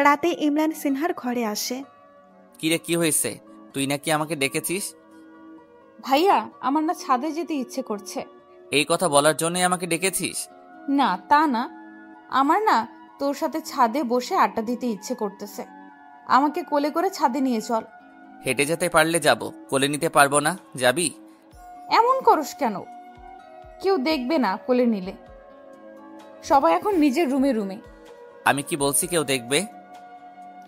রাতে ইমরান সিনহার ঘরে আসে। কিরে, কি হয়েছে? তুই নাকি আমাকে ডেকেছিস? ভাইয়া, আমার না ছাদে যেতে ইচ্ছে করছে। এই কথা বলার জন্যই আমাকে ডেকেছিস? না, তা না, আমার না তোর সাথে ছাদে বসে আড্ডা দিতে ইচ্ছে করতেছে। আমাকে কোলে করে ছাদে নিয়ে চল। হেঁটে যেতে পারলে যাব, কোলে নিতে পারবো না। যাবি? এমন করস কেন? কেউ দেখবে না কোলে নিলে। সবাই এখন নিজের রুমে রুমে। আমি কি বলছি কেউ দেখবে?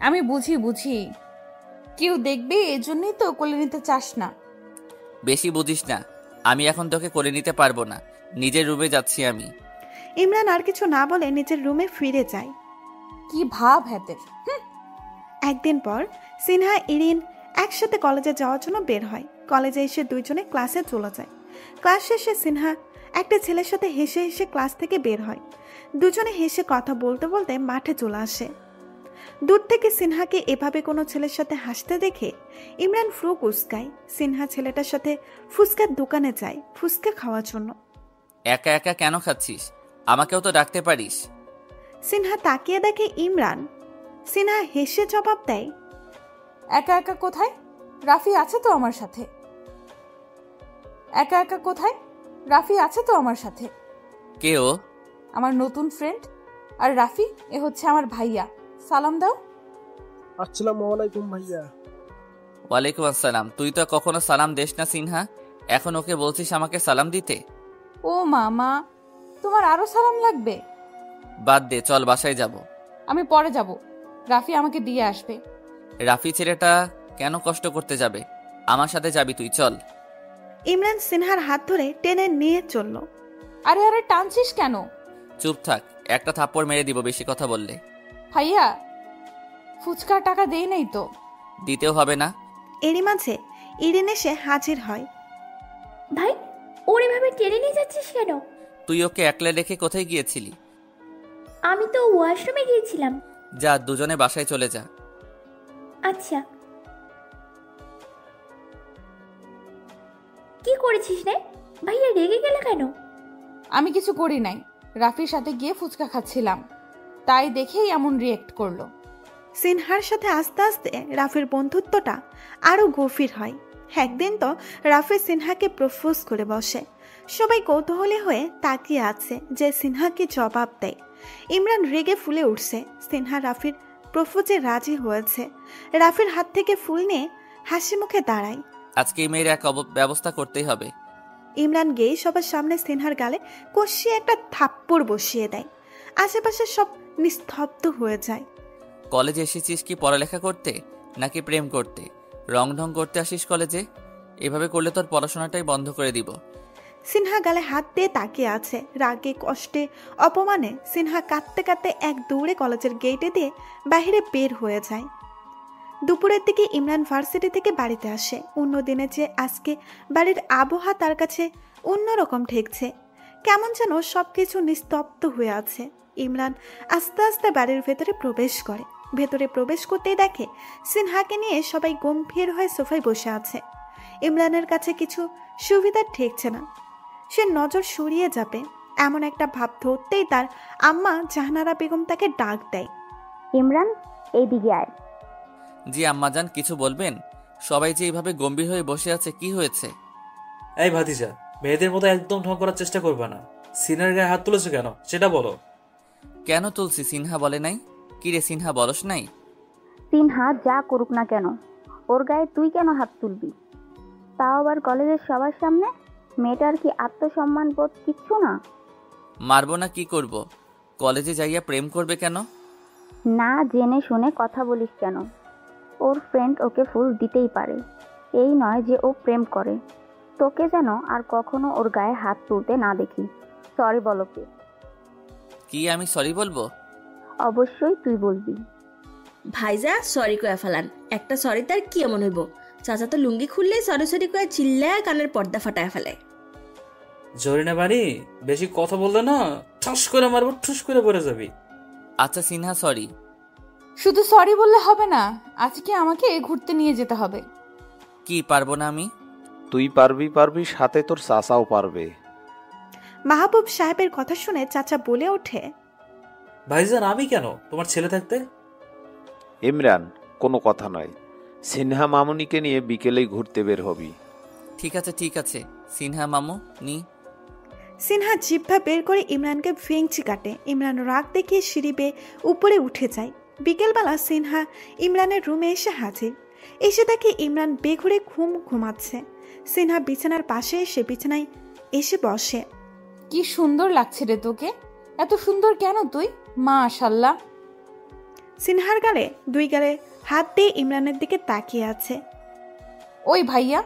আমি বুঝি কেউ দেখবে, এজন্যই তো কোলে নিতে চাস না। বেশি বুঝিস না। আমি এখন তোকে কোলে নিতে পারবো না। নিজের রুমে যাচ্ছি আমি। ইমরান আর কিছু না বলে নিজের রুমে ফিরে যায়। কি ভাব হেতের। একদিন পর সিনহা ইরিন একসাথে কলেজে যাওয়ার জন্য বের হয়। কলেজে এসে দুইজনে ক্লাসে চলে যায়। ক্লাস শেষে সিনহা একটা ছেলের সাথে হেসে হেসে ক্লাস থেকে বের হয়। দুজনে হেসে কথা বলতে বলতে মাঠে চলে আসে। দূর থেকে সিনহাকে এভাবে কোনো ছেলের সাথে হাসতে দেখে ইমরান ফ্রু কুঁচকায়। সিনহা ছেলেটার সাথে ফুচকার দোকানে যায় ফুচকা খাওয়ার জন্য। একা একা কেন খাচ্ছিস? আমাকেও তো ডাকতে পারিস। সিনহা তাকিয়ে দেখে ইমরান। সিনহা হেসে জবাব দেয়, একা একা কোথায়? রাফি আছে তো আমার সাথে। একা একা কোথায়? রাফি আছে তো আমার সাথে। কে ও? আমার নতুন ফ্রেন্ড। আর রাফি এ হচ্ছে আমার ভাইয়া। সালাম দাও। আসসালামু আলাইকুম ভাইয়া। ওয়ালাইকুম আসসালাম। তুই তো কখনো সালাম দেস না সিনহা, এখন ওকে বলছিস আমাকে সালাম দিতে? ও মামা, তোমার আরো সালাম লাগবে? বাদ দে, চল বাসায় যাব। আমি পরে যাব, রাফি আমাকে দিয়ে আসবে। রাফি ছেলেটা কেন কষ্ট করতে যাবে? আমার সাথে যাবি তুই, চল। ইমরান সিনহার হাত ধরে টেনে নিয়ে চলল। আরে আরে, টানছিস কেন? চুপ থাক, একটা থাপ্পড় মেরে দিব বেশি কথা বললে। ভাইয়া, ফুচকার টাকা দেই নাই তো। দিতেও হবে না। এরই মাঝে ইরিন এসে হাজির হয়। ভাই, ওর এভাবে টেনে নিয়ে যাচ্ছিস কেন? তুই ওকে একলা রেখে কোথায় গিয়েছিলি? আমি তো ওয়াশরুমে গিয়েছিলাম। যা, দুজনে বাসায় চলে যা। আচ্ছা। কি করেছিস রে? ভাইয়া রেগে গেলে কেন? আমি কিছু করি নাই, রাফির সাথে গিয়ে ফুচকা খাচ্ছিলাম, তাই দেখেই এমন রিয়েক্ট করলো। সিনহার সাথে আস্তে আস্তে রাফির বন্ধুত্বটা আরো গভীর হয়। একদিন তো রাফি সিনহাকে প্রপোজ করে বসে। সবাই কৌতূহলী হয়ে তাকিয়ে আছে যে সিনহা কি জবাব দেয়। ইমরান রেগে ফুলে উঠছে। সিনহা রাফির প্রপোজে রাজি হয়েছে। রাফির হাত থেকে ফুল নিয়ে হাসি মুখে দাঁড়ায়। আজকে এই মেয়ের এক ব্যবস্থা করতেই হবে। ইমরান গিয়ে সবার সামনে সিনহার গালে কষিয়ে একটা থাপ্পড় বসিয়ে দেয়। আশেপাশে সব নিস্তব্ধ হয়ে যায়। কলেজে এসেছিস কি পড়ালেখা করতে নাকি প্রেম করতে? রং ঢং করতে আসিস কলেজে? এভাবে করলে তোর পড়াশোনাটাই বন্ধ করে দিব। সিনহা গালে হাত দিয়ে তাকিয়ে আছে। রাগে কষ্টে অপমানে সিনহা কাঁদতে কাঁদতে এক দৌড়ে কলেজের গেটে দিয়ে বাইরে বের হয়ে যায়। দুপুরের দিকে ইমরান ভার্সিটি থেকে বাড়িতে আসে। অন্যদিনে যে আজকে বাড়ির আবহাওয়া তার কাছে অন্যরকম ঠেকছে। কেমন যেন সবকিছু নিস্তব্ধ হয়ে আছে। ইমরান আস্তে আস্তে বাড়ির ভেতরে প্রবেশ করে। ভেতরে প্রবেশ করতেই দেখে সিনহাকে নিয়ে সবাই গম্ভীর হয়ে সোফায় বসে আছে। ইমরানের কাছে কিছু সুবিধা ঠেকছে না। সে নজর সরিয়ে যাবে এমন একটা ভাব ধরতেই তার আম্মা জাহানারা বেগম তাকে ডাক দেয়। ইমরান, এইদিকে আয়। জি আম্মাজান, কিছু বলবেন? সবাই যে এইভাবে গম্ভীর হয়ে বসে আছে, কি হয়েছে? এই ভাতিজা, মেয়েদের মতো একদম ঢং করার চেষ্টা করবে না। সিনার গায়ে হাত তুলেছো কেন সেটা বলো। কেন তুলছি? সিনহা বলে নাই? কি রে সিনহা, বলস নাই? সিনহা যা করুক না কেন, ওর গায়ে তুই কেন হাত তুলবি? তাও আবার কলেজের সবার সামনে? মেয়েটার কি আত্মসম্মান বোধ কিচ্ছু না? মারবো না কি করব? কলেজে যাইয়া প্রেম করবে কেন? না জেনে শুনে কথা বলিস কেন? ওর ফ্রেন্ড ওকে ফুল দিতেই পারে, এই নয় যে ও প্রেম করে। তোকে যেন আর কখনো ওর গায়ে হাত তুলতে না দেখি। সরি বলো। কি আমি সরি বলবো? অবশ্যই তুই বলবি। ভাইজা সরি কয়া ফেলান, একটা সরি তার কি এমন হইব? চাচা তো লুঙ্গি খুললেই সরি সরি কয়া চিল্লায় কানের পর্দা ফাটায় ফেলে। জরিনা বাড়ি বেশি কথা বললে না ঠাস করে মারবো, ঠুস করে পড়ে যাবি। আচ্ছা সিনহা সরি। শুধু সরি বললে হবে না, আজকে আমাকে ঘুরতে নিয়ে যেতে হবে। কি পারবো না আমি? তুই পারবি, সাথে তোর চাচাও পারবে। মাহবুব সাহেবের কথা শুনে চাচা বলে ওঠে, ভাইজান আমি কেন, তোমার ছেলে থাকতে? ইমরান, কোনো কথা নয়। সিনহা মামুনিকে নিয়ে বিকেলেই ঘুরতে বের হবি। ঠিক আছে সিনহা মামু নি। সিনহা জিহ্বা বের করে ইমরানকে ভেঙচি কাটে। ইমরান রাগ দেখিয়ে সিঁড়ি বেয়ে উপরে উঠে যায়। বিকেলবেলা সিনহা ইমরানের রুমে এসে হাজির। এসে দেখে ইমরান বেঘুরে ঘুমাচ্ছে। সিনহা বিছানার পাশে এসে বিছানায় এসে বসে। কি সুন্দর লাগছে রে তোকে, এত সুন্দর কেন তুই? মাশাআল্লাহ। সিনহার গালে দুই গালে হাত দিয়ে ইমরানের দিকে তাকিয়ে আছে। ওই ভাইয়া,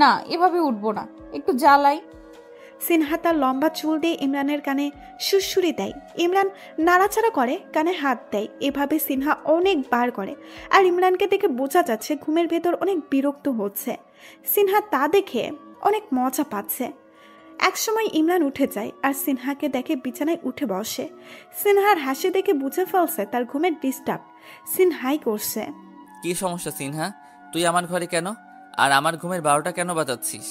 না এভাবে উঠবো না, একটু জ্বালাই। সিনহা তার লম্বা চুল দিয়ে ইমরানের কানে সুড়সুড়ি দেয়। ইমরান নাড়াচাড়া করে, কানে হাত দেয়। এভাবে সিনহা অনেকবার করে। আর ইমরানকে দেখে বোঝা যাচ্ছে ঘুমের ভেতর অনেক বিরক্ত হচ্ছে। সিনহা তা দেখে অনেক মজা পাচ্ছে। একসময় ইমরান উঠে যায় আর সিনহাকে দেখে বিছানায় উঠে বসে। সিনহার হাসি দেখে বুঝে ফেলছে তার ঘুমের ডিস্টার্ব। সিনহাই করছে। কি সমস্যা সিনহা? তুই আমার ঘরে কেন? আর আমার ঘুমের 12টা কেন বাজাচ্ছিস?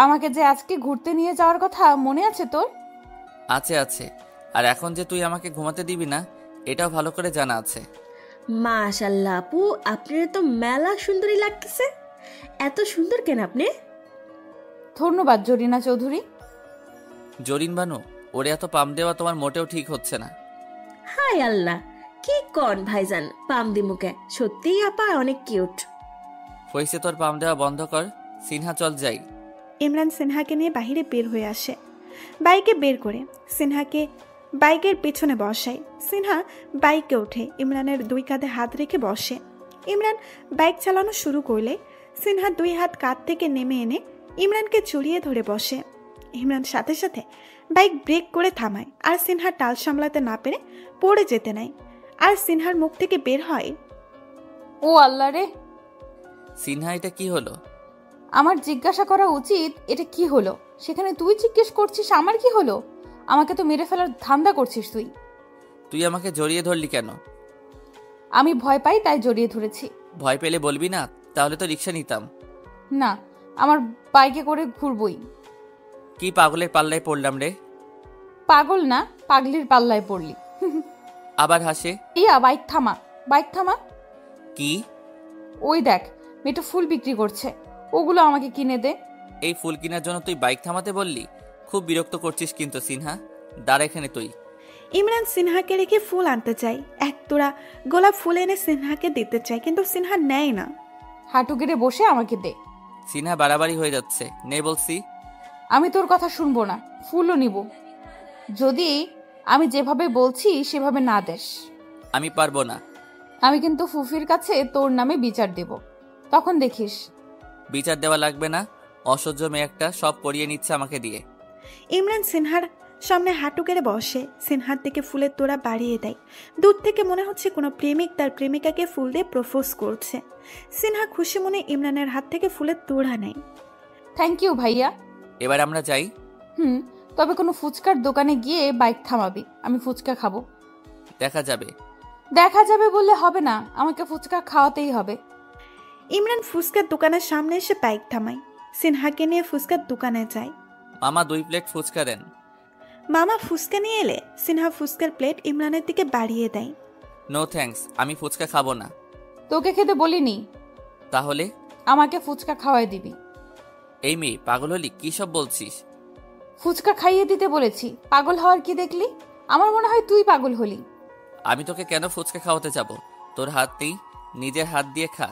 আমাকে যে আজকে ঘুরতে নিয়ে যাওয়ার কথা মনে আছে তোর? আছে। আর এখন যে তুই আমাকে ঘুমাতে দিবি না এটাও ভালো করে জানা আছে। মাশাআল্লাহ আপু, আপনার তো মেলা সুন্দরী লাগতেছে। এত সুন্দর কেন আপনি? ধন্যবাদ জরিনা চৌধুরী। জরিন বানু, ওরে এত পাম দেওয়া তোমার মোটেও ঠিক হচ্ছে না। হাই আল্লাহ, কি কন ভাইজান, পাম দিমুকে সত্যিই আপা অনেক কিউট। হয়েছে তোর পাম দেওয়া বন্ধ কর। সিনহা চল যাই। ইমরান সিনহাকে নিয়ে বাইরে বের হয়ে আসে। বাইকে বের করে সিনহাকে বাইকের পেছনে বসায়। সিনহা বাইকে ওঠে, ইমরানের দুই কাঁধে হাত রেখে বসে। ইমরান বাইক চালানো শুরু করলে সিনহা দুই হাত কাঁধ থেকে নেমে এনে ইমরানকে জড়িয়ে ধরে বসে। ইমরান সাথে সাথে বাইক ব্রেক করে থামায় আর সিনহা টাল সামলাতে না পেরে পড়ে যেতে নেয়। আর সিনহার মুখ থেকে বের হয়, ও আল্লাহ রে। সিনহা, এটা কি হলো? আমার জিজ্ঞাসা করা উচিত এটা কি হলো, সেখানে তুই জিজ্ঞেস করছিস আমার কি হলো। আমাকে তো মেরে ফেলার ধান্দা করছিস তুই। তুই আমাকে জড়িয়ে ধরলি কেন? আমি ভয় পাই তাই জড়িয়ে ধরেছি। ভয় পেলে বলবি না, তাহলে তো রিক্সা নিতাম। না, আমার বাইকে করে ঘুরবই। কি পাগলের পাল্লায় পড়লাম রে? পাগল না, পাগলির পাল্লায় পড়লি। আবার হাসে। ইয়া, বাইক থামা, বাইক থামা। কি? ওই দেখ, মেয়েটা ফুল বিক্রি করছে, ওগুলো আমাকে কিনে দে। এই ফুল কেনার জন্য তুই বাইক থামাতে বললি? খুব বিরক্ত করছিস কিন্তু সিনহা। দাঁড়া এখানে তুই। ইমরান সিনহাকে রেখে ফুল আনতে চায়। এক তোড়া গোলাপ ফুল এনে সিনহাকে দিতে চায়, কিন্তু সিনহা নেয় না। হাঁটু গেড়ে বসে আমাকে দে। সিনহা বাড়াবাড়ি হয়ে যাচ্ছে, নে বলছি। আমি তোর কথা শুনবো না, ফুলও নিব যদি আমি যেভাবে বলছি সেভাবে না দেস। আমি পারবো না। আমি কিন্তু ফুফির কাছে তোর নামে বিচার দেব, তখন দেখিস। বিচার দেওয়া লাগবে না, অসহ্য মেয়ে একটা, সব করিয়ে নিচ্ছে আমাকে দিয়ে। ইমরান সিনহার সামনে হাঁটু গেড়ে বসে, সিনহার দিকে ফুলের তোড়া বাড়িয়ে দেয়। দূর থেকে মনে হচ্ছে কোনো প্রেমিক তার প্রেমিকাকে ফুল দিয়ে প্রপোজ করছে। সিনহা খুশি মনে ইমরানের হাত থেকে ফুলের তোড়া নেয়। থ্যাংক ইউ ভাইয়া। এবার আমরা যাই। তবে কোনো ফুচকার দোকানে গিয়ে বাইক থামাবি, আমি ফুচকা খাবো। দেখা যাবে। দেখা যাবে বললে হবে না, আমাকে ফুচকা খাওয়াতেই হবে। ইমরান ফুচকার দোকানের সামনে এসে বাইক থামায়। সিনহাকে নিয়ে ফুচকার দোকানে যায়। মামা 2 প্লেট ফুচকা দেন। মামা ফুচকা নিয়ে এলে সিনহা ফুচকার প্লেট ইমরানের দিকে বাড়িয়ে দেয়। নো থ্যাঙ্কস, আমি ফুচকা খাবো না। তোকে খেতে বলিনি। তাহলে আমাকে ফুচকা খাওয়াই দিবি। এই মেয়ে পাগল হলি? কি সব বলছিস? ফুচকা খাইয়ে দিতে বলেছি, পাগল হওয়ার কি দেখলি? আমার মনে হয় তুই পাগল হলি। আমি তোকে কেন ফুচকা খাওয়াতে যাব? তোর হাত নেই, নিজের হাত দিয়ে খা।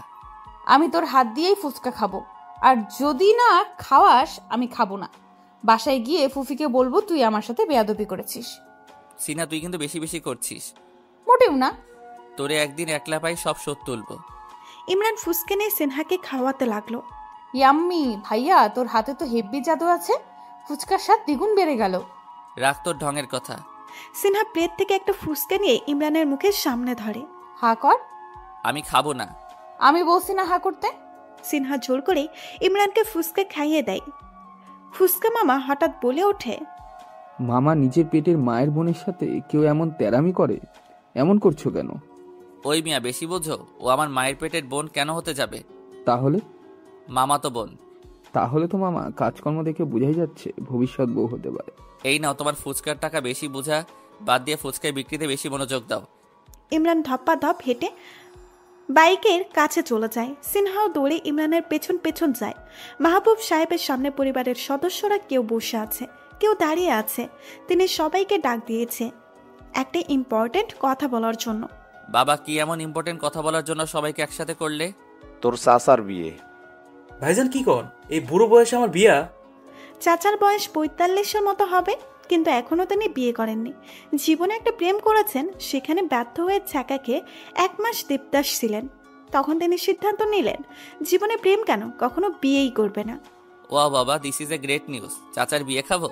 আমি তোর হাত দিয়েই ফুচকা খাবো, আর যদি না খাওয়াস আমি খাবো না। বাসায় গিয়ে ফুফিকে বলবো তুই আমার সাথে বেয়াদবি করেছিস। সিনা, তুই কিন্তু বেশি বেশি করছিস। মোটেও না। তোরে একদিন একলা পাই সব শোধ তুলবো। ইমরান ফুচকা নিয়ে সিনহাকে খাওয়াতে লাগলো। ইয়াম্মি ভাইয়া, তোর হাতে তো হেব্বি জাদু আছে, ফুচকার স্বাদ দ্বিগুণ বেড়ে গেল। রাখ তোর ঢঙের কথা। সিনহা প্লেট থেকে একটা ফুচকা নিয়ে ইমরানের মুখের সামনে ধরে। হা কর। আমি খাবো না। আমি বলছি না হা করতে। সিনহা জোর করে ইমরানকে ফুচকা খাইয়ে দেয়। ফুচকা মামা হঠাৎ বলে ওঠে, মামা নিজের পেটের মায়ের বোনের সাথে কেউ এমন তেরামি করে? এমন করছো কেন? ওই মিয়া বেশি বোঝো, ও আমার মায়ের পেটের বোন কেন হতে যাবে? তাহলে? মামা তো বোন। তাহলে তো মামা কাজকর্ম দেখে বোঝাই যাচ্ছে ভবিষ্যৎ বউ হতে পারে। এই নাও তোমার ফুচকার টাকা, বেশি বোঝা বাদ দিয়ে ফুচকায় বিক্রিতে বেশি মনোযোগ দাও। ইমরান ধপ্পা ধপ হেঁটে বাইকের কাছে চলে যায়। সিনহাও দৌড়ে ইমরানের পেছন পেছন যায়। মাহবুব সাহেবের সামনে পরিবারের সদস্যরা কেউ বসে আছে, কেউ দাঁড়িয়ে আছে। তিনি সবাইকে ডাক দিয়েছে একটা ইম্পর্টেন্ট কথা বলার জন্য। বাবা, কি এমন ইম্পর্টেন্ট কথা বলার জন্য সবাইকে একসাথে করলে? তোর চাচার বিয়ে। ভাইজান কি কন, এই বুড়ো বয়সে আমার বিয়া? চাচার বয়স 45-এর মতো হবে, কিন্তু এখনও তিনি বিয়ে করেননি। জীবনে একটা প্রেম করেছেন, সেখানে ব্যর্থ হয়ে ছ্যাঁকাকে 1 মাস দেবদাস ছিলেন। তখন তিনি সিদ্ধান্ত নিলেন জীবনে প্রেম কেন, কখনো বিয়েই করবে না। ওয়া বাবা, this is a great news. চাচার বিয়ে খাবো?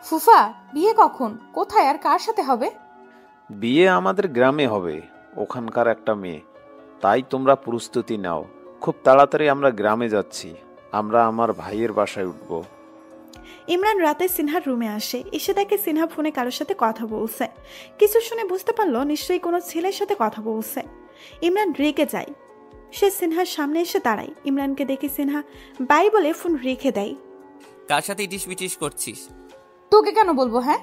ফুফা, বিয়ে কখন, কোথায়, আর কার সাথে হবে? বিয়ে আমাদের গ্রামে হবে, ওখানকার একটা মেয়ে। তাই তোমরা প্রস্তুতি নাও, খুব তাড়াতাড়ি আমরা গ্রামে যাচ্ছি। আমরা আমার ভাইয়ের বাসায় উঠব। ইমরান রাতে সিনহার রুমে আসে। এসে দেখে সিনহা ফোনে কারোর সাথে কথা বলছে। কিছু শুনে বুঝতে পারলো নিশ্চয়ই কোনো ছেলের সাথে কথা বলছে। ইমরান রেগে যায়। সে সিনহার সামনে এসে দাঁড়ায়। ইমরানকে দেখে সিনহা বাই বলে ফোন রেখে দেয়। কার সাথে ইটিস পিটিস করছিস? তোকে কেন বলবো? হ্যাঁ,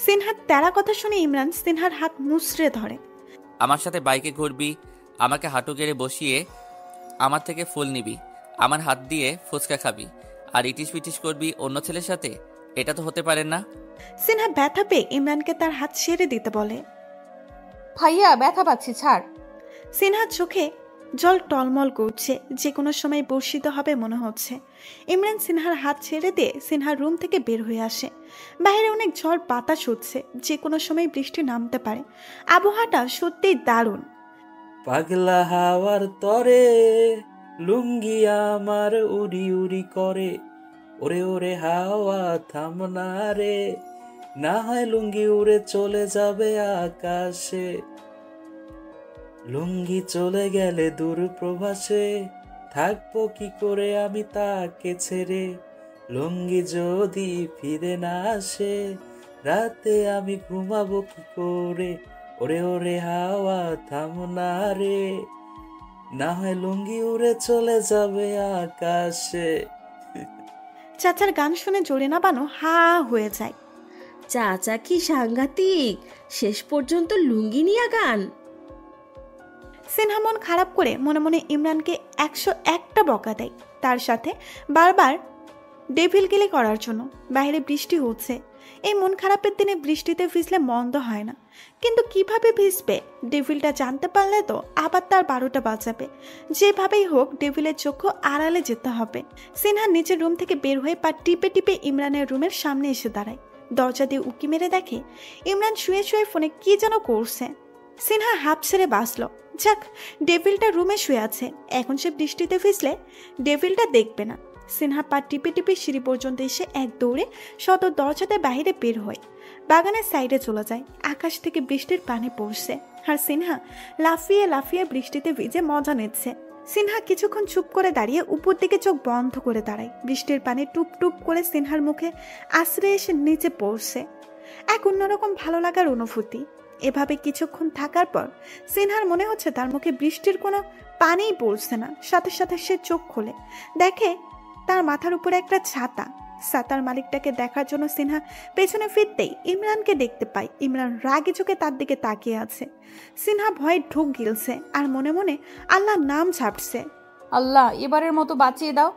সিনহার তেরা কথা শুনে ইমরান সিনহার হাত মুচড়ে ধরে। আমার সাথে বাইকে ঘুরবি, আমাকে হাঁটু গেড়ে বসিয়ে আমার থেকে ফুল নিবি, আমার হাত দিয়ে ফুচকা খাবি, আর ইটিস পিটিস করবি অন্য ছেলের সাথে? এটা তো হতে পারে না। সিনহা ব্যথা পেয়ে ইমরানকে তার হাত ছেড়ে দিতে বলে। ভাইয়া ব্যথা পাচ্ছি, ছাড়। সিনহার চোখে জল টলমল করছে, যে কোনো সময় বর্ষিত হবে মনে হচ্ছে। ইমরান সিনহার হাত ছেড়ে দিয়ে সিনহার রুম থেকে বের হয়ে আসে। বাইরে অনেক ঝড় বাতাস হচ্ছে, যে কোনো সময় বৃষ্টি নামতে পারে। আবহাওয়াটা সত্যিই দারুণ। পাগলা হাওয়ার তরে লুঙ্গি আমার উড়ি উড়ি করে, ওরে ওরে হাওয়া থামনা রে, না হয় লুঙ্গি উড়ে চলে যাবে আকাশে। লুঙ্গি চলে গেলে দূর প্রবাসে, থাকবো কি করে আমি তাকে ছেড়ে। লুঙ্গি যদি ফিরে না আসে, রাতে আমি ঘুমাবো কি করে, ওরে ওরে হাওয়া থামনা রে, না হয় লুঙ্গি উড়ে চলে যাবে আকাশে। চাচার গান শুনে জোরে না বানো হা হয়ে যায়। চাচা কি সাংঘাতিক, শেষ পর্যন্ত লুঙ্গি নিয়া গান। সিনহা মন খারাপ করে মনে মনে ইমরানকে 101টা বকা দেয়, তার সাথে বারবার ডেভিলগিলি করার জন্য। বাইরে বৃষ্টি হচ্ছে। এই মন খারাপের দিনে বৃষ্টিতে ভিজলে মন্দ হয় না, কিন্তু কিভাবে ভিজবে ডেভিলটা জানতে পারলে তো আবার তার 12টা বাজাবে। যেভাবেই হোক ডেভিলের চক্ষু আড়ালে যেতে হবে। সিনহা নিচের রুম থেকে বের হয়ে পা টিপে টিপে ইমরানের রুমের সামনে এসে দাঁড়ায়। দরজা দিয়ে উকি মেরে দেখে ইমরান শুয়ে শুয়ে ফোনে কি যেন করছে। সিনহা হাঁপ ছেড়ে বাঁচল। যাক, ডেভিলটা রুমে শুয়ে আছে, এখন সে বৃষ্টিতে ভিজলে ডেভিলটা দেখবে না। সিনহা পা টিপে টিপে সিঁড়ি পর্যন্ত এসে এক দৌড়ে সদর দরজাতে বাইরে বের হয়। বাগানের সাইডে চলে যায়। আকাশ থেকে বৃষ্টির পানি পড়ছে, আর সিনহা লাফিয়ে লাফিয়ে বৃষ্টিতে ভিজে মজা নিচ্ছে। সিনহা কিছুক্ষণ চুপ করে দাঁড়িয়ে উপর দিকে চোখ বন্ধ করে দাঁড়ায়। বৃষ্টির পানি টুপ টুপ করে সিনহার মুখে আশ্রে এসে নিচে পড়ছে। এক অন্যরকম ভালো লাগার অনুভূতি। এভাবে কিছুক্ষণ থাকার পর সিনহার মনে হচ্ছে তার মুখে বৃষ্টির কোনো পানিই পড়ছে না। সাথে সাথে সে চোখ খোলে, দেখে তার মাথার উপরে একটা ছাতা। ছাতার মালিকটাকে দেখার জন্য সিনহা পেছনে ফিরতেই ইমরানকে দেখতে পায়। ইমরান রাগে চোখে তার দিকে তাকিয়ে আছে। সিনহা ভয়ে ঢোক গিলছে আর মনে মনে আল্লাহর নাম ছাপছে। আল্লাহ, এবারের মতো বাঁচিয়ে দাও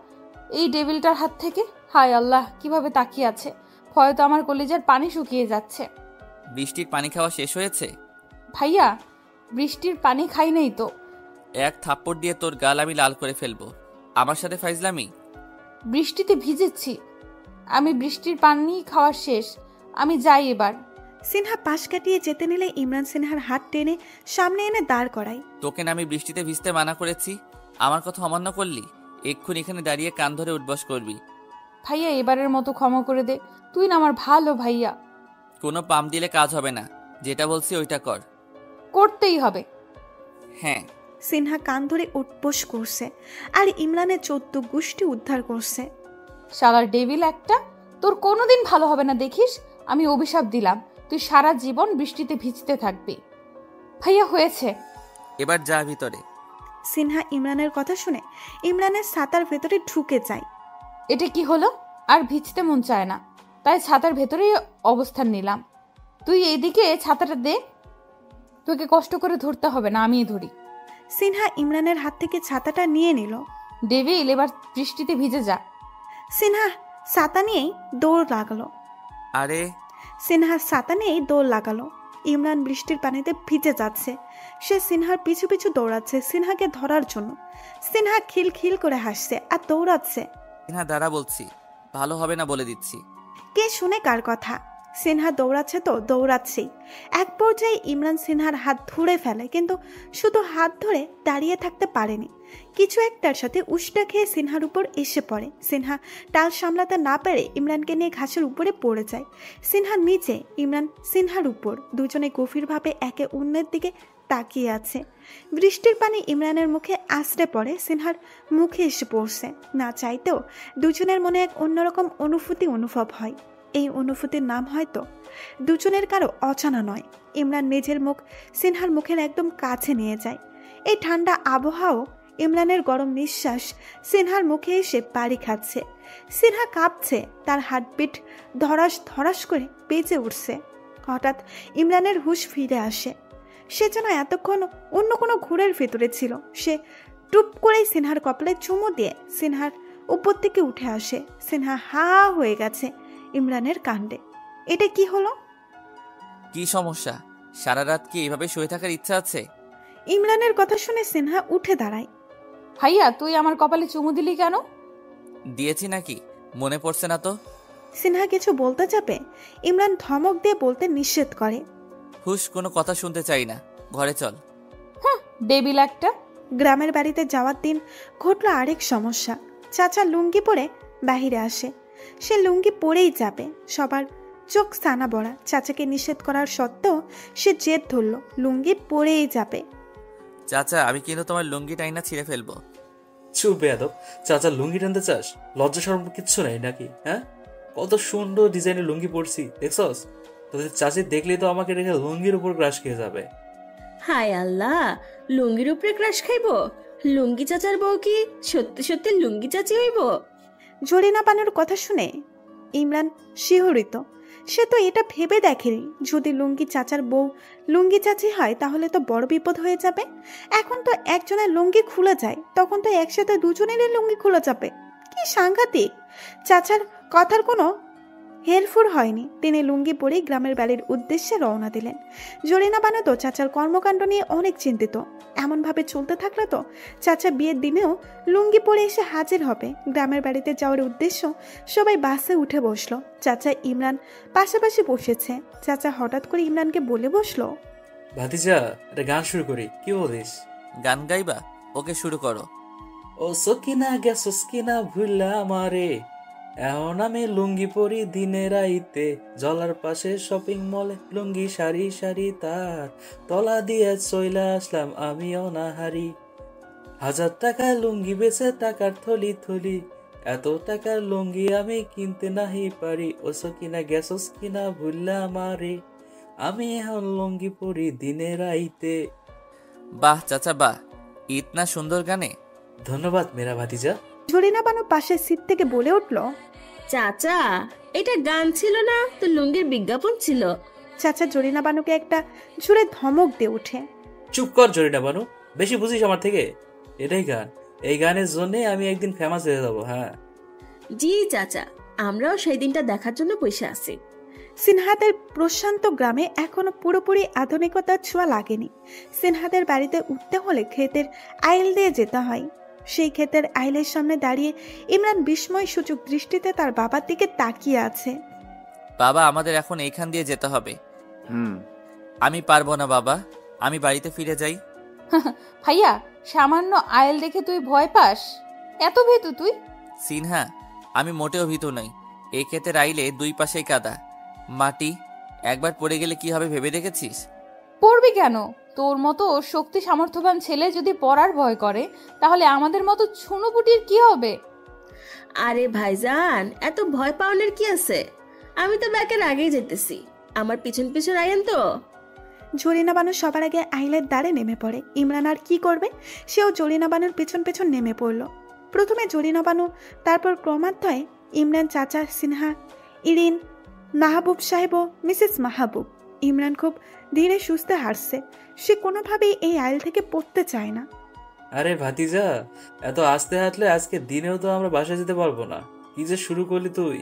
এই ডেভিলটার হাত থেকে। হায় আল্লাহ, কিভাবে তাকিয়ে আছে, ভয়ে তো আমার কলিজার পানি শুকিয়ে যাচ্ছে। বৃষ্টির পানি খাওয়া শেষ হয়েছে? ভাইয়া, বৃষ্টির পানি খাই নেই তো। এক থাপ্পড় দিয়ে তোর গাল আমি লাল করে ফেলবো। আমার সাথে ফাইজলামি? বৃষ্টিতে ভিজেছি আমি, বৃষ্টির পানি খাওয়া শেষ, আমি যাই এবার। সিনহা পাশ কাটিয়ে যেতে নিলে ইমরান সিনহার হাত টেনে সামনে এনে দাঁড় করায়। তোকে না আমি বৃষ্টিতে ভিজতে মানা করেছি, আমার কথা অমান্য করলি? এক্ষুনি এখানে দাঁড়িয়ে কান ধরে উঠবস করবি। ভাইয়া, এবারের মতো ক্ষমা করে দে, তুই না আমার ভালো ভাইয়া। কোনো পাম দিলে কাজ হবে না, যেটা বলছি ওইটা কর। করতেই হবে। হ্যাঁ। সিনহা কান ধরে উঠবস করছে আর ইমরানের 14 গোষ্ঠী উদ্ধার করছে। শালার ডেভিল একটা, তোর কোনোদিন ভালো হবে না দেখিস। আমি অভিশাপ দিলাম, তুই সারা জীবন বৃষ্টিতে ভিজতে থাকবি। ভাইয়া হয়েছে, এবার যা ভিতরে। সিনহা ইমরানের কথা শুনে ইমরানের ছাতার ভেতরে ঢুকে যায়। এটা কি হলো? আর ভিজতে মন চায় না, তাই ছাতার ভেতরেই অবস্থান নিলাম। তুই এইদিকে ছাতাটা দে, তোকে কষ্ট করে ধরতে হবে না, আমিই ধরি। সিনহা ইমরানের হাত থেকে ছাতাটা নিয়ে নিল। ডেভিল, এবার বৃষ্টিতে ভিজে যা। সিনহা ছাতা নিয়েই দৌড় লাগালো। আরে সিনহার ছাতা নিয়েই দৌড় লাগালো। ইমরান বৃষ্টির পানিতে ভিজে যাচ্ছে। সে সিনহার পিছু পিছু দৌড়াচ্ছে সিনহাকে ধরার জন্য। সিনহা খিলখিল করে হাসছে আর দৌড়াচ্ছে। সিনহা দাঁড়া বলছি, ভালো হবে না বলে দিচ্ছি। কে শুনে কার কথা? সিনহা দৌড়াচ্ছে তো দৌড়াচ্ছেই। এক পর্যায়ে ইমরান সিনহার হাত ধরে ফেলে, কিন্তু শুধু হাত ধরে দাঁড়িয়ে থাকতে পারেনি। কিছু একটার সাথে উষ্টা খেয়ে সিনহার উপর এসে পড়ে। সিনহা টাল সামলাতে না পেরে ইমরানকে নিয়ে ঘাসের উপরে পড়ে যায়। সিনহা নিচে, ইমরান সিনহার উপর। দুজনে গভীরভাবে একে অন্যের দিকে তাকিয়ে আছে। বৃষ্টির পানি ইমরানের মুখে আছড়ে পড়ে, সিনহার মুখে এসে পড়ছে। না চাইতেও দুজনের মনে এক অন্যরকম অনুভূতি অনুভব হয়। এই অনুভূতির নাম হয়তো দুজনের কারো অজানা নয়। ইমরান নিজের মুখ সিনহার মুখের একদম কাছে নিয়ে যায়। এই ঠান্ডা আবহাওয়া, ইমরানের গরম নিঃশ্বাস সিনহার মুখে এসে বাড়ি খাচ্ছে। সিনহা কাঁপছে, তার হার্টবিট ধরাস ধরাস করে বেজে উঠছে। হঠাৎ ইমরানের হুঁশ ফিরে আসে। সে যেন এতক্ষণ অন্য কোনো ঘোরের ভেতরে ছিল। সে টুপ করেই সিনহার কপালে চুমু দিয়ে সিনহার উপর থেকে উঠে আসে। সিনহা হা হয়ে গেছে ইমরানের কাণ্ডে। এটা কি হলো? কি সমস্যা? সারা রাত কি এভাবে শুয়ে থাকার ইচ্ছা আছে? ইমরানের কথা শুনে সিনহা উঠে দাঁড়ায়। ভাইয়া, তুই আমার কপালে চুমু দিলি কেন? দিয়েছি নাকি মনে পড়ছে না তো? সিনহা কিছু বলতে যাবে, ইমরান ধমক দিয়ে বলতে নিষেধ করে। হুশ, কোনো কথা শুনতে চাই না, ঘরে চল। হ্যাঁ, ডেভিল একটা। গ্রামের বাড়িতে যাওয়ার দিন ঘটলো আরেক সমস্যা। চাচা লুঙ্গি পরে বাহিরে আসে। সে লুঙ্গি পরেই যাবে। সবার চোখ সানা বড়া। চাচাকে নিষেধ করার সত্ত্বেও সে জেদ ধরল, লুঙ্গি পরেই যাবে। চাচা, আমি কিন্তু তোমার লুঙ্গি টাইনা ছিঁড়ে ফেলবো। চুপ বেয়াদব, চাচা লুঙ্গি টানতে চাস? লজ্জা শরম কিচ্ছু নাই নাকি? হ্যাঁ, কত সুন্দর ডিজাইনের লুঙ্গি পরছি দেখছস? তোদের চাচি দেখলেই তো আমাকে রেখে লুঙ্গির উপর ক্রাশ খেয়ে যাবে। হায় আল্লাহ, লুঙ্গির উপরে ক্রাশ খাইবো? লুঙ্গি চাচার বউ কি সত্যি সত্যি লুঙ্গি চাচি হইব? জরিনা বানুর কথা শুনে ইমরান শিহরিত। সে তো এটা ভেবে দেখেনি, যদি লুঙ্গি চাচার বউ লুঙ্গি চাচি হয় তাহলে তো বড় বিপদ হয়ে যাবে। এখন তো একজনের লুঙ্গি খুলে যায়, তখন তো একসাথে দুজনেরই লুঙ্গি খুলে যাবে। কি সাংঘাতিক! চাচার কথার কোনো হেরফুর হয়নি। তিনি লুঙ্গি পরে গ্রামের বাড়ির উদ্দেশ্যে রওনা দিলেন। জরিনা বানু তো চাচার কর্মকাণ্ড নিয়ে অনেক চিন্তিত। এমনভাবে চলতে থাকলে তো চাচা বিয়ের দিনেও লুঙ্গি পরে এসে হাজির হবে। গ্রামের বাড়িতে যাওয়ার উদ্দেশ্য সবাই বাসে উঠে বসলো। চাচা ইমরান পাশাপাশি বসেছে। চাচা হঠাৎ করে ইমরানকে বলে বসলো, ভাতিজা, একটা গান শুরু করি, কি বলিস? গান গাইবা? ওকে, শুরু করো। ও সকিনা গেছস কিনা ভুললা আমারে, এখন আমি লুঙ্গি পরি দিনে রাইতে, জলার পাশে শপিং মলে লুঙ্গি সারি সারি তার তলা দিয়ে চইলা আসলাম আমি অনাহারি। 1000 টাকায় লুঙ্গি বেচে টাকার থলি থলি, এত টাকার লুঙ্গি আমি কিনতে নাহি পারি। ও সকিনা গেছস কিনা ভুললা আমারে, আমি এখন লুঙ্গি পরি দিনে রাইতে। বাহ চাচা বাহ, ইতনা সুন্দর গানে। ধন্যবাদ মেরা ভাতিজা। জরিনা বানু পাশের সিট থেকে বলে উঠল, চাচা, এটা গান ছিল না তো লুঙ্গির বিজ্ঞাপন ছিল। চাচা জরিনা বানুকে একটা জোরে ধমক দিয়ে ওঠে। চুপ কর জরিনা বানু, বেশি বুঝিস আমার থেকে। এটাই গান, এই গানের জন্য আমি একদিন ফেমাস হয়ে যাবো। হ্যাঁ জি চাচা, আমরাও সেই দিনটা দেখার জন্য বসে আছি। সিনহাদের প্রশান্ত গ্রামে এখনো পুরোপুরি আধুনিকতার ছোঁয়া লাগেনি। সিনহাদের বাড়িতে উঠতে হলে ক্ষেতের আইল দিয়ে যেতে হয়। সেই ক্ষেতের আইলের সামনে দাঁড়িয়ে ইমরান বিস্ময় সূচক দৃষ্টিতে তার বাবার দিকে তাকিয়ে আছে। বাবা, আমাদের এখন এইখান দিয়ে যেতে হবে। হুম। আমি পারবো না বাবা, আমি বাড়িতে ফিরে যাই। ভাইয়া, সামান্য আয়েল দেখে তুই ভয় পাস? এত ভীতু তুই? সিনহা, আমি মোটেও ভীতু নই। এই ক্ষেতের আইলে দুই পাশেই কাদা, মাটি। একবার পড়ে গেলে কি হবে ভেবে দেখেছিস? পড়বি কেন? তোর মতো শক্তি সামর্থ্যবান ছেলে যদি পড়ার ভয় করে, তাহলে আমাদের মতো ছুনোপুটির কি হবে? আরে ভাইজান, এত ভয় পাওয়ানোর কি আছে? আমি তো ব্যাকের আগেই যেতেছি, আমার পিছন পিছন আইয়েন তো। জরিনা বানু সবার আগে আইলের দ্বারে নেমে পড়ে। ইমরান আর কি করবে, সেও জরিনা বানুর পেছন পেছন নেমে পড়ল। প্রথমে জরিনা বানু, তারপর ক্রমান্বয়ে ইমরান, চাচা, সিনহা, ইরিন, মাহবুব সাহেব ও মিসেস মাহবুব। ইমরান খুব ধীরে সুস্থে হাসছে। সে কোনোভাবেই এই আইল থেকে পড়তে চায় না। আরে ভাতিজা, এত আস্তে হাঁটলে আজকে দিনেও তো আমরা বাসায় যেতে পারবো না। কি যে শুরু করলি তুই!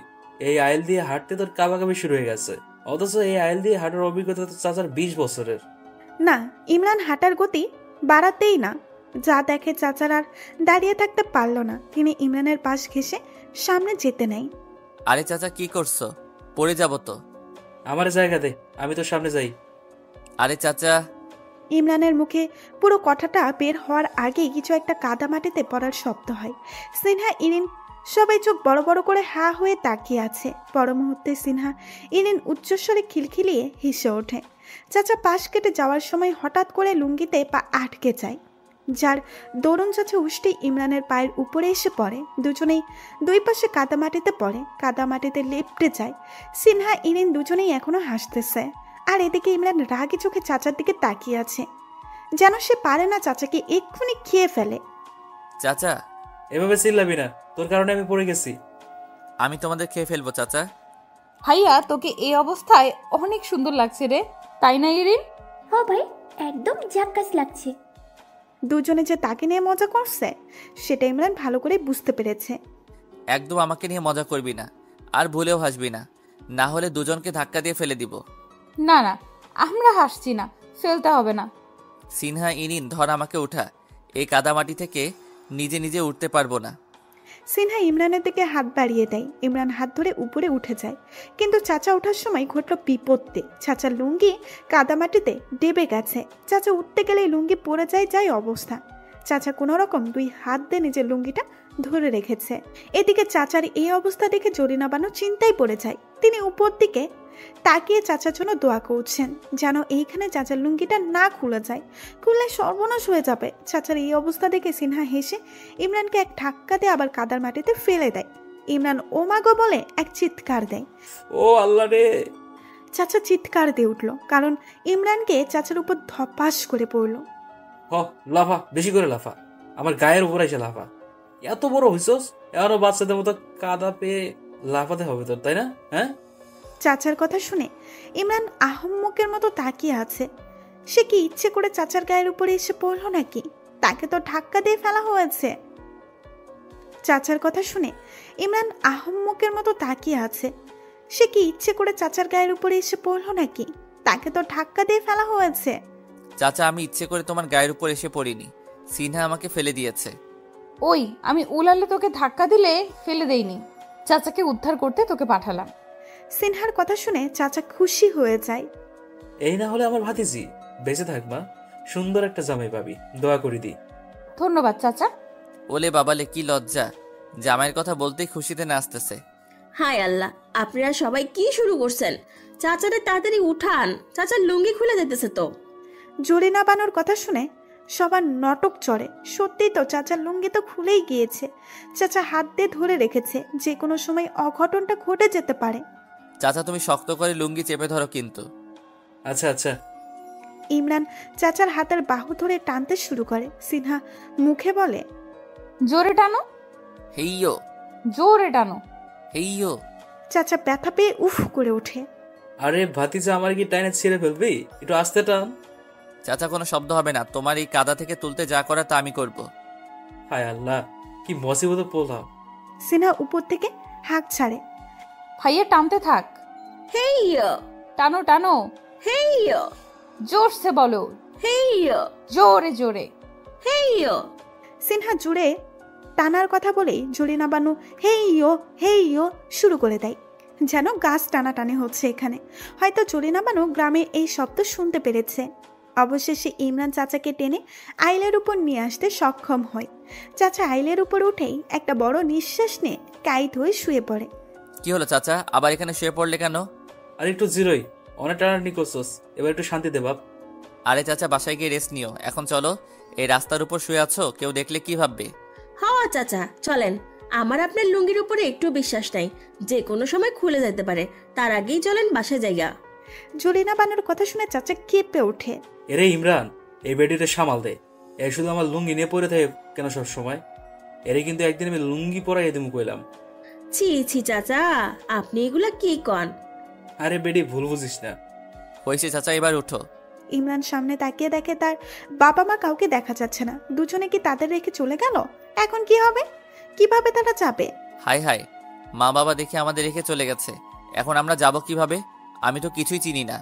এই আইল দিয়ে হাঁটতে তোর কাবাকাবি শুরু হয়ে গেছে, অথচ এই আইল দিয়ে হাঁটার অভিজ্ঞতা তো চাচার 20 বছরের। না, ইমরান হাঁটার গতি বাড়াতেই না। যা দেখে চাচার আর দাঁড়িয়ে থাকতে পারল না। তিনি ইমরানের পাশ ঘেঁষে সামনে যেতে নেয়। আরে চাচা কি করছো? পড়ে যাব তো। আমার জায়গা দে, আমি তোর সামনে যাই। আরে চাচা। ইমরানের মুখে পুরো কথাটা বের হওয়ার আগেই কিছু একটা কাদা মাটিতে পড়ার শব্দ হয়। সিনহা, ইরিন সবাই চোখ বড় বড় করে হা হয়ে তাকিয়ে আছে। পর মুহূর্তে সিনহা, ইরিন উচ্চস্বরে খিলখিলিয়ে হেসে ওঠে। চাচা পাশ কেটে যাওয়ার সময় হঠাৎ করে লুঙ্গিতে পা আটকে যায়, যার দরুন চাচা উষ্টি ইমরানের পায়ের উপরে এসে পড়ে। দুজনেই দুই পাশে কাদামাটিতে পড়ে, কাদামাটিতে লেপটে যায়। সিনহা, ইরিন দুজনেই এখনো হাসতেছে, আর এদিকে ইমরান রাগী চোখে চাচার দিকে তাকিয়ে আছে, যেন সে পারে না চাচাকে এক্ষুনি খেয়ে ফেলে। চাচা এভাবে চিল্লাবি না, তোর কারণে আমি পড়ে গেছি। আমি তোমাদের খেয়ে ফেলবো চাচা। ভাইয়া, তোকে এই অবস্থায় অনেক সুন্দর লাগছে রে, তাই না ইরিন? হ্যাঁ ভাই, একদম জাক্কাস লাগছে। দুজনে যে তাকে নিয়ে মজা করছে সেটা ইমরান ভালো করে বুঝতে পেরেছে। একদম আমাকে নিয়ে মজা করবি না, আর ভুলেও হাসবি না, না হলে দুজনকে ধাক্কা দিয়ে ফেলে দিব। না না, আমরা হাসছি না, ফেলতে হবে না। সিনহা, ইরিন ধর আমাকে উঠা, এই কাদামাটি থেকে নিজে নিজে উঠতে পারবো না। সিনহা ইমরানের দিকে হাত বাড়িয়ে দেয়। ইমরান হাত ধরে উপরে উঠে যায়, কিন্তু চাচা ওঠার সময় ঘটল বিপত্তি। চাচার লুঙ্গি কাদামাটিতে ডেবে গেছে। চাচা উঠতে গেলে লুঙ্গি পড়ে যায়, যাই অবস্থা। চাচা কোনো রকম দুই হাত দিয়ে নিজের লুঙ্গিটা ধরে রেখেছে। এদিকে চাচার এই অবস্থা দেখে জরিনা বানু চিন্তায় পড়ে যায়। তিনি উপর দিকে তাকিয়ে চাচার জন্য দোয়া করছেন, যেন এইখানে চাচার লুঙ্গিটা না খুলে যায়। খুললে সর্বনাশ হয়ে যাবে। চাচার এই অবস্থা দেখে সিনহা হেসে ইমরানকে এক ধাক্কা দিয়ে আবার কাদার মাটিতে ফেলে দেয়। ইমরান ও মাগো বলে এক চিৎকার দেয়। ও আল্লাহ রে! চাচা চিৎকার দিয়ে উঠল, কারণ ইমরানকে চাচার উপর ধপাস করে পড়ল। লাফা, বেশি করে লাফা, আমার গায়ের উপর এসে লাফা। এত বড় হইছস, এখনো বাচ্চাদের মতো কাদা পেয়ে লাফাতে হবে তোর, তাই না? হ্যাঁ। চাচার কথা শুনে ইমরান আহম্মকের মতো তাকিয়ে আছে। সে কি ইচ্ছে করে চাচার গায়ের উপরে এসে পড়লো নাকি? তাকে তো ধাক্কা দিয়ে ফেলা হয়েছে। চাচার কথা শুনে ইমরান আহম্মকের মতো তাকিয়ে আছে। সে কি ইচ্ছে করে চাচার গায়ের উপরে এসে পড়লো নাকি? তাকে তো ধাক্কা দিয়ে ফেলা হয়েছে। চাচা, আমি ইচ্ছে করে তোমার গায়ের উপর এসে পড়িনি, সিনহা আমাকে ফেলে দিয়েছে। ওই, আমি উলালে তোকে ধাক্কা দিলে ফেলে দেইনি, চাচাকে উদ্ধার করতে তোকে পাঠালাম। সিনহার কথা শুনে চাচা খুশি হয়ে যায়। এই না হলে আমার ভাতিজি বেঁচে থাক মা, সুন্দর একটা জামাই পাবি, দোয়া করে দি। ধন্যবাদ চাচা। ওলে বাবালে, কি লজ্জা, জামাইয়ের কথা বলতেই খুশিতে নাচতেছে। হায় আল্লাহ, আপনারা সবাই কি শুরু করছেন? চাচারে তাড়াতাড়ি উঠান, চাচার লুঙ্গি খুলে যেতেছে তো। জরিনা বানুর কথা শুনে সবার নটক চড়ে। সত্যিই তো, চাচার লুঙ্গি তো খুলেই গিয়েছে। চাচা হাত দিয়ে ধরে রেখেছে, যে কোনো সময় অঘটনটা ঘটে যেতে পারে। চাচা, তুমি শক্ত করে লুঙ্গি চেপে ধরো কিন্তু। আচ্ছা আচ্ছা। ইমরান চাচার হাতের বাহু ধরে টানতে শুরু করে। সিনহা মুখে বলে, জোরে টানো। হেইয়ো। জোরে টানো। হেইয়ো। চাচা ব্যথা পেয়ে উফ করে ওঠে। আরে ভাতিজা, আমার কি টাইনে ছিঁড়ে ফেলবি? একটু আস্তে টান। চাচা, কোনো শব্দ হবে না, তোমার এই কাদা থেকে তুলতে যা করা তা আমি করব। হায় আল্লাহ, কি মুসিবতে পড়লাম। সিনহা উপর থেকে হাঁক ছাড়ে। ভাইয়া টানতে থাক। হেইয়ো। টানো টানো। হেইয়ো। জোরসে বলো। হেইয়ো। জোরে জোরে। হেইয়ো। সিনহা জুড়ে টানার কথা বলেই জরিনা বানু হেইয়ো হেইয়ো শুরু করে দেয়, যেন গাছ টানাটানি হচ্ছে এখানে। হয়তো জরিনা বানু গ্রামে এই শব্দ শুনতে পেরেছে। অবশেষে ইমরান চাচাকে টেনে আইলের উপর নিয়ে আসতে সক্ষম হয়। চাচা আইলের উপর উঠেই একটা বড় নিঃশ্বাস নিয়ে কাইট হয়ে শুয়ে পড়ে। কি হলো চাচা, আবার এখানে শুয়ে পড়লে কেন? আর একটু জিরোই, অনেক টানাটানি করছস, এবার একটু শান্তি দে বাপ। আরে চাচা, বাসায় গিয়ে রেস্ট নিও, এখন চলো। এই রাস্তার উপর শুয়ে আছো, কেউ দেখলে কি ভাববে? হ্যাঁ চাচা, চলেন। আমার আপনার লুঙ্গির উপরে একটু বিশ্বাস নাই, যে কোনো সময় খুলে যেতে পারে। তার আগেই চলেন বাসায় যাইগা। জরিনা বানুর কথা শুনে চাচা কেঁপে ওঠে। এরে ইমরান, এই বেডিটা সামাল দে। এ শুধু আমার লুঙ্গি নিয়ে পরে থাকে কেন সব সময়? এরে কিন্তু একদিন আমি লুঙ্গি পরাই দিমু কইলাম। ছি ছি চাচা, আপনি এগুলা কি কন? আরে বেডি, ভুল বুঝিস না। হয়েছে চাচা, এবার উঠো। ইমরান সামনে তাকিয়ে দেখে তার বাবা মা কাউকে দেখা যাচ্ছে না। দুজনে কি তাদের রেখে চলে গেল? এখন কি হবে? কিভাবে তারা যাবে? হাই হাই, মা বাবা দেখে আমাদের রেখে চলে গেছে, এখন আমরা যাব কিভাবে? আমি তো কিছুই চিনি না।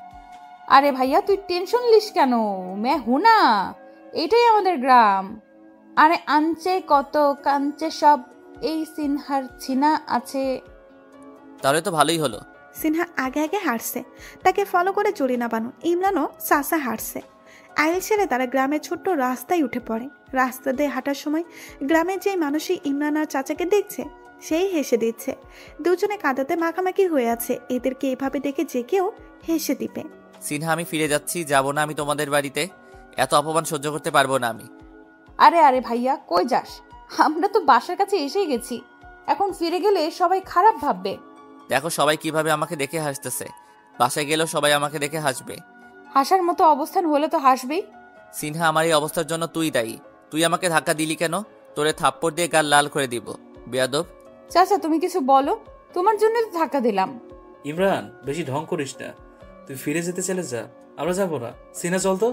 আরে ভাইয়া তুই টেনশন লিস কেন? মে হুনা, এটাই আমাদের গ্রাম। আরে আনচে কত কাঞ্চে সব, এই সিনহার ছিনা আছে। তাহলে তো ভালোই হলো। সিনহা আগে আগে হাঁটছে, তাকে ফলো করে জরিনা বানু, ইমরানও সাসা হাঁটছে। আইল ছেড়ে তারা গ্রামের ছোট্ট রাস্তায় উঠে পড়ে। রাস্তা দিয়ে হাঁটার সময় গ্রামের যেই মানুষই ইমরান আর চাচাকে দেখছে সেই হেসে দিচ্ছে। দুজনে কাদাতে মাখামাখি হয়ে আছে, এদেরকে এভাবে দেখে যে কেউ হেসে দিবে। সিনহা, আমি ফিরে যাচ্ছি, যাব না আমি তোমাদের বাড়িতে। এত অপমান সহ্য করতে পারবো না আমি। আরে আরে ভাইয়া কই যাস? আমরা তো বাসার কাছে এসেই গেছি, এখন ফিরে গেলে সবাই খারাপ ভাববে। দেখো সবাই কিভাবে আমাকে দেখে হাসতেছে, বাসায় গেলেও সবাই আমাকে দেখে হাসবে। হাসার মতো অবস্থান হলে তো হাসবেই। সিনহা, আমার এই অবস্থার জন্য তুই দায়ী। তুই আমাকে ধাক্কা দিলি কেন? তোরে থাপ্পড় দিয়ে গাল লাল করে দিব, বেয়াদব। চাচা তুমি কিছু বলো, তোমার জন্য তো ধাক্কা দিলাম। ইমরান, বেশি ঢং করিস না, তুই ফিরে যেতে চলে যা, আমরা যাবো না। সিনা চল তো।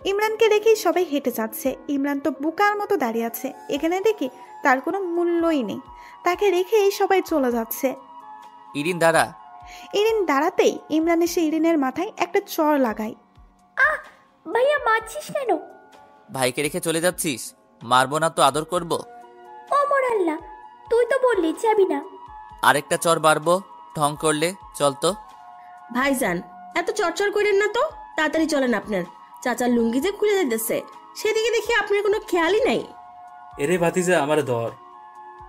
ইমরানকে দেখেই সবাই হেঁটে যাচ্ছে। ইমরান তো বোকার মতো দাঁড়িয়ে আছে, এখানে দেখি তার কোনো মূল্যই নেই। তাকে রেখেই সবাই চলে যাচ্ছে। ইরিন দাঁড়া। ইরিন দাঁড়াতেই ইমরান এসে ইরিনের মাথায় একটা চড় লাগায়। ভাইয়া মারছিস কেন? ভাইকে রেখে চলে যাচ্ছিস? মারবো না তো আদর করব? ও মোর আল্লাহ, তুই তো বললি যাবি না। আরেকটা চর বাড়বো ঢং করলে। চল তো। ভাইজান, এত চরচর করেন না তো, তাড়াতাড়ি চলেন। আপনার চাচার লুঙ্গি যে খুলে যেতেছে সেদিকে দেখি আপনার কোনো খেয়ালই নাই। এরে ভাতিজা, আমার ধর।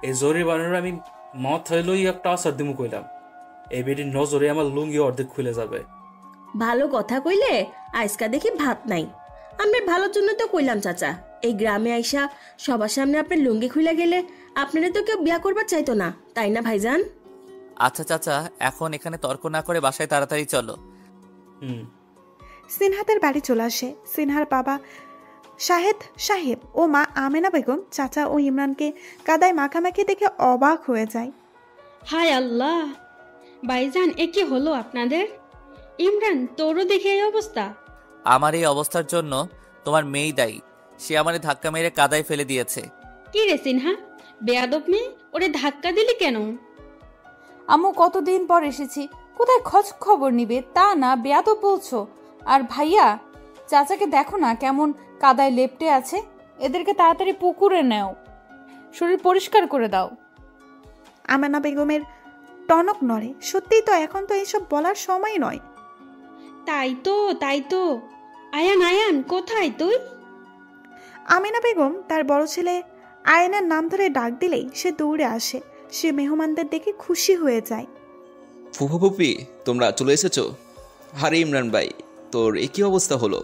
এই জোরে বানানোর আমি মত হইলই একটা আসার দিমু কইলাম, এই বেটির নজরে আমার লুঙ্গি অর্ধেক খুলে যাবে। ভালো কথা কইলে আজকা দেখি ভাত নাই। আপনার ভালোর জন্য তো কইলাম চাচা, এই গ্রামে আইসা সবার সামনে আপনার লুঙ্গি খুলে গেলে আপনারা তো কেউ বিয়া করবার চাইতো না, তাই না ভাইজান? আচ্ছা চাচা, এখন এখানে তর্ক না করে বাসায় তাড়াতাড়ি চলো। সিনহাদের বাড়ি চলে আসে। সিনহার বাবা শাহেদ সাহেব ও মা আমেনা বেগম চাচা ও ইমরানকে কাদায় মাখামাখি দেখে অবাক হয়ে যায়। হায় আল্লাহ, ভাইজান এ কি হলো আপনাদের? ইমরান, তোরও দেখে এই অবস্থা? আমার এই অবস্থার জন্য তোমার মেয়েই দায়ী। সে আমারে ধাক্কা মেরে কাদায় ফেলে দিয়েছে। কি রে সিনহা, বেয়াদব মেয়ে, ওরে ধাক্কা দিলি কেন? আম্মু কতদিন পর এসেছি, কোথায় খোঁজ খবর নিবে তা না বেয়াদব বলছো। আর ভাইয়া, চাচাকে দেখো না কেমন কাদায় লেপ্টে আছে। এদেরকে তাড়াতাড়ি পুকুরে নেও, শরীর পরিষ্কার করে দাও। আমেনা বেগমের টনক নড়ে। সত্যিই তো, এখন তো এইসব বলার সময় নয়। তাই তো। আয়ান আয়ান, কোথায় তুই? আমেনা বেগম তার বড় ছেলে আয়ানের নাম ধরে ডাক দিলেই সে দৌড়ে আসে। সে মেহমানদের দেখে খুশি হয়ে যায়। ফুফু ফুপি, তোমরা চলে এসেছো? আরে ইমরান ভাই, তোর একই অবস্থা হলো?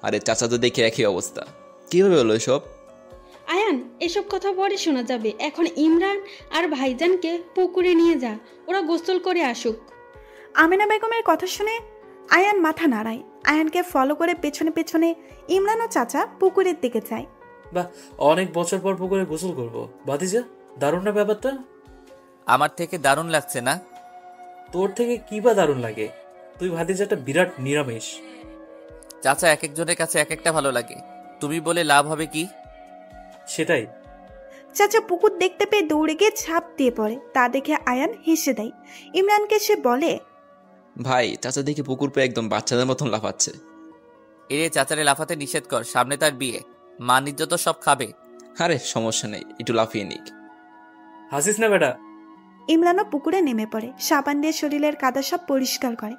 আরে চাচা তো দেখে একই অবস্থা, কিভাবে হলো এসব? আয়ান, এসব কথা পরে শোনা যাবে। এখন ইমরান আর ভাইজানকে পুকুরে নিয়ে যা, ওরা গোসল করে আসুক। আমেনা বেগমের কথা শুনে আয়ান মাথা নাড়ায়। আয়ানকে ফলো করে পেছনে পেছনে ইমরান ও চাচা পুকুরের দিকে যায়। বাহ, অনেক বছর পর পুকুরে গোসল করবো। ভাতিজা, দারুণ না ব্যাপারটা? আমার থেকে দারুণ লাগছে না? তোর থেকে কি বা দারুণ লাগে? তুই ভাতিজাটা বিরাট নিরামিষ। চাচা, এক একজনের কাছে এক একটা ভালো লাগে, তুমি বলে লাভ হবে কি? সেটাই। চাচা পুকুর দেখতে পেয়ে দৌড়ে গিয়ে ঝাঁপ দিয়ে পড়ে। তা দেখে আয়ান হেসে দেয়। ইমরানকে সে বলে, ভাই, চাচা দেখে পুকুর পেয়ে একদম বাচ্চাদের মতন লাফাচ্ছে। এরে চাচারে লাফাতে নিষেধ কর, সামনে তার বিয়ে, মান ইজ্জত সব খাবে। আরে সমস্যা নেই, একটু লাফিয়ে নিক। হাসিস না বেটা। ইমরানও পুকুরে নেমে পড়ে, সাবান দিয়ে শরীরের কাদা সব পরিষ্কার করে।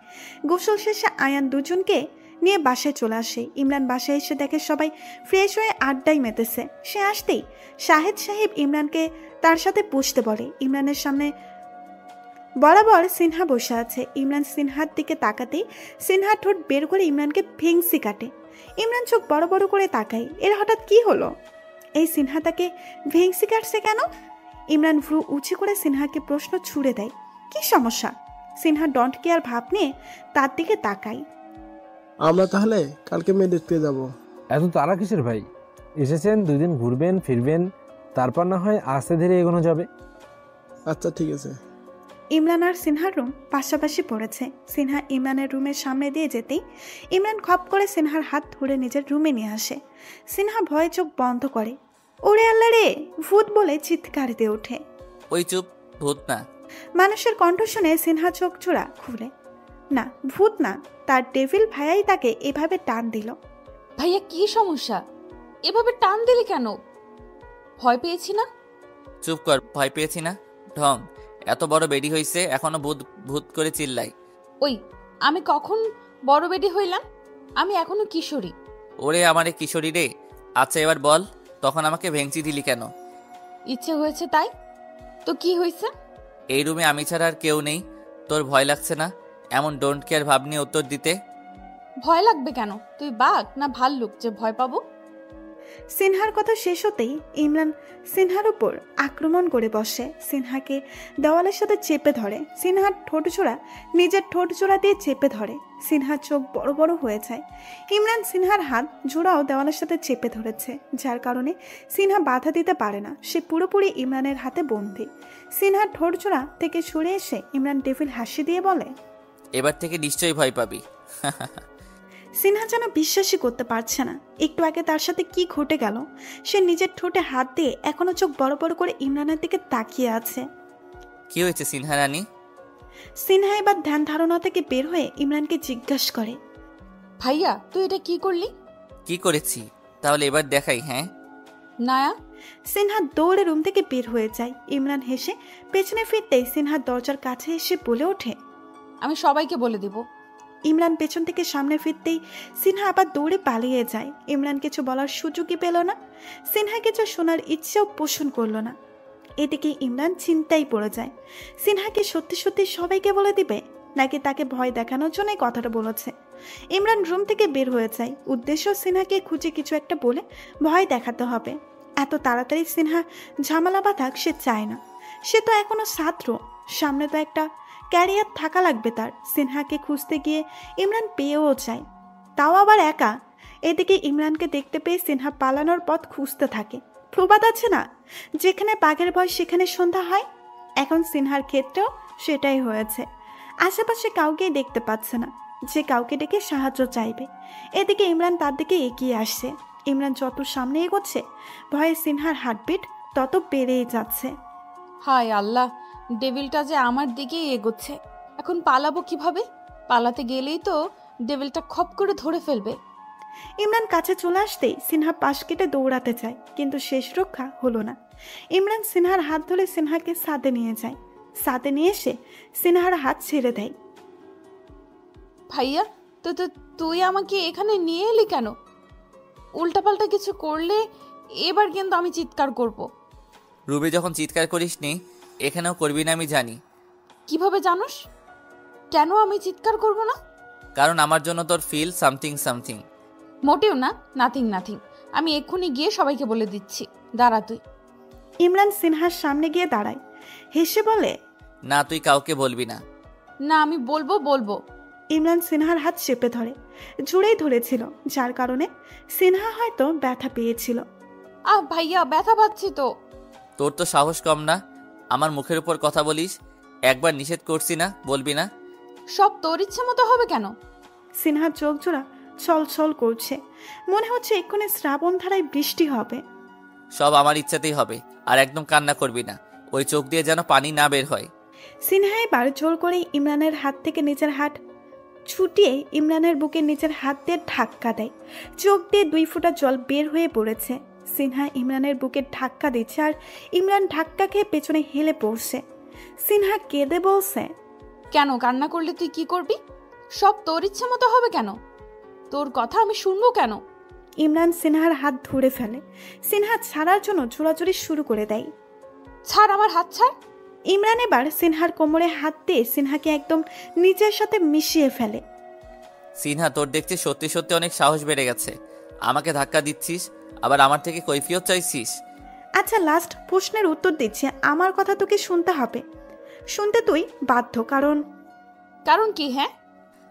গোসল শেষে আয়ান দুজনকে নিয়ে বাসায় চলে আসে। ইমরান বাসায় এসে দেখে সবাই ফ্রেশ হয়ে আড্ডায় মেতেছে। সে আসতেই শাহেদ সাহেব ইমরানকে তার সাথে বসতে বলে। ইমরানের সামনে বরাবর সিনহা বসে আছে। ইমরান সিনহার দিকে তাকাতেই সিনহা ঠোঁট বের করে ইমরানকে ভেংসি কাটে। ইমরান চোখ বড় বড় করে তাকায়, এর হঠাৎ কি হলো? এই সিনহা তাকে ভেংসি কাটছে কেন? ইমরান ভ্রু উঁচু করে সিনহাকে প্রশ্ন ছুড়ে দেয়, কি সমস্যা? সিনহা ডন্ট কেয়ার ভাব নিয়ে তার দিকে তাকায়। আমরা তাহলে কালকে মেয়ে দেখতে যাব। এত তারা কিসের ভাই? এসেছেন, 2 দিন ঘুরবেন ফিরবেন, তারপর না হয় আস্তে ধীরে এগোনো যাবে। আচ্ছা ঠিক আছে। ইমরান আর সিনহার রুম পাশাপাশি পড়েছে। সিনহা ইমরানের রুমের সামনে দিয়ে যেতেই ইমরান খপ করে সিনহার হাত ধরে নিজের রুমে নিয়ে আসে। সিনহা ভয়ে চোখ বন্ধ করে। ওরে আল্লাহ রে, ভূত বলে চিৎকার দিয়ে ওঠে। ওই চুপ, ভূত না। মানুষের কণ্ঠ শুনে সিনহা চোখ জোড়া খুলে। না, ভূত না, তার ডেভিল ভাইয়াই তাকে এভাবে টান দিল। ভাইয়া কি সমস্যা? এভাবে টান দিলি কেন? ভয় পেয়েছি না? চুপ কর, ভয় পেয়েছি না ঢং। এত বড় বেডি হইছে এখনো ভূত ভূত করে চিল্লাই। ওই, আমি কখন বড় বেডি হইলাম? আমি এখনো কিশোরী। ওরে আমারে কিশোরী রে। আচ্ছা এবার বল, তখন আমাকে ভেঙচি দিলি কেন? ইচ্ছে হয়েছে তাই। তো কি হয়েছে? এই রুমে আমি ছাড়া আর কেউ নেই, তোর ভয় লাগছে না এমন ডোন্ট কেয়ার ভাব নিয়ে উত্তর দিতে? ভয় লাগবে কেন? তুই বাঘ না ভাল্লুক যে ভয় পাবো? সিনহার কথা শেষ হতেই ইমরান সিনহার উপর আক্রমণ করে বসে। সিনহাকে দেওয়ালের সাথে চেপে ধরে। সিনহার ঠোঁটজোড়া নিজের ঠোঁটজোড়া দিয়ে চেপে ধরে। সিনহার চোখ বড় বড় হয়ে যায়। ইমরান সিনহার হাত জোড়াও দেওয়ালের সাথে চেপে ধরেছে, যার কারণে সিনহা বাধা দিতে পারে না। সে পুরোপুরি ইমরানের হাতে বন্দী। সিনহার ঠোঁটজোড়া থেকে সরে এসে ইমরান ডেভিল হাসি দিয়ে বলে, এবার থেকে নিশ্চয়ই ভয় পাবি। সিনহা যেন বিশ্বাসই করতে পারছে না। একটু আগে তার সাথে কি ঘটে গেল। সে নিজের ঠোঁটে হাত দিয়ে এখনো চোখ বড় বড় করে ইমরানের দিকে তাকিয়ে আছে। কি হয়েছে সিনহা রানী? সিনহা এবার ধ্যান ধারণা থেকে বের হয়ে ইমরানকে জিজ্ঞাসা করে, ভাইয়া তুই এটা কি করলি? কি করেছি তাহলে এবার দেখাই। হ্যাঁ নায়া। সিনহা দৌড়ে রুম থেকে বের হয়ে যায়। ইমরান হেসে পেছনে ফিরতেই সিনহা দরজার কাছে এসে বলে ওঠে, আমি সবাইকে বলে দিব। ইমরান পেছন থেকে সামনে ফিরতেই সিনহা আবার দৌড়ে পালিয়ে যায়। ইমরান কিছু বলার সুযোগই পেল না। সিনহা কিছু শোনার ইচ্ছেও পোষণ করল না। এদিকে ইমরান চিন্তায় পড়ে যায়। সিনহাকে সত্যি সত্যি সবাইকে বলে দিবে, নাকি তাকে ভয় দেখানোর জন্যই কথাটা বলেছে। ইমরান রুম থেকে বের হয়ে যায়। উদ্দেশ্য সিনহাকে খুঁজে কিছু একটা বলে ভয় দেখাতে হবে। এত তাড়াতাড়ি সিনহা ঝামেলা বাঁধাক সে চায় না। সে তো এখনো ছাত্র, সামনে তো একটা ক্যারিয়ার থাকা লাগবে তার। সিনহাকে খুঁজতে গিয়ে ইমরান পেয়েও যায়, তাও আবার একা। এদিকে ইমরানকে দেখতে পেয়ে সিনহা পালানোর পথ খুঁজতে থাকে। প্রবাদ আছে না, যেখানে বাঘের ভয় সেখানে সন্ধ্যা হয়। এখন সিনহার ক্ষেত্রেও সেটাই হয়েছে। আশেপাশে কাউকেই দেখতে পাচ্ছে না যে কাউকে ডেকে সাহায্য চাইবে। এদিকে ইমরান তার দিকে এগিয়ে আসছে। ইমরান যত সামনে এগোচ্ছে ভয়ে সিনহার হার্টবিট তত বেড়েই যাচ্ছে। হায় আল্লাহ, ডেভিলটা যে আমার দিকেই এগোচ্ছে। এখন পালাবো কিভাবে? পালাতে গেলেই তো ডেভিলটা খপ করে ধরে ফেলবে। ইমরান কাছে চলে আসতেই সিনহা পাশ কেটে দৌড়াতে চায়, কিন্তু শেষ রক্ষা হলো না। ইমরান সিনহার হাত ধরে সিনহাকে ছাদে নিয়ে যায়। ছাদে নিয়ে এসে সিনহার হাত ছেড়ে দেয়। ভাইয়া, তো তুই আমাকে এখানে নিয়ে এলি কেন? উল্টাপাল্টা কিছু করলে এবার কিন্তু আমি চিৎকার করব। রুবি যখন চিৎকার করিস নি, এখানেও করবি না আমি জানি। কিভাবে জানোস? কেন আমি চিৎকার করব না? কারণ আমার জন্য তোর ফিল সামথিং সামথিং। মোটেও না, নাথিং নাথিং। আমি এক্ষুনি গিয়ে সবাইকে বলে দিচ্ছি, দাঁড়া তুই। ইমরান সিনহার সামনে গিয়ে দাঁড়ায়, হেসে বলে, না তুই কাউকে বলবি না। না আমি বলবো। ইমরান সিনহার হাত চেপে ধরে, জোরেই ধরেছিল, যার কারণে সিনহা হয়তো ব্যথা পেয়েছিল। ভাইয়া, ব্যথা পাচ্ছি তো। তোর তো সাহস কম না, আমার মুখের উপর কথা বলিস। একবার নিষেধ করছি না, বলবি না? সব তোর ইচ্ছে মতো হবে কেন? সিনহার চোখ জোড়া ছল ছল করছে। মনে হচ্ছে এক্ষুনি শ্রাবণ ধারায় বৃষ্টি হবে। সব আমার ইচ্ছাতেই হবে, আর একদম কান্না করবি না। ওই চোখ দিয়ে যেন পানি না বের হয়। সিনহা এবার জোর করে ইমরানের হাত থেকে নিজের হাত ছুটিয়ে ইমরানের বুকে নিজের হাত দিয়ে ধাক্কা দেয়। চোখ দিয়ে 2 ফোঁটা জল বের হয়ে পড়েছে। সিনহা ইমরানের বুকে ধাক্কা দিচ্ছে, আর ইমরান ধাক্কা খেয়ে পেছনে হেলে পড়ছে। সিনহা কেঁদে বলছে, কেন কান্না করলে তুই কি করবি? সব তোর ইচ্ছে মতো হবে কেন? তোর কথা আমি শুনবো কেন? ইমরান সিনহার হাত ধরে ফেলে। সিনহা ছাড়ার জন্য জোরাজোরি শুরু করে দেয়। ছাড় আমার হাত, ছাড়। ইমরান এবার সিনহার কোমরে হাত দিয়ে সিনহাকে একদম নিজের সাথে মিশিয়ে ফেলে। সিনহা, তোর দেখছি সত্যি সত্যি অনেক সাহস বেড়ে গেছে। আমাকে ধাক্কা দিচ্ছিস, আবার আমার থেকে কৈফিয়ত চাইছিস। আচ্ছা, লাস্ট প্রশ্নের উত্তর দিচ্ছি। আমার কথা তোকে শুনতে হবে, শুনতে তুই বাধ্য। কারণ কি? হ্যাঁ,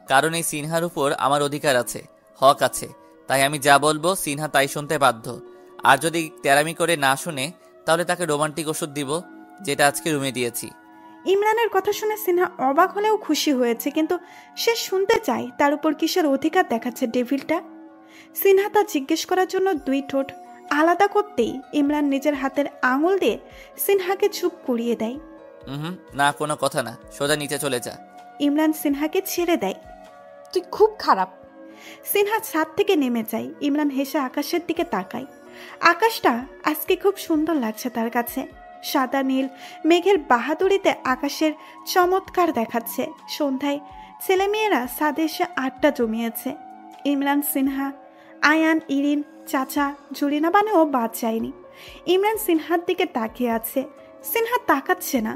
কারণ এই সিনহার উপর আমার অধিকার আছে, হক আছে। তাই আমি যা বলবো সিনহা তাই শুনতে বাধ্য। আর যদি তেরামি করে না শুনে, তাহলে তাকে রোমান্টিক ওষুধ দিব, যেটা আজকে রুমে দিয়েছি। ইমরানের কথা শুনে সিনহা অবাক হলেও খুশি হয়েছে, কিন্তু সে শুনতে চায় তার উপর কিসের অধিকার দেখাচ্ছে ডেভিলটা। সিনহা তা জিজ্ঞেস করার জন্য দুই ঠোঁট আলাদা করতেই ইমরান নিজের হাতের আঙুল দিয়ে সিনহাকে চুপ করিয়ে দেয়। না, কোনো কথা না, সোজা নিচে চলে যা। ইমরান সিনহাকে ছেড়ে দেয়। তুই খুব খারাপ। সিনহা ছাদ থেকে নেমে যায়। ইমরান হেসে আকাশের দিকে তাকায়। আকাশটা আজকে খুব সুন্দর লাগছে তার কাছে। সাদা নীল মেঘের বাহাদুরিতে আকাশের চমৎকার দেখাচ্ছে। সন্ধ্যায় ছেলেমেয়েরা ছাদে এসে আড্ডা জমিয়েছে। ইমরান, সিনহা, আয়ান, ইরিন, চাচা, জুলিনা বানুও বাদ যায়নি। ইমরান সিনহার দিকে তাকিয়ে আছে। সিনহা তাকাচ্ছে না।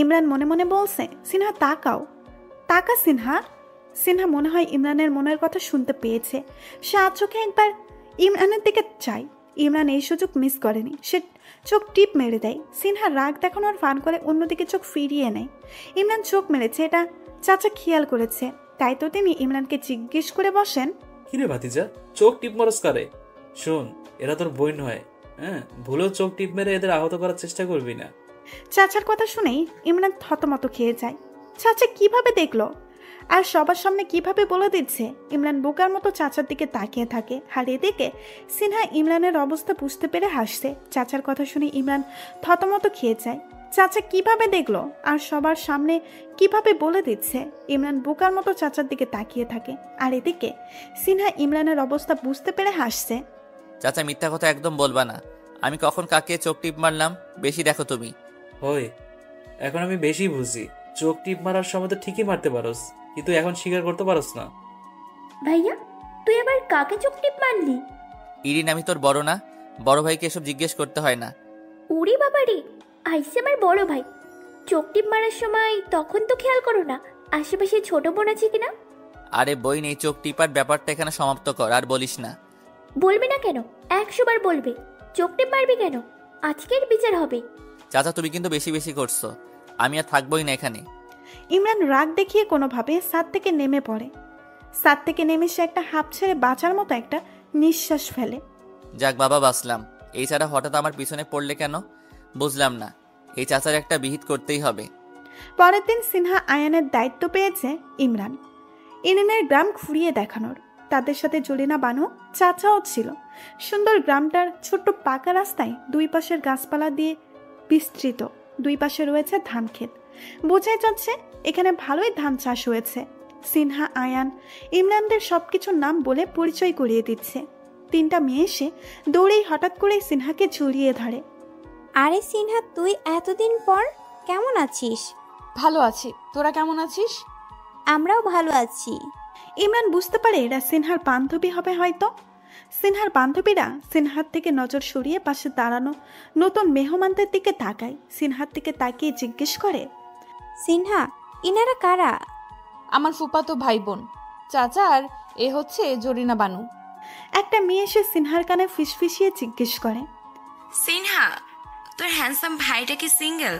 ইমরান মনে মনে বলছে, সিনহা তাকাও, তাকা সিনহা। সিনহা মনে হয় ইমরানের মনের কথা শুনতে পেয়েছে। সে আজ চোখে একবার ইমরানের দিকে চায়। ইমরান এই সুযোগ মিস করেনি। সে চোখ টিপ মেরে দেয়। সিনহা রাগ দেখানোর ফান করে অন্যদিকে চোখ ফিরিয়ে নেয়। ইমরান চোখ মেরেছে, এটা চাচা খেয়াল করেছে। তাই তো তিনি ইমরানকে জিজ্ঞেস করে বসেন, কিরে ভাতিজা, চোখ টিপ মারস কারে? শোন, এরা তোর বই নয়, হ্যাঁ? ভুলেও চোখ টিপ মেরে এদের আহত করার চেষ্টা করবি না। চাচার কথা শুনেই ইমরান থতমত খেয়ে যায়। চাচা কিভাবে দেখলো আর সবার সামনে কিভাবে বলে দিচ্ছে? ইমরান বোকার মতো চাচার দিকে তাকিয়ে থাকে। আর এদিকে সিনহা ইমরানের অবস্থা বুঝতে পেরে হাসছে। চাচার কথা শুনে ইমরান থতমত খেয়ে যায়। চাচা কিভাবে দেখলো আর সবার সামনে কিভাবে বলে দিচ্ছে? ইমরান বোকার মতো চাচার দিকে তাকিয়ে থাকে। আর এদিকে সিনহা ইমরানের অবস্থা বুঝতে পেরে হাসছে। চাচা, মিথ্যা কথা একদম বলবা না। আমি কখন কাকে চোখ টিপ মারলাম? বেশি দেখো তুমি। ওই, এখন আমি বেশি বুঝি। চোখ টিপ মারার সময় তো ঠিকই মারতে পারোস, কিন্তু এখন স্বীকার করতে পারোস না। ভাইয়া, তুই আবার কাকে চোখ টিপ মারলি? ইরিন, আমি তোর বড় না? বড় ভাইকে এসব জিজ্ঞেস করতে হয় না। ওরে বাবা রে, আইসে আমার বড় ভাই। চোখ টিপ মারার সময় তখন তো খেয়াল করো না আশেপাশে ছোট বোন আছে কিনা? আরে বই নেই, চোখ টিপার ব্যাপারটা এখানে সমাপ্ত কর, আর বলিস না। বলবি না কেন? 100 বার বলবে। চোখ টিপ মারবি কেন? আজকের বিচার হবে। চাচা, তুমি কিন্তু বেশি বেশি করছো। আমি আর থাকবোই না এখানে। ইমরান রাগ দেখিয়ে কোনোভাবে ছাদ থেকে নেমে পড়ে। ছাদ থেকে নেমে সে একটা হাঁপ ছেড়ে বাঁচার মতো একটা নিঃশ্বাস ফেলে। যাক বাবা, বাঁচলাম। এই ছাড়া হঠাৎ আমার পিছনে পড়লে কেন বুঝলাম না। এই চাচার একটা বিহিত করতেই হবে। পরের দিন সিনহা আয়ানের দায়িত্ব পেয়েছে ইমরান, ইরিনের গ্রাম ঘুরিয়ে দেখানোর। তাদের সাথে জলিনা বানু চাচাও ছিল। সুন্দর গ্রামটার ছোট্ট পাকা রাস্তায় দুই পাশের গাছপালা দিয়ে বিস্তৃত। দুই পাশে রয়েছে ধান ক্ষেত। বোঝাই যাচ্ছে এখানে ভালোই ধান চাষ হয়েছে। সিনহা আয়ান ইমরানদের সবকিছুর নাম বলে পরিচয় করিয়ে দিচ্ছে। তিনটা মেয়ে এসে দৌড়েই হঠাৎ করে সিনহাকে জড়িয়ে ধরে। আরে সিনহা, তুই এতদিন পর কেমন আছিস? ভালো আছি, তোরা কেমন আছিস? আমরাও ভালো আছি। ইমরান বুঝতে পারে এরা সিনহার বান্ধবী হবে হয়তো। সিনহার বান্ধবীরা সিনহার থেকে নজর সরিয়ে পাশে দাঁড়ানো নতুন মেহমানদের দিকে তাকায়। সিনহার দিকে তাকিয়ে জিজ্ঞেস করে, সিনহা, ইনারা কারা? আমার ফুফাতো ভাই বোন। চাচার এ হচ্ছে জরিনা বানু। একটা মেয়ে এসে সিনহার কানে ফিসফিসিয়ে জিজ্ঞেস করে, সিনহা, তোর হ্যান্ডসাম ভাইটা কি সিঙ্গেল?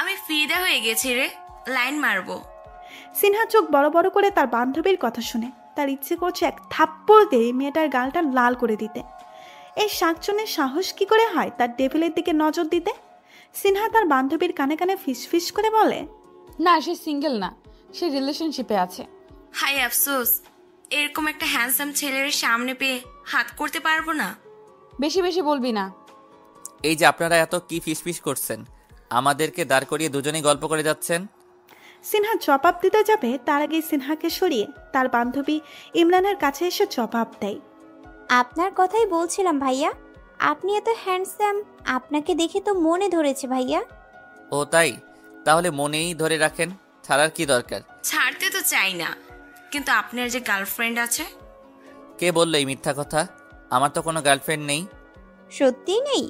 আমি ফিদা হয়ে গেছি রে, লাইন মারবো। সিনহা চোখ বড় বড় করে তার বান্ধবীর কথা শুনে তার ইচ্ছে করছে এক থাপ্পড় দিয়ে মেয়েটার গালটা লাল করে দিতে। এই শাকচুনের সাহস কি করে হয় তার ডেভিলের দিকে নজর দিতে? সিনহা তার বান্ধবীর কানে কানে ফিসফিস করে বলে, না, সে সিঙ্গেল না, সে রিলেশনশিপে আছে। হাই আফসোস, এরকম একটা হ্যান্ডসাম ছেলের সামনে পেয়ে হাত করতে পারবো না। বেশি বেশি বলবি না। এই যে আপনারা এত কি ফিসফিস করছেন? আমাদেরকে দাঁড় করিয়ে দুজনেই গল্প করে যাচ্ছেন। সিনহা জবাব দিতে যাবে তার আগে সিনহাকে সরিয়ে তার বান্ধবী ইমরানের কাছে এসে জবাব দেয়, আপনার কথাই বলছিলাম ভাইয়া, আপনি এত হ্যান্ডসাম, আপনাকে দেখে তো মনে ধরেছে ভাইয়া। ও তাই? তাহলে মনেই ধরে রাখেন, ছাড়ার কি দরকার? ছাড়তে তো চাই না, কিন্তু আপনার যে গার্লফ্রেন্ড আছে। কে বললো এই মিথ্যা কথা? আমার তো কোনো গার্লফ্রেন্ড নেই। সত্যি নেই?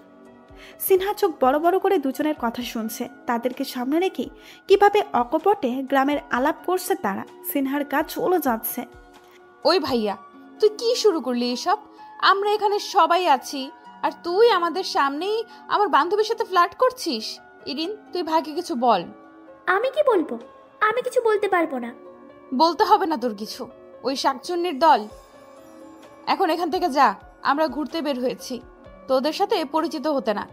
সিনহা চোখ বড় বড় করে দুজনের কথা শুনছে। তাদেরকে সামনে রেখে কিভাবে অকপটে গ্রামের আলাপ করছে তারা। সিনহার গা চলে যাচ্ছে। ওই ভাইয়া, তুই কি শুরু করলি এসব? আমরা এখানে সবাই আছি আর তুই আমাদের সামনেই আমার বান্ধবীর সাথে ফ্লার্ট করছিস। ইরিন, তুই ভাইকে কিছু বল। আমি কি বলবো? আমি কিছু বলতে পারবো না। বলতে হবে না তোর কিছু। ওই শাকচুন্নির দল, এখন এখান থেকে যা। আমরা ঘুরতে বের হয়েছি, তোদের সাথে পরিচিত হতে না।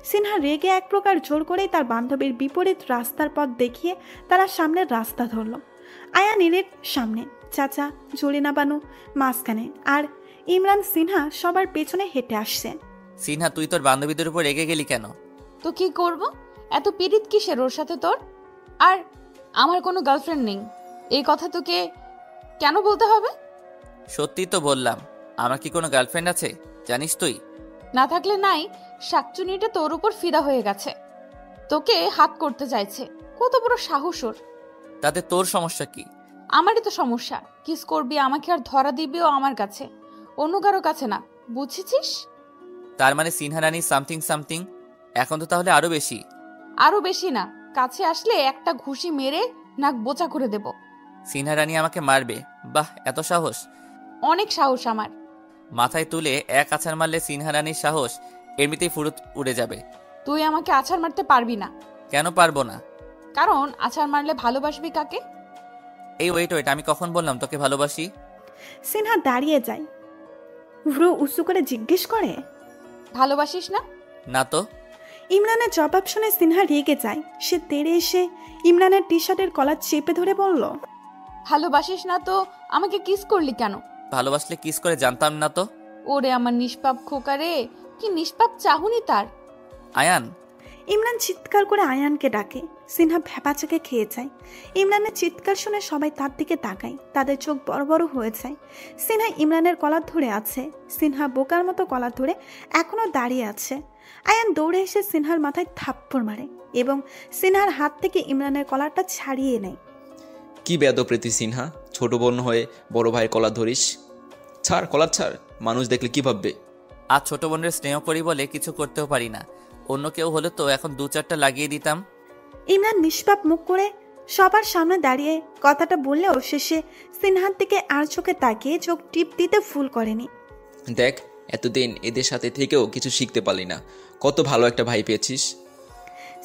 সিনহা রেগে এক প্রকার জোর করেই তার বান্ধবীর বিপরীত রাস্তার পথ দেখিয়ে তারা সামনের রাস্তা ধরল। আয়ান ইরির সামনে, চাচা, জরিনা বানু মাঝখানে, আর ইমরান সিনহা সবার পেছনে হেঁটে আসছে। সিনহা, তুই তোর বান্ধবীদের উপর রেগে গেলি কেন? তো কি করব? এত পীড়িত কিসের ওর সাথে তোর? আর আমার কোনো গার্লফ্রেন্ড নেই, এই কথা তোকে কেন বলতে হবে? সত্যি তো বললাম, আমার কি কোনো গার্লফ্রেন্ড আছে জানিস তুই? না থাকলে নাই, শাকচুনিটা তোর উপর ফিদা হয়ে গেছে, তোকে হাত করতে চাইছে। কত বড় সাহস ওর! তাতে তোর সমস্যা কি? আমারই তো সমস্যা। কিস করবি আমাকে আর ধরা দিবিও আমার কাছে, অন্য কারো কাছে না, বুঝেছিস? তার মানে সিনহা রানী সামথিং সামথিং। এখন তো তাহলে আরো বেশি। আরো বেশি না, কাছে আসলে একটা ঘুষি মেরে নাক বোচা করে দেব। সিনহা রানী আমাকে মারবে? বাহ, এত সাহস! অনেক সাহস আমার। মাথায় তুলে এক আছাড় মারলে সিনহা রানীর সাহস এমনিতেই ফুরুত উড়ে যাবে। তুই আমাকে আছাড় মারতে পারবি না। কেন পারবো না? কারণ আছাড় মারলে ভালোবাসবি কাকে? এই ওয়েট, আমি কখন বললাম তোকে ভালোবাসি? সিনহা দাঁড়িয়ে যায়, ভ্রু উঁচু করে জিজ্ঞেস করে, ভালোবাসিস না? না তো। ইমরানের জবাব শুনে সিনহা রেগে যায়। সে তেড়ে এসে ইমরানের টি শার্টের কলার চেপে ধরে বলল, ভালোবাসিস না তো আমাকে কিস করলি কেন? ভালোবাসলে কিস করে জানতাম না তো। ওরে আমার নিষ্পাপ খোকা রে, কি নিষ্পাপ চাহুনি তার। আয়ান! ইমরান চিৎকার করে আয়ানকে ডাকে। সিনহা ভ্যাপাচাকে খেয়ে যায়। ইমরানের চিৎকার শুনে সবাই তার দিকে তাকায়, তাদের চোখ বড় বড় হয়ে যায়। সিনহা ইমরানের কলার ধরে আছে। সিনহা বোকার মতো কলার ধরে এখনো দাঁড়িয়ে আছে। আয়ান দৌড়ে এসে সিনহার মাথায় থাপ্পড় মারে এবং সিনহার হাত থেকে ইমরানের কলারটা ছাড়িয়ে নেয়। কি বেয়াদপ্রীতি সিনহা, ছোট বোন হয়ে বড় ভাইয়ের কলার ধরিস? ছাড় কলার ছাড়, মানুষ দেখলে কি ভাববে? আর ছোট বোনের স্নেহ করি বলে কিছু করতেও পারি না। অন্য কেউ হলে তো এখন 2-4টা লাগিয়ে দিতাম। ইমরান নিষ্পাপ মুখ করে সবার সামনে দাঁড়িয়ে কথাটা বললেও শেষে সিনহার দিকে আর চোখে তাকিয়ে চোখ টিপ দিতে ফুল করেনি। দেখ, এতদিন এদের সাথে থেকেও কিছু শিখতে পারলি না, কত ভালো একটা ভাই পেয়েছিস।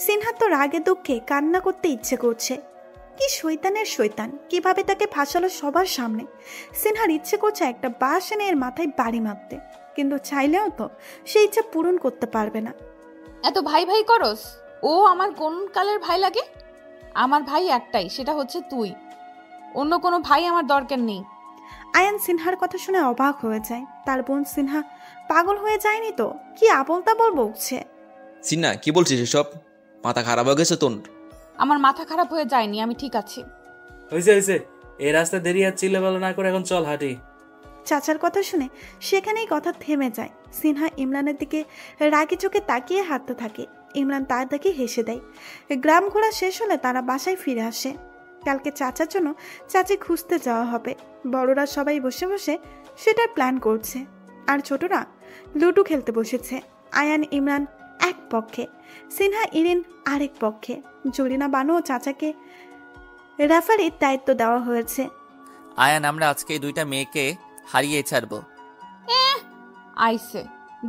সিনহার তো রাগে দুঃখে কান্না করতে ইচ্ছে করছে। কি শয়তানের শয়তান, কিভাবে তাকে ফাঁসালো সবার সামনে। সিনহার ইচ্ছে করছে একটা বাঁশ এনে এর মাথায় বাড়ি মারতে, কিন্তু চাইলেও তো সে ইচ্ছা পূরণ করতে পারবে না। এত ভাই ভাই করস? ও আমার কোন কালের ভাই লাগে? আমার ভাই একটাই, সেটা হচ্ছে তুই। অন্য কোনো ভাই আমার দরকার নেই। আয়ান সিনহার কথা শুনে অবাক হয়ে যায়। তার বোন সিনহা পাগল হয়ে যায়নি তো? কি আবল তাবল বকছে। সিনহা, কি বলছিস এসব? মাথা খারাপ হয়ে গেছে তোর? আমার মাথা খারাপ হয়ে যায়নি, আমি ঠিক আছি। হয়েছে, এই রাস্তা দেরি আর চিল্লাপাল্লা না করে এখন চল হাঁটি। চাচার কথা শুনে সেখানেই কথা থেমে যায়। সিনহা ইমরানের দিকে রাগি চোখে তাকিয়ে হাঁটতে থাকে। ইমরান তার দিকে হেসে দেয়। গ্রাম ঘোরা শেষ হলে তারা বাসায় ফিরে আসে। কালকে চাচার জন্য চাচি খুঁজতে যাওয়া হবে। বড়রা সবাই বসে বসে সেটার প্ল্যান করছে, আর ছোটরা লুডো খেলতে বসেছে। আয়ান ইমরান এক পক্ষে, সিনহা ইরিন আরেক পক্ষে। জরিনা বানু ও চাচাকে রেফারির দায়িত্ব দেওয়া হয়েছে। আয়ান, আমরা আজকে এই 2টা মেয়েকে হারিয়ে ছাড়বো। আইসে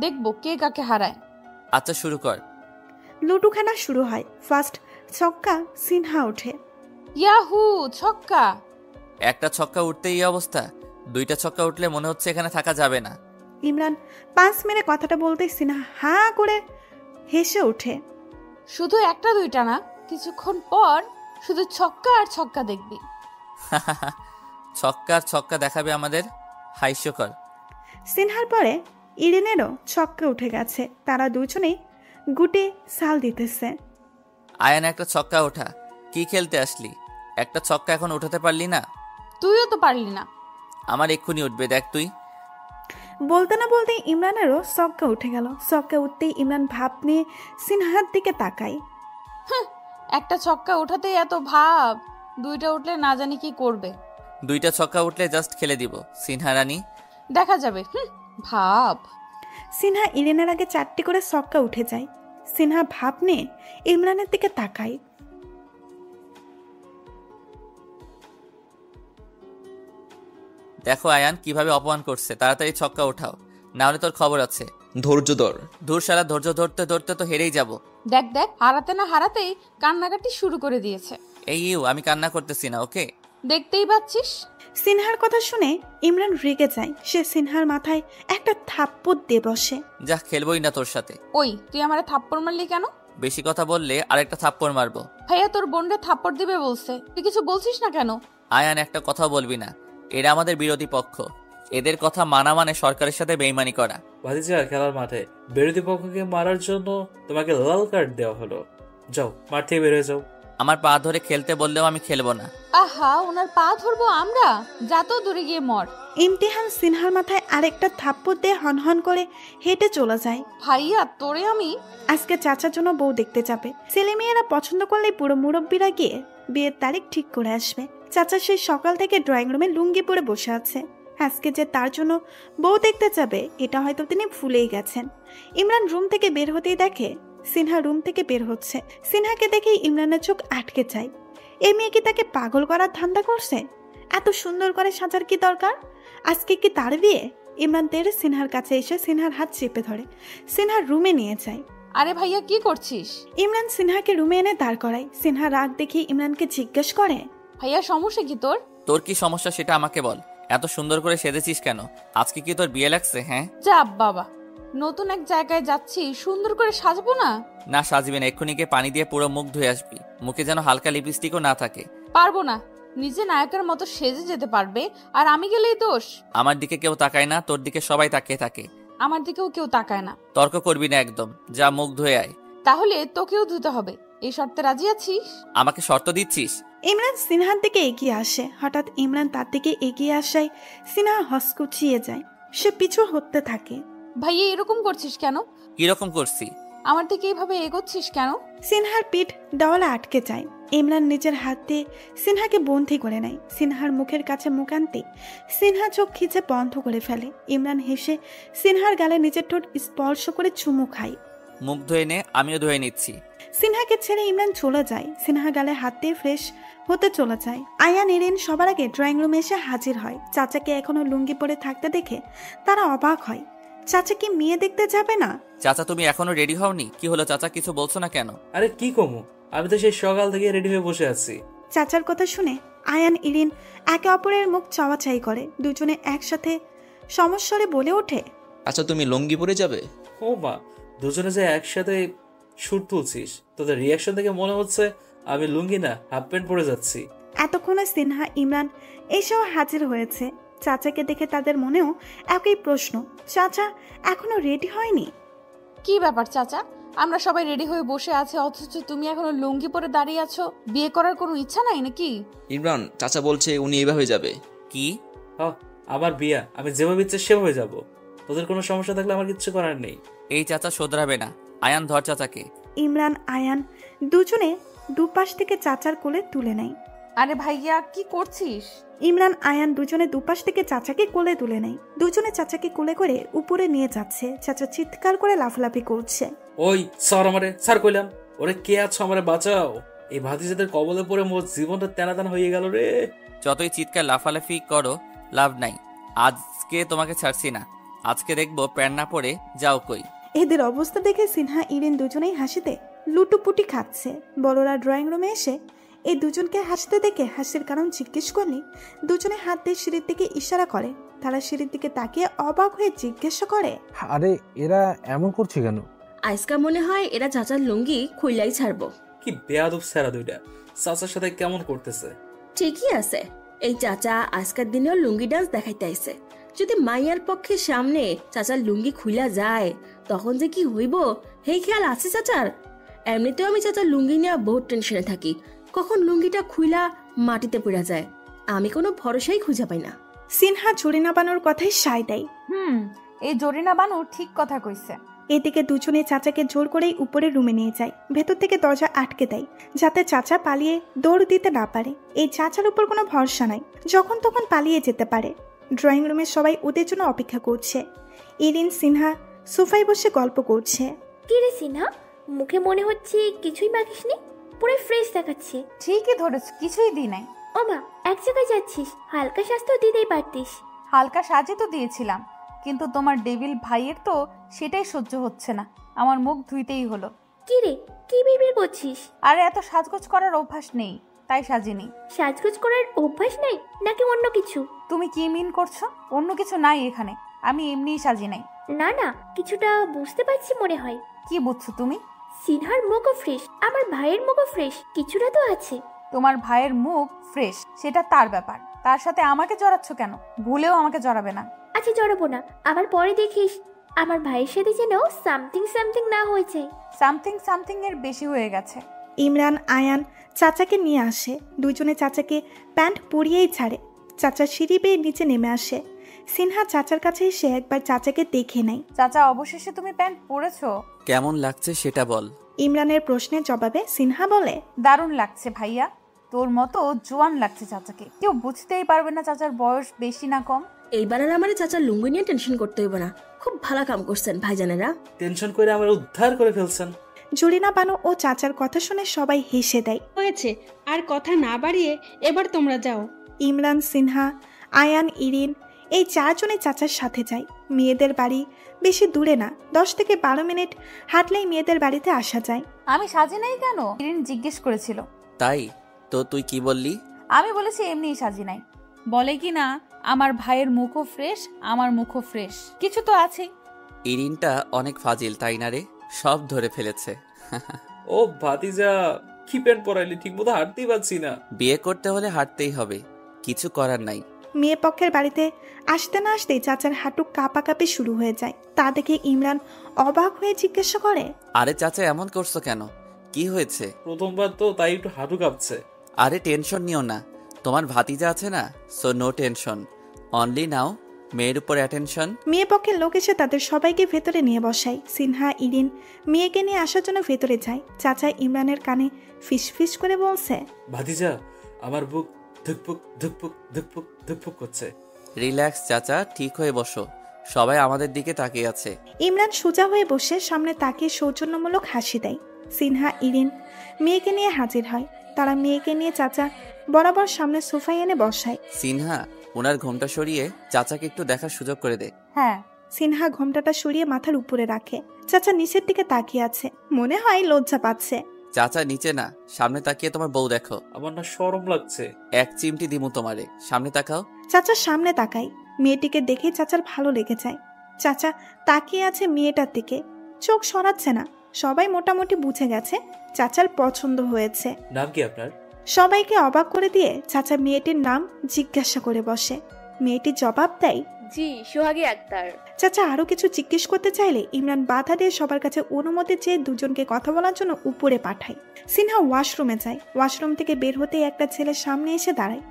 দেখবো কে কাকে হারায়। আচ্ছা, শুরু কর। লুডো খেলা শুরু হয়। ফার্স্ট ছক্কা সিনহা ওঠে। ইয়াহু, ছক্কা! একটা ছক্কা উঠতে এই অবস্থা, 2টা ছক্কা উঠলে মনে হচ্ছে এখানে থাকা যাবে না। ইমরান 5 মিনিট কথাটা বলতে সিনহা হা করে হেসে ওঠে। শুধু একটা 2টা না, কিছুক্ষণ পর শুধু ছক্কা আর ছক্কা দেখবি। ছক্কা আর ছক্কা দেখাবে আমাদের, হাস্যকর। সিনহার পরে ইরিনেরও ছক্কা উঠে গেছে। তারা দুজনেই গুটে সাল দিতেছে। আয়ান, একটা ছক্কা ওঠা। কি খেলতে আসলি? একটা ছক্কা এখন উঠাতে পারলি না? তুইও তো পারলি না। আমার এক্ষুনি উঠবে, দেখ তুই। বলতে না বলতে ইমরানেরও ছক্কা উঠে গেল। ছক্কা উঠতেই ইমরান ভাব নিয়ে সিনহার দিকে তাকায়। একটা ছক্কা উঠাতে এত ভাব, 2টা উঠলে না জানি কি করবে। 2টা ছক্কা উঠলে জাস্ট খেলে দিব সিনহা রানী, দেখা যাবে। ভাব। সিনহা ইরিনের আগে 4টি করে ছক্কা উঠে যায়। সিনহা ভাব নিয়ে ইমরানের দিকে তাকায়। দেখো আয়ান কিভাবে অপমান করছে, তাড়াতাড়ি ছক্কা ওঠাও, না হলে তোর খবর আছে। ধৈর্য ধর। ধুর শালা, ধৈর্য ধরতে ধরতে তো হেরেই যাব। দেখ দেখ, হারাতে না হারাতেই কান্নাকাটি শুরু করে দিয়েছে। এই আমি কান্না করতেছি না, ওকে? দেখতেই পাচ্ছিস। সিনহার কথা শুনে ইমরান রেগে যায়। সে সিনহার মাথায় একটা থাপ্পড় দিয়ে বসে। যা, খেলবই না তোর সাথে। ওই তুই আমারে থাপ্পড় মারলি কেন? বেশি কথা বললে আরেকটা থাপ্পড় মারবো। ভাইয়া তোর বোনরে থাপ্পড় দিবে বলছে, তুই কিছু বলছিস না কেন? আয়ান, একটা কথা বলবি না। এরা আমাদের বিরোধী পক্ষ। এদের কথা মানা মানে সরকারের সাথে বেইমানি করা। ভাতিজা, খেলার মাঠে বিরোধী পক্ষকে মারার জন্য তোমাকে লাল কার্ড দেওয়া হলো। যাও, মাঠ থেকে বের হয়ে যাও। আমার পা ধরে খেলতে বললেও আমি খেলবো না। আহা, ওনার পা ধরবো আমরা? যা তো দূরে গিয়ে মর। ইমতিহান সিনহার মাথায় আরেকটা থাপ্পড় দিয়ে হনহন করে হেঁটে চলে যায়। ভাইয়া তোরে আমি আজকে চাচার জন্য বউ দেখতে যাবে। ছেলে মেয়েরা পছন্দ করলে পুরো মুরব্বীরা গিয়ে বিয়ের তারিখ ঠিক করে আসবে। চাচা সেই সকাল থেকে ড্রয়িং রুমে লুঙ্গি পরে বসে আছে। আজকে যে তার জন্য বউ দেখতে যাবে এটা হয়তো তিনি ভুলেই গেছেন। ইমরান রুম থেকে বের হতেই দেখে সিনহা রুম থেকে বের হচ্ছে। সিনহাকে দেখে ইমরানের চোখ আটকে যায়। এই মেয়ে কি তাকে পাগল করার ধান্দা করছে? এত সুন্দর করে সাজার কি দরকার? আজকে কি তার বিয়ে? ইমরান তেরে সিনহার কাছে এসে সিনহার হাত চেপে ধরে সিনহার রুমে নিয়ে যায়। আরে ভাইয়া কি করছিস? ইমরান সিনহাকে রুমে এনে দাঁড় করায়। সিনহা রাগ দেখে ইমরানকে জিজ্ঞেস করে, ভাইয়া সমস্যা কি তোর? তোর কি সমস্যা সেটা আমাকে বল। এত সুন্দর করে সেজেছিস কেন? আজকে কি তোর বিয়ে লাগছে? হ্যাঁ যা বাবা, নতুন এক জায়গায় যাচ্ছি, সুন্দর করে সাজবো না? না সাজবি না, এক্ষুনি গিয়ে পানি দিয়ে পুরো মুখ ধুয়ে আসবি। মুখে যেন হালকা লিপস্টিকও না থাকে। পারবো না, নিজে নায়কের মতো সেজে যেতে পারবে আর আমি গেলেই দোষ? আমার দিকে কেউ তাকায় না, তোর দিকে সবাই তাকিয়ে থাকে। আমার দিকেও কেউ তাকায় না। তর্ক করবি না একদম, যা মুখ ধুয়ে আয়। তাহলে তোকেও ধুতে হবে। এই শর্তে রাজি আছিস? আমাকে শর্ত দিচ্ছিস? ইমরান সিনহার দিকে এগিয়ে আসে। হঠাৎ ইমরান তার দিকে এগিয়ে আসায় সিনহা হসকুচিয়ে যায়। সে পিছু হতে থাকে। ভাইয়া এরকম করছিস কেন? কিরকম করছি? আমার দিকে এইভাবে এগোচ্ছিস কেন? সিনহার পিঠ দেওয়ালে আটকে যায়। ইমরান নিজের হাত দিয়ে সিনহাকে বন্দি করে নেয়। সিনহার মুখের কাছে মুখ আনতে সিনহা চোখ খিচে বন্ধ করে ফেলে। ইমরান হেসে সিনহার গালে নিজের ঠোঁট স্পর্শ করে চুমু খায়। মুখ ধুয়ে নে, আমিও ধুয়ে নিচ্ছি। সিনহাকে ছেড়ে ইমরান চলে যায়। সিনহা গালে হাত দিয়ে ফ্রেশ হতে চলে যায়। আয়ান এরিন সবার আগে ড্রয়িং রুমে এসে হাজির হয়। চাচাকে এখনো লুঙ্গি পরে থাকতে দেখে তারা অবাক হয়। চাচা কি মেয়ে দেখতে যাবে না? চাচা তুমি এখনো রেডি হওনি? কি হলো চাচা, কিছু বলছো না কেন? আরে কি কমু, আমি তো সেই সকাল থেকে রেডি হয়ে বসে আছি। চাচার কথা শুনে আয়ান ইরিন একে অপরের মুখ চাওয়াচাই করে। দুজনে একসাথে সমস্বরে বলে ওঠে, আচ্ছা তুমি লুঙ্গি পরে যাবে? ও মা, দুজনে যে একসাথে সুর তুলছিস, তোদের রিয়াকশন থেকে মনে হচ্ছে আমি লুঙ্গি না হাফ প্যান্ট পরে যাচ্ছি। এতক্ষণে সিনহা ইমরান এসেও হাজির হয়েছে। চাচাকে দেখে তাদের মনেও একই প্রশ্ন, চাচা এখনো রেডি হয়নি? কি ব্যাপার চাচা, আমরা সবাই রেডি হয়ে বসে আছি অথচ তুমি এখনো লুঙ্গি পরে দাঁড়িয়ে আছো? বিয়ে করার কোনো ইচ্ছা নাই নাকি? ইমরান চাচা বলছে উনি এভাবে যাবে। কি? আমার বিয়া, আমি যেভাবে ইচ্ছে সেভাবে যাব। তোদের কোনো সমস্যা থাকলে আমার কিচ্ছু করার নেই। এই চাচা শোধরাবে না। আয়ান ধর চাচাকে। ইমরান আয়ান দুজনে দুপাশ থেকে চাচার কোলে তুলে নেয়। আরে ভাইয়া কি করছিস? ইমরান আয়ান দুজনে দুপাশ থেকে চাচাকে কোলে তুলে নেয়। দুজনে চাচাকে কোলে করে উপরে নিয়ে যাচ্ছে। চাচা চিৎকার করে লাফালাফি করছে। ওই স্যার, আমারে স্যার কইলাম, ওরে কে আছো, আমারে বাঁচাও। এই ভাতিজাদের কবলে পড়ে মোর জীবনটা তেনাতেনা হয়ে গেল রে। যতই চিৎকার লাফালাফি করো লাভ নাই। আজকে তোমাকে ছাড়ছি না। আজকে দেখবো প্যান না পড়ে যাও কই। এদের অবস্থা দেখে সিনহা ইরিন দুজনেই হাসিতে লুটুপুটি খাচ্ছে। বড়রা ড্রয়িং রুমে এসে এই দুজনকে হাসতে দেখে হাসির কারণ জিজ্ঞেস করলে দুজনে হাত দিয়ে সিঁড়ির দিকে ইশারা করে। তারা সিঁড়ির দিকে তাকিয়ে অবাক হয়ে জিজ্ঞেস করে, আরে এরা এমন করছে কেন? আজকা মনে হয় এরা চাচার লুঙ্গি খুইলাই ছাড়বো। কি বেয়াদব স্যারা দুইটা, চাচার সাথে কেমন করতেছে। ঠিকই আছে, এই চাচা আজকের দিনেও লুঙ্গি ডান্স দেখাইতে আইছে। যদি মাইয়ার পক্ষে সামনে চাচার লুঙ্গি খুইলা যায় তখন যে কি হইব সেই খেয়াল আছে চাচার? এমনিতেও আমি চাচার লুঙ্গি নিয়ে বহুত টেনশনে থাকি, কখন লুঙ্গিটা খুইলা মাটিতে পড়া যায় আমি কোনো ভরসাই খুঁজে পাই না। সিনহা জরিনা বানুর কথাই সায় দেয়। এই জরিনা বানু ঠিক কথা কইছে। এদিকে দুজনে চাচাকে জোর করেই উপরে রুমে নিয়ে যায়। ভেতর থেকে দরজা আটকে দেয় যাতে চাচা পালিয়ে দৌড় দিতে না পারে। এই চাচার উপর কোনো ভরসা নাই, যখন তখন পালিয়ে যেতে পারে। ড্রয়িং রুমে সবাই ওদের জন্য অপেক্ষা করছে। ইরিন সিনহা সোফায় বসে গল্প করছে। কি রে সিনহা, মুখে মনে হচ্ছে কিছুই মাখিসনি, পুরো ফ্রেশ দেখাচ্ছে। ঠিকই ধরেছ, কিছুই দিই নাই। ও মা, এক জায়গায় যাচ্ছিস, হালকা স্বাস্থ্য দিতেই পারতিস। হালকা সাজে তো দিয়েছিলাম, কিন্তু তোমার ডেভিল ভাইয়ের তো সেটাই সহ্য হচ্ছে না, আমার মুখ ধুইতেই হলো। কি রে, কি বিড়বিড় করছিস? আরে এত সাজগোজ করার অভ্যাস নেই। তাই সাজিনি। সাজগোজ করার অভ্যাস নেই নাকি অন্য কিছু? তুমি কি মিন করছো? অন্য কিছু নাই এখানে, আমি এমনিই সাজি নাই। না না, কিছুটা বুঝতে পারছি মনে হয়। কি বুঝছো তুমি? সিনহার মুখও ফ্রেশ, আমার ভাইয়ের মুখও ফ্রেশ, কিছুটা তো আছে। তোমার ভাইয়ের মুখ ফ্রেশ সেটা তার ব্যাপার, তার সাথে আমাকে জড়াচ্ছ কেন? ভুলেও আমাকে জড়াবে না। আচ্ছা জড়াবো না, আবার পরে দেখিস আমার ভাইয়ের সাথে যেন সামথিং সামথিং না হয়ে যায়। সামথিং সামথিং এর বেশি হয়ে গেছে। ইমরান আয়ান চাচাকে নিয়ে আসে, দুজনে চাচাকে প্যান্ট পরিয়েই ছাড়ে। চাচা সিঁড়ি বেয়ে নিচে নেমে আসে। সিনহা চাচার কাছে এসে একবার চাচাকে দেখে নেয়। চাচা অবশেষে তুমি প্যান্ট পরেছো, কেমন লাগছে সেটা বল। ইমরানের প্রশ্নের জবাবে সিনহা বলে, দারুণ লাগছে ভাইয়া, তোর মতো জোয়ান লাগছে চাচাকে। কেউ বুঝতেই পারবে না চাচার বয়স বেশি না কম। এইবার আর আমার চাচার লুঙ্গি নিয়ে টেনশন করতে হইব না। খুব ভালো কাম করছেন ভাইজানেরা, টেনশন করে আমার উদ্ধার করে ফেলছেন। জুলিনা বানু ও চাচার কথা শুনে সবাই হেসে দেয়। হয়েছে, আর কথা না বাড়িয়ে এবার তোমরা যাও। ইমরান, সিনহা, আয়ান, ইরিন এই চারজনে চাচার সাথে যায়। মেয়েদের বাড়ি বেশি দূরে না, 10 থেকে 12 মিনিট হাঁটলেই মেয়েদের বাড়িতে আসা যায়। আমি সাজি নাই কেন? ইরিন জিজ্ঞেস করেছিল। তাই তো তুই কি বললি? আমি বলেছি এমনিই সাজি নাই। বলে কি না আমার ভাইয়ের মুখও ফ্রেশ, আমার মুখও ফ্রেশ, কিছু তো আছে। ইরিনটা অনেক ফাজিল তাই না রে, সব ধরে ফেলেছে। ও ভাতিজা, কি প্যান্ট পরাইলি, ঠিক মতো হাঁটতেই পারছি না। বিয়ে করতে হলে হাঁটতেই হবে, কিছু করার নাই। মেয়ে পক্ষের বাড়িতে আসতে না আসতেই চাচার হাঁটু কাঁপাকাঁপি শুরু হয়ে যায়। তা দেখে ইমরান অবাক হয়ে জিজ্ঞাসা করে, আরে চাচা এমন করছো কেন, কি হয়েছে? প্রথমবার তো তাই একটু হাঁটু কাঁপছে। আরে টেনশন নিও না, তোমার ভাতিজা আছে না, সো নো টেনশন, অনলি নাও মেয়ের উপর অ্যাটেনশন। মেয়ে পক্ষের লোক এসে তাদের সবাইকে ভেতরে নিয়ে বসায়। সিনহা, ইরিন মেয়েকে নিয়ে আসার জন্য ভেতরে যায়। চাচা ইমরানের কানে ফিস ফিস করে বলছে, ভাতিজা আমার বুক ধুকপুক ধুকপুক ধুকপুক ধুকপুক করছে। রিল্যাক্স চাচা, ঠিক হয়ে বসো, সবাই আমাদের দিকে তাকিয়ে আছে। ইমরান সোজা হয়ে বসে সামনে তাকিয়ে সৌজন্যমূলক হাসি দেয়। সিনহা, ইরিন মেয়েকে নিয়ে হাজির হয়। তারা মেয়েকে নিয়ে চাচা বরাবর সামনে সোফায় এনে বসায়। সিনহা, ওনার ঘোমটা সরিয়ে চাচাকে একটু দেখার সুযোগ করে দে। হ্যাঁ। সিনহা ঘোমটাটা সরিয়ে মাথার উপরে রাখে। চাচা নিচের দিকে তাকিয়ে আছে, মনে হয় লজ্জা পাচ্ছে। চাচা নিচে না, সামনে তাকিয়ে তোমার বউ দেখো। আমার না শরম লাগছে। এক চিমটি দিমু তোমারে, সামনে তাকাও। চাচা সামনে তাকাই, মেয়েটিকে দেখে চাচার ভালো লেগে যায়। চাচা তাকিয়ে আছে মেয়েটার দিকে, চোখ সরাচ্ছে না। সবাই মোটামুটি বুঝে গেছে চাচার পছন্দ হয়েছে। নাম কি আপনার? সবাইকে অবাক করে দিয়ে চাচা মেয়েটির নাম জিজ্ঞাসা করে বসে। মেয়েটি জবাব দেয়, জি সোহাগী আক্তার। চাচা আরো কিছু জিজ্ঞেস করতে চাইলে ইমরান বাধা দিয়ে সবার কাছে অনুমতি চেয়ে দুজনকে কথা বলার জন্য উপরে পাঠায়। সিনহা ওয়াশরুমে যায়। ওয়াশরুম থেকে বের হতেই একটা ছেলে সামনে এসে দাঁড়ায়।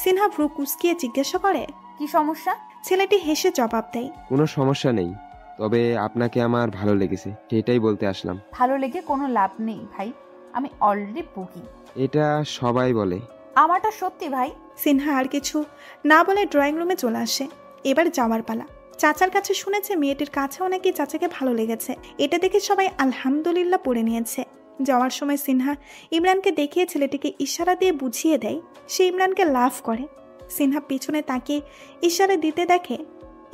সিনহা ভ্রু কুঁচকিয়ে জিজ্ঞাসা করে, কি সমস্যা? ছেলেটি হেসে জবাব দেয়, কোনো সমস্যা নেই, তবে আপনাকে আমার ভালো লেগেছে, সেটাই বলতে আসলাম। ভালো লেগে কোনো লাভ নেই ভাই, আমি অলরেডি বুকি। এটা সবাই বলে। আমারটা সত্যি ভাই। সিনহা আর কিছু না বলে ড্রয়িং রুমে চলে আসে। এবার যাওয়ার পালা। চাচার কাছে শুনেছে মেয়েটির কাছেও নাকি চাচাকে ভালো লেগেছে। এটা দেখে সবাই আলহামদুলিল্লাহ পড়ে নিয়েছে। যাওয়ার সময় সিনহা ইমরানকে দেখিয়ে ছেলেটিকে ইশারা দিয়ে বুঝিয়ে দেয় সে ইমরানকে লাভ করে। সিনহা পিছনে তাকিয়ে ইশারা দিতে দেখে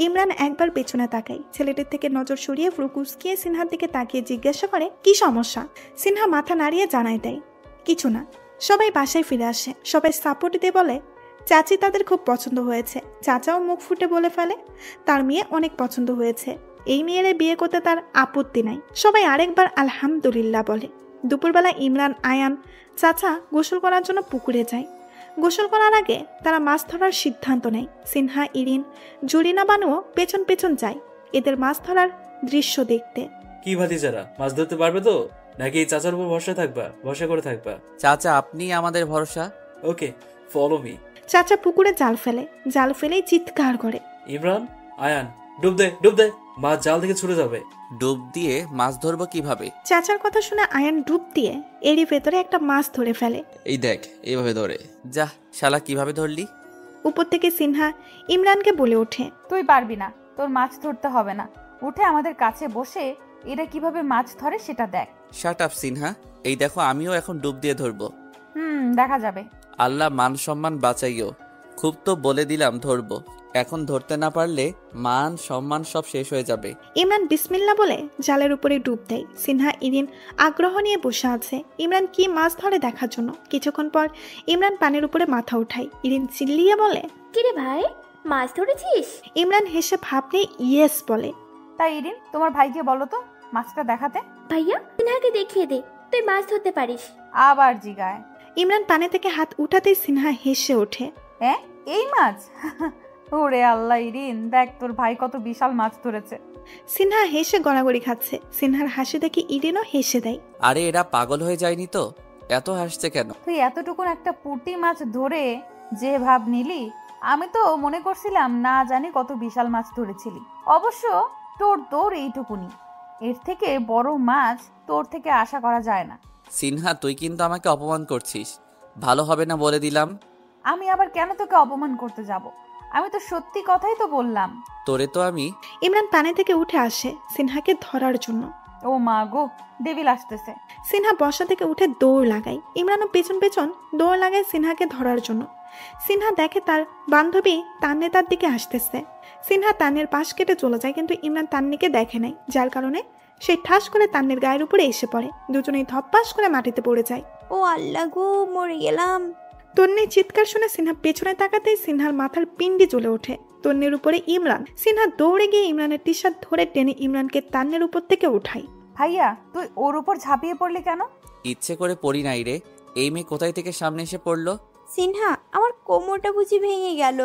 ইমরান একবার পেছনে তাকায়। ছেলেটির থেকে নজর সরিয়ে ভ্রু কুঁচকিয়ে সিনহার দিকে তাকিয়ে জিজ্ঞাসা করে, কি সমস্যা? সিনহা মাথা নাড়িয়ে জানায় দেয়, কিছু না। সবাই বাসায় ফিরে আসে। সবাই সাপোর্ট দিয়ে বলে চাচি তাদের খুব পছন্দ হয়েছে। চাচাও মুখ ফুটে বলে ফেলে তার মেয়ে অনেক পছন্দ হয়েছে, এই মেয়ের বিয়ে করতে তার আপত্তি নাই। সবাই আরেকবার আলহামদুলিল্লাহ বলে। দুপুরবেলা ইমরান, আয়ান, চাচা গোসল করার জন্য পুকুরে যায়। গোসল করার আগে তারা মাছ ধরার সিদ্ধান্ত নেয়। সিনহা, ইরিন, জুলিনা বানুও পেছন পেছন যায় এদের মাছ ধরার দৃশ্য দেখতে। কি ভাতিজারা, মাছ ধরতে পারবে তো, নাকি এই চাচার উপর ভরসা থাকবা, ভরসা করে থাকবা? চাচা আপনি আমাদের ভরসা। ওকে, ফলো মি। চাচা পুকুরে জাল ফেলে। জাল ফেলেই চিৎকার করে, ইমরান, আয়ান ডুব দে, ডুব দে, মাছ জাল থেকে ছুটে যাবে। ডুব দিয়ে মাছ ধরবো কিভাবে? চাচার কথা শুনে আয়ান ডুব দিয়ে এরই ভেতরে একটা মাছ ধরে ফেলে। এই দেখ, এইভাবে ধরে। যা শালা, কিভাবে ধরলি? উপর থেকে সিনহা ইমরানকে বলে ওঠে, তুই পারবি না, তোর মাছ ধরতে হবে না, উঠে আমাদের কাছে বসে এরা কিভাবে মাছ ধরে সেটা দেখ। শাট আপ সিনহা, এই দেখো আমিও এখন ডুব দিয়ে ধরবো। দেখা যাবে। আল্লাহ মান সম্মান বাঁচাইও, খুব তো বলে দিলাম ধরবো, এখন ধরতে না পারলে মান সম্মান সব শেষ হয়ে যাবে। ইমরান বিসমিল্লা বলে জালের উপরে ডুব দেয়। সিনহা ইরিন আগ্রহ নিয়ে বসে আছে ইমরান কি মাছ ধরে দেখার জন্য। কিছুক্ষণ পর ইমরান পানির উপরে মাথা উঠায়। ইরিন চিল্লিয়ে বলে, কিরে ভাই, মাছ ধরেছিস? ইমরান হেসে ভাব নিয়ে ইয়েস বলে। তাই ইরিন, তোমার ভাইকে বলো তো মাছটা দেখাতে। ভাইয়া, সিনহাকে দেখিয়ে দে, তুই মাছ ধরতে পারিস। আবার জিগায়। ইমরান পানি থেকে হাত উঠাতেই সিনহা হেসে ওঠে। হ্যাঁ, এই মাছ? ওরে আল্লাহ ইরিন, দেখ তোর ভাই কত বিশাল মাছ ধরেছে। সিনহা হেসে গড়াগড়ি খাচ্ছে। সিনহার হাসি দেখে ইরিনও হেসে দেয়। আরে এরা পাগল হয়ে যায়নি তো, এত হাসছে কেন? তুই এতটুকুন একটা পুঁটি মাছ ধরে যে ভাব নিলি, আমি তো মনে করছিলাম না জানি কত বিশাল মাছ ধরেছিলি। অবশ্য তোর এইটুকুনি, এর থেকে বড় মাছ তোর থেকে আশা করা যায় না। সিনহা, তুই কিন্তু আমাকে অপমান করছিস, ভালো হবে না বলে দিলাম। আমি আবার কেন তোকে অপমান করতে যাব? আমি তো সত্যি কথাই তো বললাম। তোরে তো আমি। ইমরান পানি থেকে উঠে আসে সিনহাকে ধরার জন্য। ও মা গো, ডেভিল আসতেছে। সিনহা বসা থেকে উঠে দৌড় লাগায়। ইমরানও পেছন পেছন দৌড় লাগায় সিনহাকে ধরার জন্য। সিনহা দেখে তার বান্ধবী তান্নে তার দিকে আসতেছে। সিনহা তান্নের পাশ কেটে চলে যায়, কিন্তু ইমরান তান্নিকে দেখে নাই, যার কারণে সে ঠাস করে তান্নের গায়ের উপরে এসে পড়ে। দুজনেই ধপ্পাস করে মাটিতে পড়ে যায়। ও আল্লাহ গো, মরে গেলাম। তন্নির চিৎকার শুনে সিনহা পেছনে তাকাতেই সিনহার মাথার পিণ্ডি জ্বলে ওঠে। তন্নির উপরে ইমরান। সিনহা দৌড়ে গিয়ে ইমরানের টি শার্ট ধরে টেনে ইমরানকে তান্নের উপর থেকে উঠায়। ভাইয়া, তুই ওর উপর ঝাঁপিয়ে পড়লি কেন? ইচ্ছে করে পড়ি নাই রে, এই মেয়ে কোথায় থেকে সামনে এসে পড়লো। সিনহা, আমার কোমরটা বুঝি ভেঙে গেল।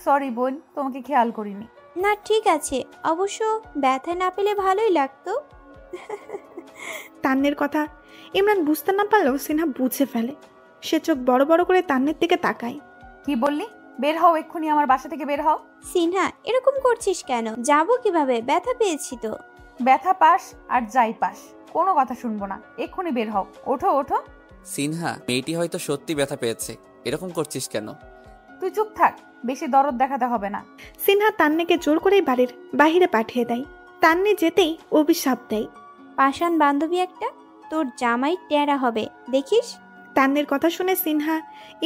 সরি বোন, তোমাকে খেয়াল করিনি। না ঠিক আছে, অবশ্য ব্যথা না পেলে ভালোই লাগতো। তান্নের কথা ইমরান বুঝতে না পারলেও সিনহা বুঝে ফেলে। সে চোখ বড় বড় করে তান্নের দিকে তাকায়। কি বললি? বের হও এক্ষুনি, আমার বাসা থেকে বের হও। সিনহা, এরকম করছিস কেন? যাবো কিভাবে? ব্যথা পেয়েছি তো। ব্যথা পাস আর যাই পাস, কোনো কথা শুনবো না। এক্ষুনি বের হও। ওঠো ওঠো। সিনহা, মেয়েটি হয়তো সত্যি ব্যথা পেয়েছে, এরকম করছিস কেন? তুই চুপ থাক, বেশি দরদ দেখাতে হবে না। সিনহা তান্নিকে জোর করেই বাড়ির বাহিরে পাঠিয়ে দেয়। তান্নি যেতেই অভিশাপ দেয়, পাষাণ বান্ধবী একটা, তোর জামাই টেরা হবে দেখিস। তান্নির কথা শুনে সিনহা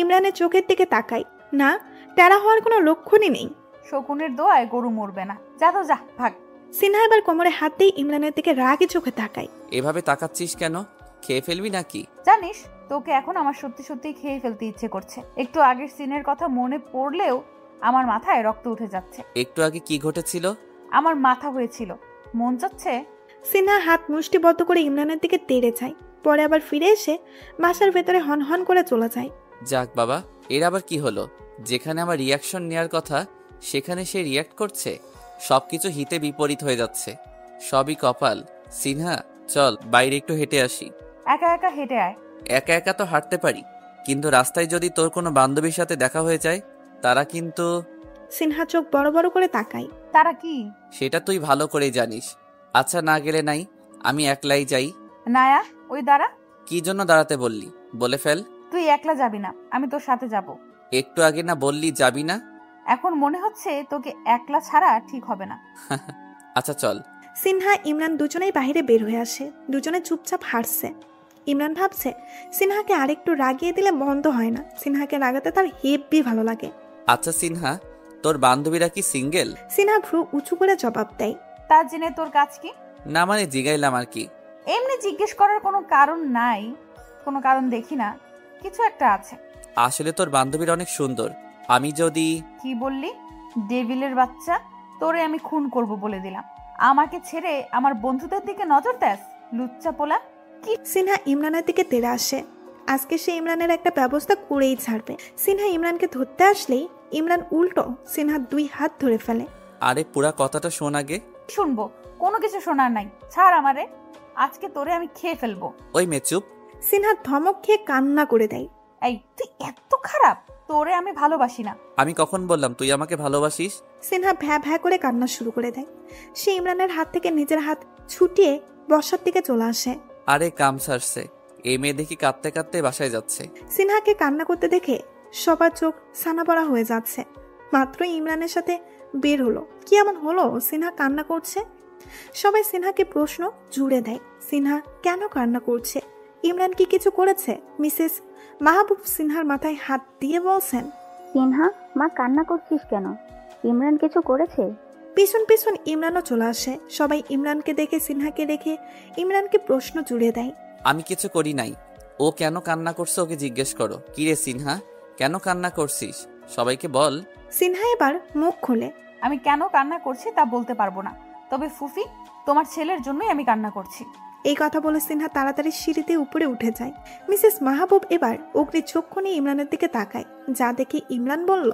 ইমরানের চোখের দিকে তাকায়। না, টেরা হওয়ার কোনো লক্ষণই নেই। শকুনের দোয়ায় গরু মরবে না। যা তো যা, ভাগ। সিনহা এবার কোমরে হাত দিয়ে ইমরানের দিকে রাগি চোখে তাকায়। এভাবে তাকাচ্ছিস কেন? খেয়ে ফেলবি নাকি? জানিস, তোকে এখন আমার সত্যি সত্যি খেয়ে ফেলতে ইচ্ছে করছে। একটু আগের সিনের কথা মনে পড়লেও আমার মাথায় রক্ত উঠে যাচ্ছে। একটু আগে কি ঘটেছিল? আমার মাথা হয়েছিল, মন চাচ্ছে। সিনহা হাত মুষ্টিবদ্ধ করে ইমরানের দিকে তেড়ে যায়, পরে আবার ফিরে এসে বাসার ভেতরে হনহন করে চলে যায়। যাক বাবা, এর আবার কি হলো? যেখানে আমার রিয়াকশন নেওয়ার কথা সেখানে সে রিয়াক্ট করছে। সবকিছু হিতে বিপরীত হয়ে যাচ্ছে, সবই কপাল। সিনহা, চল বাইরে একটু হেঁটে আসি। একা একা হেঁটে আয়। একা একা তো হাঁটতে পারি, কিন্তু রাস্তায় যদি তোর কোনো বান্ধবীর সাথে দেখা হয়ে যায়, তারা কিন্তু। সিনহা চোখ বড় বড় করে তাকায়। তারা কি? সেটা তুই ভালো করেই জানিস। আচ্ছা, না গেলে নাই, আমি একলাই যাই। নায়া, ওই দাঁড়া। কি জন্য দাঁড়াতে বললি? বলে ফেল। তুই একলা যাবি না, আমি তোর সাথে যাব। একটু আগে না বললি যাবি না? এখন মনে হচ্ছে তোকে একলা ছাড়া ঠিক হবে না। আচ্ছা চল। সিনহা ইমরান দুজনেই বাইরে বের হয়ে আসে। দুজনে চুপচাপ হাঁটছে। ইমরান ভাবছে সিনহাকে আরেকটু রাগিয়ে দিলে বন্ধ হয় না। সিনহাকে রাগাতে তার হেব্বি ভালো লাগে। আচ্ছা সিনহা, তোর বান্ধবীরা কি সিঙ্গেল? সিনহা ভ্রু উঁচু করে জবাব দেয়, তা জেনে তোর কাজ কি? না মানে জিগাইলাম আর কি। এমনি জিজ্ঞেস করার কোনো কারণ নাই, কোনো কারণ দেখি না, কিছু একটা আছে। আসলে তোর বান্ধবীরা অনেক সুন্দর। আমি যদি। কি বললি? ডেভিলের বাচ্চা, তোরে আমি খুন করব বলে দিলাম। আমাকে ছেড়ে আমার বন্ধুদের দিকে নজর দেস, লুচ্চা পোলা। কি? সিনহা ইমরানের দিকে তেড়ে আসে। আজকে সে ইমরানের একটা ব্যবস্থা করেই ছাড়বে। সিনহা ইমরানকে ধরতে আসলেই ইমরান উল্টো সিনহার দুই হাত ধরে ফেলে। আরে পুরা কথাটা শোন আগে। শুনবো? কোনো কিছু শোনার নাই, ছাড় আমারে। আজকে তোরে আমি খেয়ে ফেলবো। ওই মেয়ে চুপ। সিনহা ধমক খেয়ে কান্না করে দেয়। এই তুই এত খারাপ, তোরে আমি ভালোবাসি না। আমি কখন বললাম তুই আমাকে ভালোবাসিস? সিনহা ভ্যা ভ্যা করে কান্না শুরু করে দেয়। সে ইমরানের হাত থেকে নিজের হাত ছুটিয়ে বসার দিকে চলে আসে। আরে কাম সারছে, এই মেয়ে দেখি কাঁদতে কাঁদতে বাসায় যাচ্ছে। সিনহাকে কান্না করতে দেখে সবার চোখ ছানা পড়া হয়ে যাচ্ছে। মাত্র ইমরানের সাথে বের হলো, কি এমন হলো সিনহা কান্না করছে? সবাই সিনহাকে প্রশ্ন জুড়ে দেয়, সিনহা কেন কান্না করছে? ইমরান কি কিছু করেছে? মিসেস মাহবুব সিনহার মাথায় হাত দিয়ে বলছেন, সিনহা, মা কান্না করছিস কেন? ইমরান কিছু করেছে? পিছন পিছন ইমরানও চলে আসে। সবাই ইমরানকে দেখে সিনহাকে রেখে ইমরানকে প্রশ্ন জুড়ে দেয়। আমি কিছু করি নাই। ও কেন কান্না করছে ওকে জিজ্ঞেস করো। কি রে সিনহা, কেন কান্না করছিস সবাইকে বল। সিনহা এবার মুখ খোলে। আমি কেন কান্না করছি তা বলতে পারবো না, তবে ফুফি, তোমার ছেলের জন্যই আমি কান্না করছি। এই কথা বলে সিনহা তাড়াতাড়ি সিঁড়িতে উপরে উঠে যায়। মিসেস মাহবুব এবার অগ্নি চক্ষু নিয়ে ইমরানের দিকে তাকায়, যা দেখে ইমরান বলল,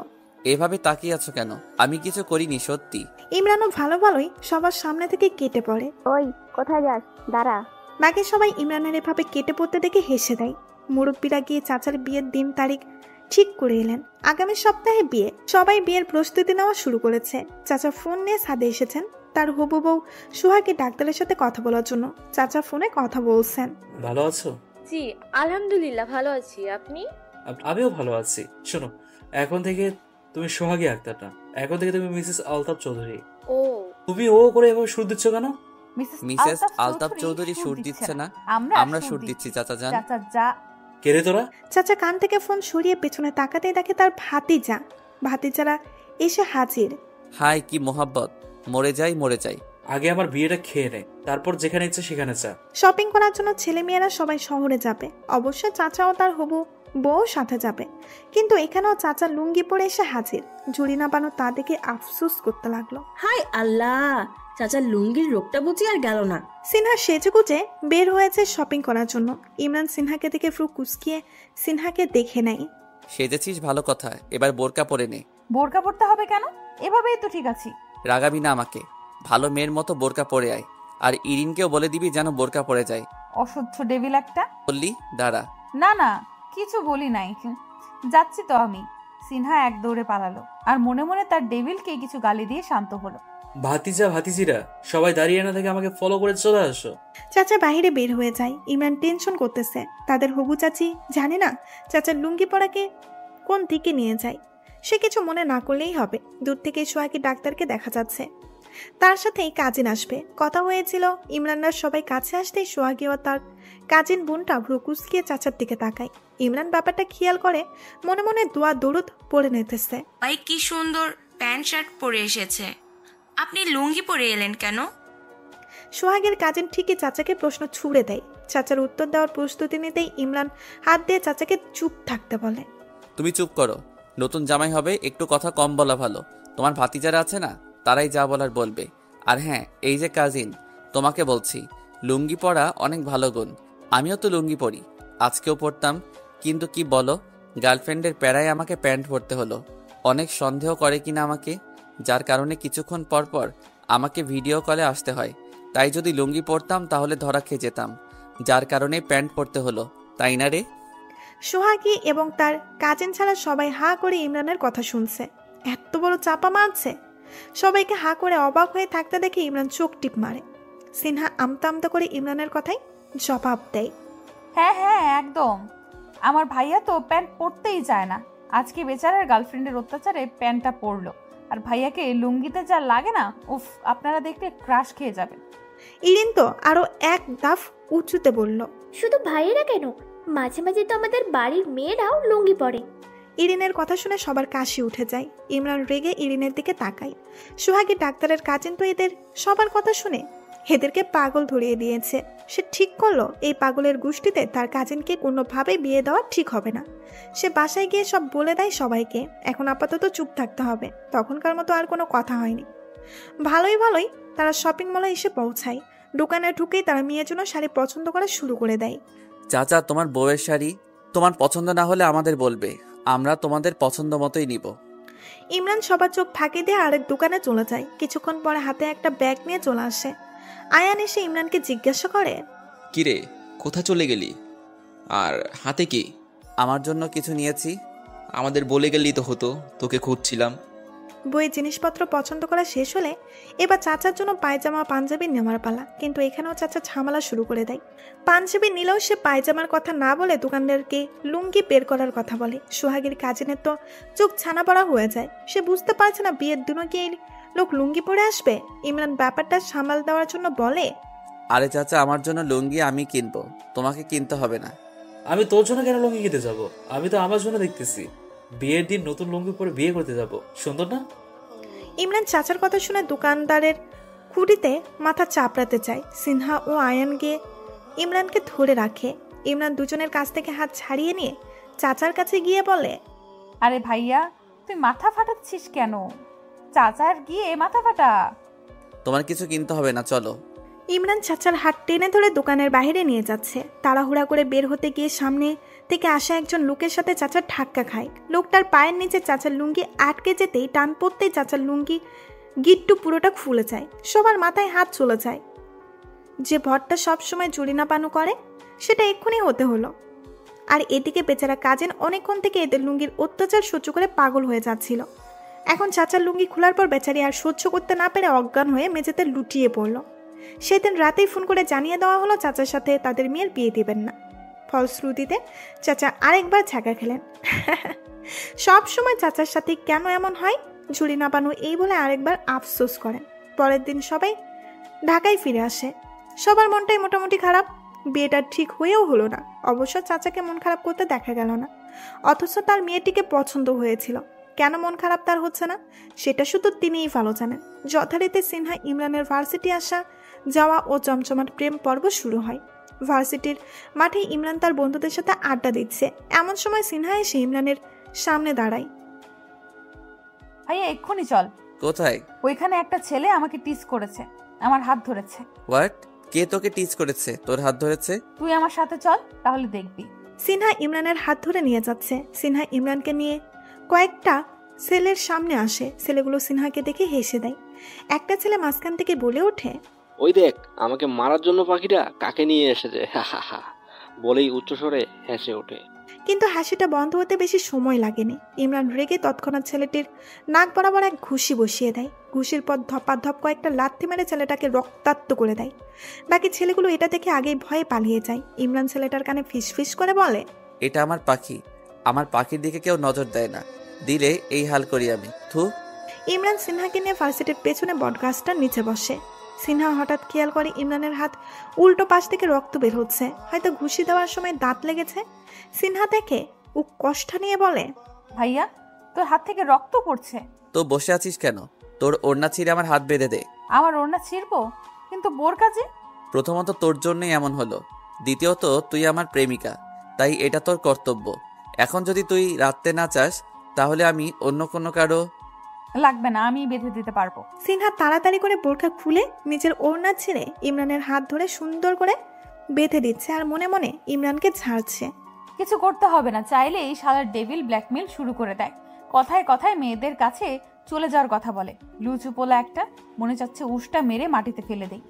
এভাবে তাকিয়ে আছো কেন? আমি কিছু করিনি সত্যি। ইমরানও ভালো ভালোই সবার সামনে থেকে কেটে পড়ে। ওই কোথায় যাস, দাঁড়া। বাকি সবাই ইমরানের এভাবে কেটে পড়তে দেখে হেসে দেয়। মুরব্বীরা গিয়ে চাচার বিয়ের দিন তারিখ ঠিক করে এলেন। আগামী সপ্তাহে বিয়ে। সবাই বিয়ের প্রস্তুতি নেওয়া শুরু করেছে। চাচা ফোন নিয়ে ছাদে এসেছেন তার হবু বউ সোহাকে ডাক্তারের সাথে কথা বলার জন্য। চাচা ফোনে কথা বলছেন। ভালো আছো? জি আলহামদুলিল্লাহ ভালো আছি, আপনি? আমিও ভালো আছি। শোনো, এখন থেকে তুমি সোহাগী আক্তার না, এখন থেকে তুমি মিসেস আলতাফ চৌধুরী। ও তুমি ও করে এভাবে সুর দিচ্ছ কেন? মিসেস আলতাফ চৌধুরী সুর দিচ্ছে না, আমরা সুর দিচ্ছি চাচা যান। চাচা যা। কে রে তোরা? চাচা কান থেকে ফোন সরিয়ে পেছনে তাকাতেই দেখে তার ভাতিজা। ভাতিজারা এসে হাজির। হাই, কি মোহাব্বত। মরে যাই মরে যাই। আগে আমার বিয়েটা খেয়ে নে, তারপর যেখানে ইচ্ছে সেখানে যা। শপিং করার জন্য ছেলে মেয়েরা সবাই শহরে যাবে। অবশ্য চাচাও তার হবু বউ সাথে যাবে, কিন্তু এখানেও চাচা লুঙ্গি পরে এসে হাজির। ঝুড়ি না বানো তা দেখে আফসোস করতে লাগলো। হাই আল্লাহ, চাচার লুঙ্গির রোগটা বুঝি আর গেল না। সিনহা সেজেগুজে বের হয়েছে শপিং করার জন্য। ইমরান সিনহাকে দেখে ফ্রু কুচকিয়ে সিনহাকে দেখে নেয়। সেজেছিস ভালো কথা, এবার বোরকা পরে নে। বোরকা পরতে হবে কেন? এভাবেই তো ঠিক আছি। রাগাবি না আমাকে। ভালো মেয়ের মতো বোরকা পরে আয়। আর ইরিনকেও বলে দিবি যেন বোরকা পরে যায়। অসহ্য ডেভিল একটা। বললি দাঁড়া। না না, কিছু বলি নাই, যাচ্ছি তো আমি। সিনহা এক দৌড়ে পালালো আর মনে মনে তার ডেভিলকে কিছু গালি দিয়ে শান্ত হলো। ভাতিজা ভাতিজিরা সবাই দাঁড়িয়ে না থেকে আমাকে ফলো করে চলে আসো। চাচা বাইরে বের হয়ে যায়। ইমরান টেনশন করতেছে। তাদের হবু চাচি জানে না চাচার লুঙ্গি পরাকে কোন দিকে নিয়ে যায়। সে কিছু মনে না করলেই হবে। দূর থেকে সোহাগী ডাক্তারকে দেখা যাচ্ছে। তার সাথেই কাজিন আসবে কথা হয়েছিল। ইমরানরা সবাই কাছে আসতেই সোহাগী ও তার কাজিন বোনটা ভ্রু কুচকিয়ে চাচার দিকে তাকায়। ইমরান ব্যাপারটা খেয়াল করে মনে মনে দোয়া দরুদ পড়ে নিতেছে। ভাই কি সুন্দর প্যান্ট শার্ট পরে এসেছে, আপনি লুঙ্গি পরে এলেন কেন? সোহাগের কাজিন ঠিকই চাচাকে প্রশ্ন ছুড়ে দেয়। চাচার উত্তর দেওয়ার প্রস্তুতি নিতেই ইমরান হাত দিয়ে চাচাকে চুপ থাকতে বলে। তুমি চুপ করো। নতুন জামাই হবে, একটু কথা কম বলা ভালো। তোমার ভাতিজারা আছে না, তারাই যা বলার বলবে। আর হ্যাঁ, এই যে কাজিন, তোমাকে বলছি লুঙ্গি পরা অনেক ভালো গুণ। আমিও তো লুঙ্গি পরি, আজকেও পরতাম, কিন্তু কি বলো, গার্লফ্রেন্ডের প্যারায় আমাকে প্যান্ট পরতে হলো। অনেক সন্দেহ করে কিনা আমাকে, যার কারণে কিছুক্ষণ পর পর আমাকে ভিডিও কলে আসতে হয়। তাই যদি লুঙ্গি পরতাম তাহলে ধরা খেয়ে যেতাম, যার কারণে প্যান্ট পরতে হলো, তাই না রে? সোহাগী এবং তার কাজিন ছাড়া সবাই হা করে ইমরানের কথা শুনছে। এত বড় চাপা মারছে। সবাইকে হা করে অবাক হয়ে থাকতে দেখে ইমরান চোখ টিপ মারে। সিনহা আমতা আমতা করে ইমরানের কথাই জবাব দেয়। হ্যাঁ হ্যাঁ একদম, আমার ভাইয়া তো প্যান্ট পরতেই চায় না। আজকে বেচারার গার্লফ্রেন্ডের অত্যাচারে প্যান্টটা পরলো। আর ভাইয়াকে লুঙ্গিতে যা লাগে না, উফ, আপনারা দেখলে ক্রাশ খেয়ে যাবেন। ইরিন তো আরো এক দাফ উঁচুতে বলল, শুধু ভাইয়েরা কেন, মাঝে মাঝে তো আমাদের বাড়ির মেয়েরাও লুঙ্গি পরে। ইরিনের কথা শুনে সবার কাশি উঠে যায়। ইমরান রেগে ইরিনের দিকে তাকায়। সোহাগী ডাক্তারের কাজিন তো এদের সবার কথা শুনে এদেরকে পাগল ধরিয়ে দিয়েছে। সে ঠিক করলো এই পাগলের গোষ্ঠীতে তার কাজিনকে কোনোভাবেই বিয়ে দেওয়া ঠিক হবে না। সে বাসায় গিয়ে সব বলে দেয় সবাইকে। এখন আপাতত চুপ থাকতে হবে। তখনকার মতো আর কোনো কথা হয়নি। ভালোই তারা শপিং মলে এসে পৌঁছায়। দোকানে ঢুকেই তারা মেয়ের জন্য শাড়ি পছন্দ করা শুরু করে দেয়। চাচা, তোমার বউয়ের শাড়ি তোমার পছন্দ না হলে আমাদের বলবে, আমরা তোমাদের পছন্দ মতোই নিব। ইমরান সবার চোখ ফাঁকি দিয়ে আরেক দোকানে চলে যায়। কিছুক্ষণ পরে হাতে একটা ব্যাগ নিয়ে চলে আসে। আয়ান এসে ইমরানকে জিজ্ঞাসা করে, কিরে, কোথা চলে গেলি? আর হাতে কি? আমার জন্য কিছু নিয়েছি। আমাদের বলে গেলি তো হতো, তোকে খুঁজছিলাম। বইয়ের জিনিসপত্র পছন্দ করা শেষ হলে এবার চাচার জন্য পায়জামা পাঞ্জাবি নেওয়ার পালা। কিন্তু এখানেও চাচা ঝামেলা শুরু করে দেয়। পাঞ্জাবি নিলেও সে পায়জামার কথা না বলে দোকানদারকে লুঙ্গি বের করার কথা বলে। সোহাগীর কাজিনের তো চোখ ছানা পড়া হয়ে যায়। সে বুঝতে পারছে না বিয়ের দিনও কি লোক লুঙ্গি পরে আসবে। ইমরান ব্যাপারটা সামাল দেওয়ার জন্য বলে, আরে চাচা, আমার জন্য লুঙ্গি আমি কিনবো, তোমাকে কিনতে হবে না। আমি তোর জন্য কেন লুঙ্গি কিনতে যাব? আমি তো আমার জন্য দেখতেছি। বিয়ের দিন নতুন লুঙ্গি পরে বিয়ে করতে যাব, সুন্দর না? ইমরান চাচার কথা শুনে দোকানদারের খুঁটিতে মাথা চাপড়াতে চায়। সিনহা ও আয়ান গিয়ে ইমরানকে ধরে রাখে। ইমরান দুজনের কাছ থেকে হাত ছাড়িয়ে নিয়ে চাচার কাছে গিয়ে বলে, আরে ভাইয়া, তুই মাথা ফাটাচ্ছিস কেন? চাচার গিয়ে মাথা ফাটা। তোমার কিছু কিনতে হবে না, চলো। ইমরান চাচার হাত টেনে ধরে দোকানের বাইরে নিয়ে যাচ্ছে। তাড়াহুড়া করে বের হতে গিয়ে সামনে থেকে আসা একজন লোকের সাথে চাচার ধাক্কা খায়। লোকটার পায়ের নিচে চাচার লুঙ্গি আটকে যেতেই টান পড়তেই চাচার লুঙ্গি গিট্টু পুরোটা খুলে যায়। সবার মাথায় হাত চলে যায়। যে ভরটা সবসময় জুড়িনা পানু করে সেটা এক্ষুনি হতে হলো। আর এদিকে বেচারা কাজেন অনেকক্ষণ থেকে এদের লুঙ্গির অত্যাচার সহ্য করে পাগল হয়ে যাচ্ছিল। এখন চাচার লুঙ্গি খোলার পর বেচারি আর সহ্য করতে না পেরে অজ্ঞান হয়ে মেঝেতে লুটিয়ে পড়ল। সেদিন রাতেই ফোন করে জানিয়ে দেওয়া হলো চাচার সাথে তাদের মেয়ের বিয়ে দেবেন না। ফলশ্রুতিতে চাচা আরেকবার ছ্যাঁকা খেলেন। সব সময় চাচার সাথে কেন এমন হয়? ঝুড়ি না পানু এই বলে আরেকবার আফসোস করেন। পরের দিন সবাই ঢাকায় ফিরে আসে। সবার মনটাই মোটামুটি খারাপ। বিয়েটা ঠিক হয়েও হলো না। অবশ্য চাচাকে মন খারাপ করতে দেখা গেল না, অথচ তার মেয়েটিকে পছন্দ হয়েছিল। কেন মন খারাপ তার হচ্ছে না সেটা শুধু তিনিই ভালো জানেন। যথারীতি সিনহা ইমরানের ভার্সিটি আসা যাওয়া ও জমজমাট প্রেম পর্ব শুরু হয়। ভার্সিটির মাঠে ইমরান তার বন্ধুদের সাথে আড্ডা দিচ্ছে। এমন সময় সিনহা এসে ইমরানের সামনে দাঁড়ায়। ভাইয়া এক্ষুনি চল। কোথায়? ওইখানে একটা ছেলে আমাকে টিজ করেছে, আমার হাত ধরেছে। হোয়াট? কে তোকে টিজ করেছে? তোর হাত ধরেছে? তুই আমার সাথে চল, তাহলে দেখবি। সিনহা ইমরানের হাত ধরে নিয়ে যাচ্ছে। সিনহা ইমরানকে নিয়ে কয়েকটা ছেলের সামনে আসে। ছেলেগুলো সিনহাকে দেখে হেসে দেয়। একটা ছেলে মাঝখান থেকে বলে ওঠে, ওই দেখ, আমাকে মারার জন্য পাখিটা কাকে নিয়ে এসেছে, হা হা হা, বলেই উচ্চস্বরে হেসে ওঠে। কিন্তু হাসিটা বন্ধ হতে বেশি সময় লাগেনি। ইমরান রেগে তৎক্ষণাৎ ছেলেটির নাক বরাবর এক ঘুষি বসিয়ে দেয়। ঘুষির পর ধপাধপ কয়েকটা লাথি মেরে ছেলেটাকে রক্তাক্ত করে দেয়। বাকি ছেলেগুলো এটা দেখে আগেই ভয়ে পালিয়ে যায়। ইমরান ছেলেটার কানে ফিসফিস করে বলে, এটা আমার পাখি, আমার পাখির দিকে কেউ নজর দেয় না, দিলে এই হাল করি আমি। থু। ইমরান সিনহাকে নিয়ে ভার্সিটির পেছনে বটগাছটার নিচে বসে। সিনহা হঠাৎ খেয়াল করে ইমরানের হাত উল্টো পাশ থেকে রক্ত বের হচ্ছে। হয়তো ঘুষি দেওয়ার সময় দাঁত লেগেছে। সিনহা দেখে ও কষ্ট নিয়ে বলে, ভাইয়া তোর হাত থেকে রক্ত পড়ছে। তো বসে আছিস কেন? তোর ওড়না ছিঁড়ে আমার হাত বেঁধে দে। আমার ওড়না ছিঁড়বো? কিন্তু বোর কাজে। প্রথমত তোর জন্যই এমন হলো, দ্বিতীয়ত তুই আমার প্রেমিকা, তাই এটা তোর কর্তব্য। এখন যদি তুই রাখতে না চাস তাহলে আমি অন্য কোনো কারো। লাগবে না, আমি বেঁধে দিতে পারবো। সিনহা তাড়াতাড়ি করে বোরখা খুলে নিজের ওড়না ছিঁড়ে ইমরানের হাত ধরে সুন্দর করে বেঁধে দিচ্ছে আর মনে মনে ইমরানকে ঝাড়ছে। কিছু করতে হবে না, চাইলেই শালার ডেভিল ব্ল্যাকমেল শুরু করে দেয়। কথায় কথায় মেয়েদের কাছে চলে যাওয়ার কথা বলে। লুচু পোলা একটা, মনে চাচ্ছে উষ্টা মেরে মাটিতে ফেলে দেয়।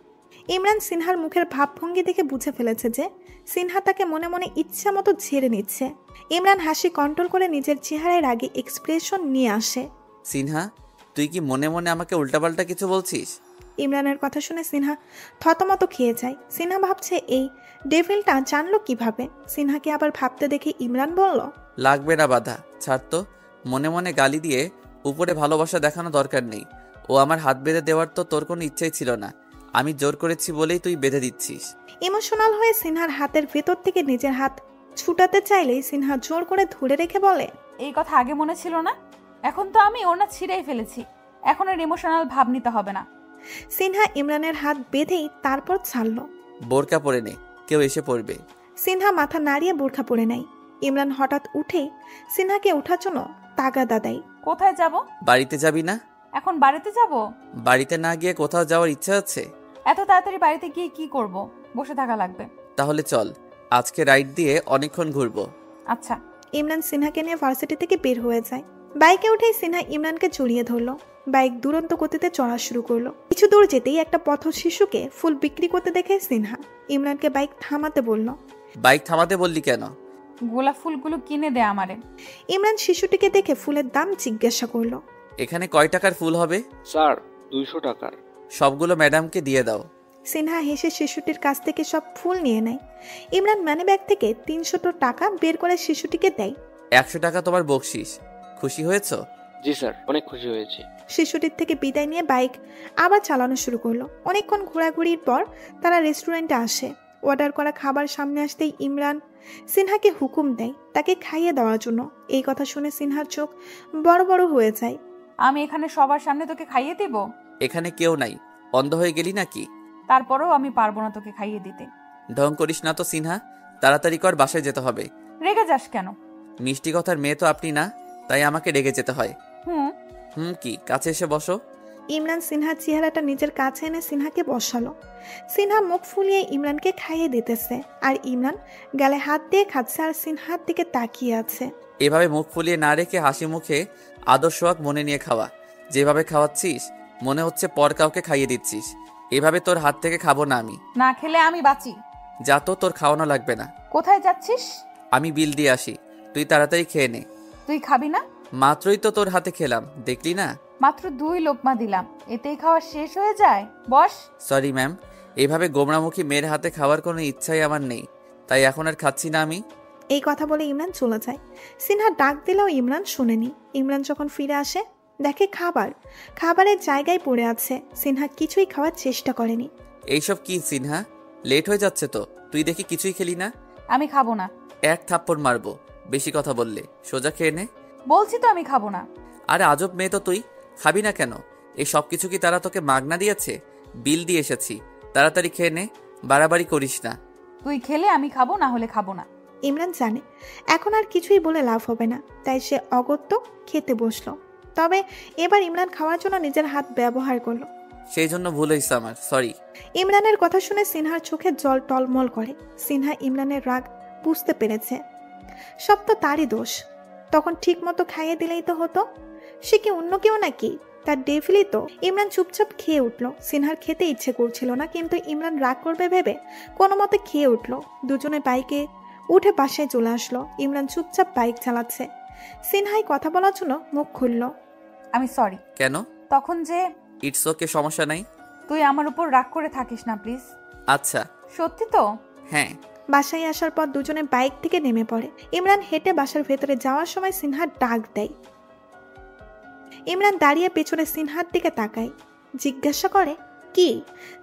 ইমরান সিনহার মুখের ভাবভঙ্গি দেখে বুঝে ফেলেছে যে সিনহা তাকে মনে মনে ইচ্ছা মতো ঝেড়ে নিচ্ছে। ইমরান হাসি কন্ট্রোল করে নিজের চেহারায় রাগী এক্সপ্রেশন নিয়ে আসে। সিনহা, তুই কি মনে মনে আমাকে উল্টাপাল্টা কিছু বলছিস? ইমরানের কথা শুনে সিনহা থতমত খেয়ে যায়। সিনহা ভাবছে এই ডেভিলটা জানলো কিভাবে। সিনহাকে আবার ভাবতে দেখে ইমরান বলল, লাগবে না বাধা, ছাড় তো। মনে মনে গালি দিয়ে উপরে ভালোবাসা দেখানো দরকার নেই। ও আমার হাত বেঁধে দেওয়ার তো তোর কোনো ইচ্ছাই ছিল না, আমি জোর করেছি বলেই তুই বেঁধে দিচ্ছিস। ইমোশনাল হয়ে সিনহার হাতের ভেতর থেকে নিজের হাত ছুটাতে চাইলেই সিনহা জোর করে ধরে রেখে বলে, এই কথা আগে মনে ছিল না? এখন তো আমি ওড়না ছিঁড়েই ফেলেছি, এখন আর ইমোশনাল ভাব নিতে হবে না। সিনহা ইমরানের হাত বেঁধেই তারপর ছাড়লো। বোরকা পরে নে, কেউ এসে পড়বে। সিনহা মাথা নাড়িয়ে বোরখা পরে নেয়। ইমরান হঠাৎ উঠেই সিনহাকে ওঠার জন্য তাগাদা দেয়। কোথায় যাব? বাড়িতে যাবি না? এখন বাড়িতে যাব? বাড়িতে না গিয়ে কোথাও যাওয়ার ইচ্ছা আছে? এত তাড়াতাড়ি বাড়িতে গিয়ে কি করব? বসে থাকা লাগবে। তাহলে চল, আজকে রাইড দিয়ে অনেকক্ষণ ঘুরবো। আচ্ছা। ইমরান সিনহাকে নিয়ে ভার্সিটি থেকে বের হয়ে যায়। বাইকে উঠেই সিনহা ইমরানকে জড়িয়ে ধরলো। বাইক দুরন্ত গতিতে চড়া শুরু করলো। কিছু দূর যেতেই একটা পথ শিশুকে ফুল বিক্রি করতে দেখে সিনহা ইমরানকে বাইক থামাতে বলল। বাইক থামাতে বললি কেন? গোলাপ ফুলগুলো কিনে দে আমারে। ইমরান শিশুটিকে দেখে ফুলের দাম জিজ্ঞাসা করলো। এখানে কয় টাকার ফুল হবে? স্যার, 200 টাকার। সবগুলো ম্যাডামকে দিয়ে দাও। সিনহা হেসে শিশুটির কাছ থেকে সব ফুল নিয়ে নেয়। ইমরান মানিব্যাগ থেকে 300 টাকা বের করে শিশুটিকে দেয়। 100 টাকা তোমার বকশিস, খুশি হয়েছ? জি স্যার, অনেক খুশি হয়েছি। শিশুটির থেকে বিদায় নিয়ে বাইক আবার চালানো শুরু করলো। অনেকক্ষণ ঘোরাঘুরির পর তারা রেস্টুরেন্টে আসে। অর্ডার করা খাবার সামনে আসতেই ইমরান সিনহাকে হুকুম দেয় তাকে খাইয়ে দেওয়ার জন্য। এই কথা শুনে সিনহার চোখ বড় বড় হয়ে যায়। আমি এখানে সবার সামনে তোকে খাইয়ে দেব? এখানে কেউ নাই, অন্ধ হয়ে গেলি নাকি? তারপরেও আমি পারবো না তোকে খাইয়ে দিতে। ঢং করিস না তো সিনহা, তাড়াতাড়ি কর, বাসায় যেতে হবে। রেগে যাস কেন? মিষ্টি কথার মেয়ে তো আপনি না, তাই আমাকে রেগে যেতে হয়। কি, কাছে এসে বসো। ইমরান সিনহার চেহারাটা নিজের কাছে এনে সিনহাকে বসালো। সিনহা মুখ ফুলিয়ে ইমরানকে খাইয়ে দিতেছে, আর ইমরান গালে হাত দিয়ে খাচ্ছে আর সিনহার দিকে তাকিয়ে আছে। এভাবে মুখ ফুলিয়ে না রেখে হাসি মুখে আদর্শ সোহাগ মনে নিয়ে খাওয়া। যেভাবে খাওয়াচ্ছিস মনে হচ্ছে পর কাউকে খাইয়ে দিচ্ছিস। এভাবে তোর হাত থেকে খাবো না আমি। না খেলে আমি বাঁচি। যা তো, তোর খাওয়ানো লাগবে না। কোথায় যাচ্ছিস? আমি বিল দিয়ে আসি, তুই তাড়াতাড়ি খেয়ে নে। তুই খাবি না? মাত্রই তো তোর হাতে খেলাম, দেখলি না? মাত্র 2 লোকমা দিলাম, এতেই খাওয়া শেষ হয়ে যায়। বস। সরি ম্যাম, এইভাবে গোমরামুখী মেয়ের হাতে খাওয়ার কোনো ইচ্ছাই আমার নেই, তাই এখন আর খাচ্ছি না আমি। এই কথা বলে ইমরান চলে যায়। সিনহা ডাক দিলেও ইমরান শোনেনি। ইমরান যখন ফিরে আসে দেখে খাবারের জায়গায় পড়ে আছে। সিনহা কিছুই খাওয়ার চেষ্টা করেনি। এইসব কি সিনহা, লেট হয়ে যাচ্ছে তো, তুই দেখি কিছুই খেলি না। আমি খাবো না। এক থাপ্পড় মারবো বেশি কথা বললে। সোজা খেয়ে নে। বলছি তো আমি খাবো না। আরে আজব মেয়ে তো তুই, খাবি না কেন? এই সব কিছু কি তারা তোকে মাগনা দিয়েছে? বিল দিয়ে এসেছি, তাড়াতাড়ি খেয়ে নে, বাড়াবাড়ি করিস না। তুই খেলে আমি খাবো, না হলে খাবো না। ইমরান জানে এখন আর কিছুই বলে লাভ হবে না, তাই সে অগত্য খেতে বসলো। তবে এবার ইমরান খাওয়ার জন্য নিজের হাত ব্যবহার করলো। সেই জন্য ভুল হয়েছে আমার, সরি। ইমরানের কথা শুনে সিনহার চোখে জল টলমল করে। সিনহা ইমরানের রাগ বুঝতে পেরেছে, সব তো তারই দোষ। তখন ঠিক মতো খাইয়ে দিলেই তো হতো। সে কি অন্য কেউ নাকি? তার ডেভিলই তো। ইমরান চুপচাপ খেয়ে উঠলো। সিনহার খেতে ইচ্ছে করছিল না, কিন্তু ইমরান রাগ করবে ভেবে কোনো মতে খেয়ে উঠলো। দুজনে বাইকে উঠে বাসায় চলে আসলো। ইমরান চুপচাপ বাইক চালাচ্ছে। সিনহাই কথা বলার জন্য মুখ খুলল। আমি সরি। কেন? তখন যে। ইটস ওকে, সমস্যা নাই। তুই আমার উপর রাগ করে থাকিস না প্লিজ। আচ্ছা। সত্যি তো? হ্যাঁ। বাসায় আসার পর দুজনে বাইক থেকে নেমে পড়ে। ইমরান হেঁটে বাসার ভেতরে যাওয়ার সময় সিনহা ডাক দেয়। ইমরান দাঁড়িয়ে পেছনে সিনহার দিকে তাকায়, জিজ্ঞাসা করে কি?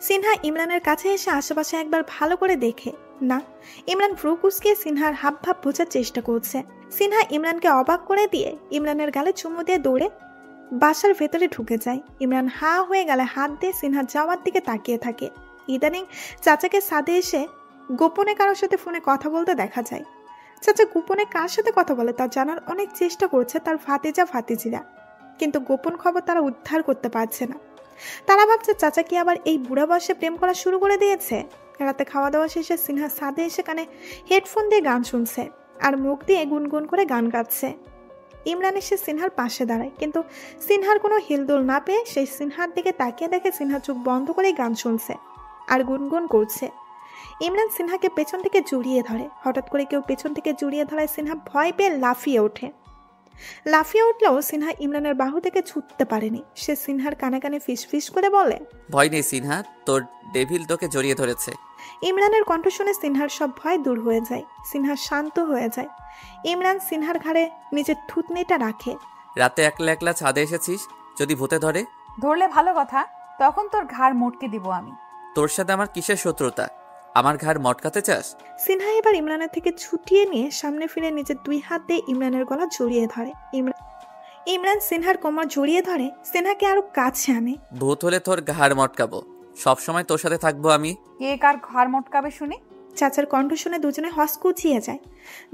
সিনহা ইমরানের কাছে এসে আশেপাশে একবার ভালো করে দেখে না। ইমরান ভ্রু কুঁচকিয়ে সিনহার হাব ভাব বোঝার চেষ্টা করছে। সিনহা ইমরানকে অবাক করে দিয়ে ইমরানের গালে চুমু দিয়ে দৌড়ে বাসার ভেতরে ঢুকে যায়। ইমরান হা হয়ে গেলে হাত দিয়ে সিনহা যাওয়ার দিকে তাকিয়ে থাকে। ইদানিং চাচাকে সাদে এসে গোপনে কারোর সাথে ফোনে কথা বলতে দেখা যায়। চাচা গোপনে কার সাথে কথা বলে তা জানার অনেক চেষ্টা করছে তার ভাতিজিরা, কিন্তু গোপন খবর তারা উদ্ধার করতে পারছে না। তারা ভাবছে চাচা কি আবার এই বুড়া বয়সে প্রেম করা শুরু করে দিয়েছে। রাতে খাওয়া দাওয়া শেষে সিনহা সাদে এসে কানে হেডফোন দিয়ে গান শুনছে আর মুখ দিয়ে গুনগুন করে গান গাচ্ছে। ইমরান এসে সিনহার পাশে দাঁড়ায়, কিন্তু সিনহার কোনো হিলদোল না পেয়ে সেই সিনহার দিকে তাকিয়ে দেখে সিনহা চোখ বন্ধ করে গান শুনছে আর গুনগুন করছে। ইমরান সিনহাকে পেছন থেকে জড়িয়ে ধরে। হঠাৎ করে কেউ পেছন থেকে জড়িয়ে ধরায় সিনহা ভয় পেয়ে লাফিয়ে ওঠে। লাফিয়ে উঠলেও সিনহা ইমরানের বাহু থেকে ছুটতে পারেনি। সে সিনহার কানে কানে ফিস করে বলে, ভয় নেই সিনহা, তোর ডেভিল তোকে জড়িয়ে ধরেছে। ইমরানের কণ্ঠ শুনে সিনহার সব ভয় দূর হয়ে যায়। সিনহা শান্ত হয়ে যায়। ইমরান সিনহার ঘাড়ে নিজের থুতনিটা রাখে। রাতে একলা একলা ছাদে এসেছিস, যদি ভূতে ধরে? ধরলে ভালো কথা, তখন তোর ঘাড় মটকে দিব আমি। তোর সাথে আমার কিসের শত্রুতা? আমার ঘাড় মটকাতে চাস? সিনহা এবার ইমরানের থেকে ছুটিয়ে নিয়ে সামনে ফিরে নিজের 2 হাত দিয়ে ইমরানের গলা জড়িয়ে ধরে। ইমরান সিনহার কোমর জড়িয়ে ধরে সিনহাকে আরো কাছে আনে। ভূত হলে তোর ঘাড় মটকাবো, সবসময় তোর সাথে থাকবো আমি। কে কার ঘাড় মটকাবে শুনি? চাচার কণ্ঠ শুনে দুজনে হসকুচিয়ে যায়।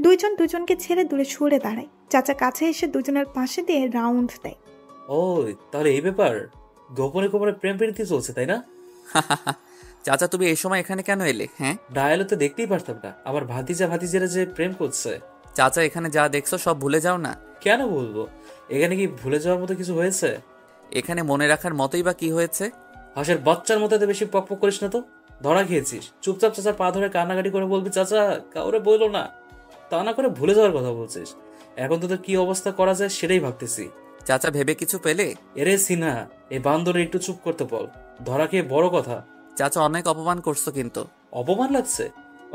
দুইজন দুজনকে ছেড়ে দূরে সরে দাঁড়ায়। চাচা কাছে এসে দুজনের পাশে দিয়ে রাউন্ড দেয়। ও তাহলে এই ব্যাপার, গোপনে গোপনে প্রেম প্রীতি চলছে তাই না? চাচা তুমি এই সময় এখানে কেন এলে? হ্যাঁ, ডায়ালে তো দেখতেই পারতাম না আমার ভাতিজারা যে প্রেম করছে। চাচা এখানে যা দেখছো সব ভুলে যাও না। কেন বলবো? এখানে কি ভুলে যাওয়ার মতো কিছু হয়েছে? এখানে মনে রাখার মতোই বা কি হয়েছে? হাঁসের বাচ্চার মতো বেশি পকপক করিস না তো। ধরা খেয়েছিস, চুপচাপ চাচার পা ধরে কান্নাকাটি করে বলবি চাচা কাউরে বইলো না, তা না করে ভুলে যাওয়ার কথা বলছিস। এখন তোদের কি অবস্থা করা যায় সেটাই ভাবতেছি। চাচা ভেবে কিছু পেলে? এরে সিনহা, এই বান্দরে একটু চুপ করতে বল, ধরা খেয়ে বড় কথা। চাচা অনেক অপমান করছো কিন্তু। অপমান লাগছে?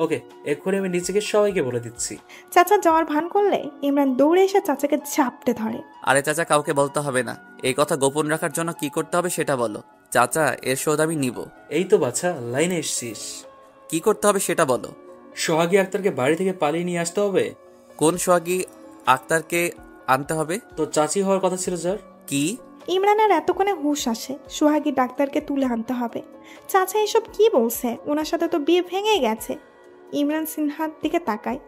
ওকে, এক্ষুনি আমি নিচেকে সবাইকে বলে দিচ্ছি। চাচা যাওয়ার ভান করলে ইমরান দৌড়ে এসে চাচাকে ঝাপটে ধরে। আরে চাচা কাউকে বলতে হবে না, এই কথা গোপন রাখার জন্য কি করতে হবে সেটা বলো। চাচা এর শোধ আমি নিব। এই তো বাচ্চা, লাইনে এসছিস। কি করতে হবে সেটা বলো। সোহাগী আক্তারকে বাড়ি থেকে পালিয়ে নিয়ে আসতে হবে। কোন সোহাগী আক্তারকে আনতে হবে? তো চাচি হওয়ার কথা ছিল যার। কি? ইমরানের এতক্ষণে হুঁশ আসে, সোহাগী ডাক্তারকে তুলে আনতে হবে। চাচা এসব কি বলছে? ওনার সাথে তো বিয়ে ভেঙে গেছে। ইমরান সিনহার দিকে তাকায়,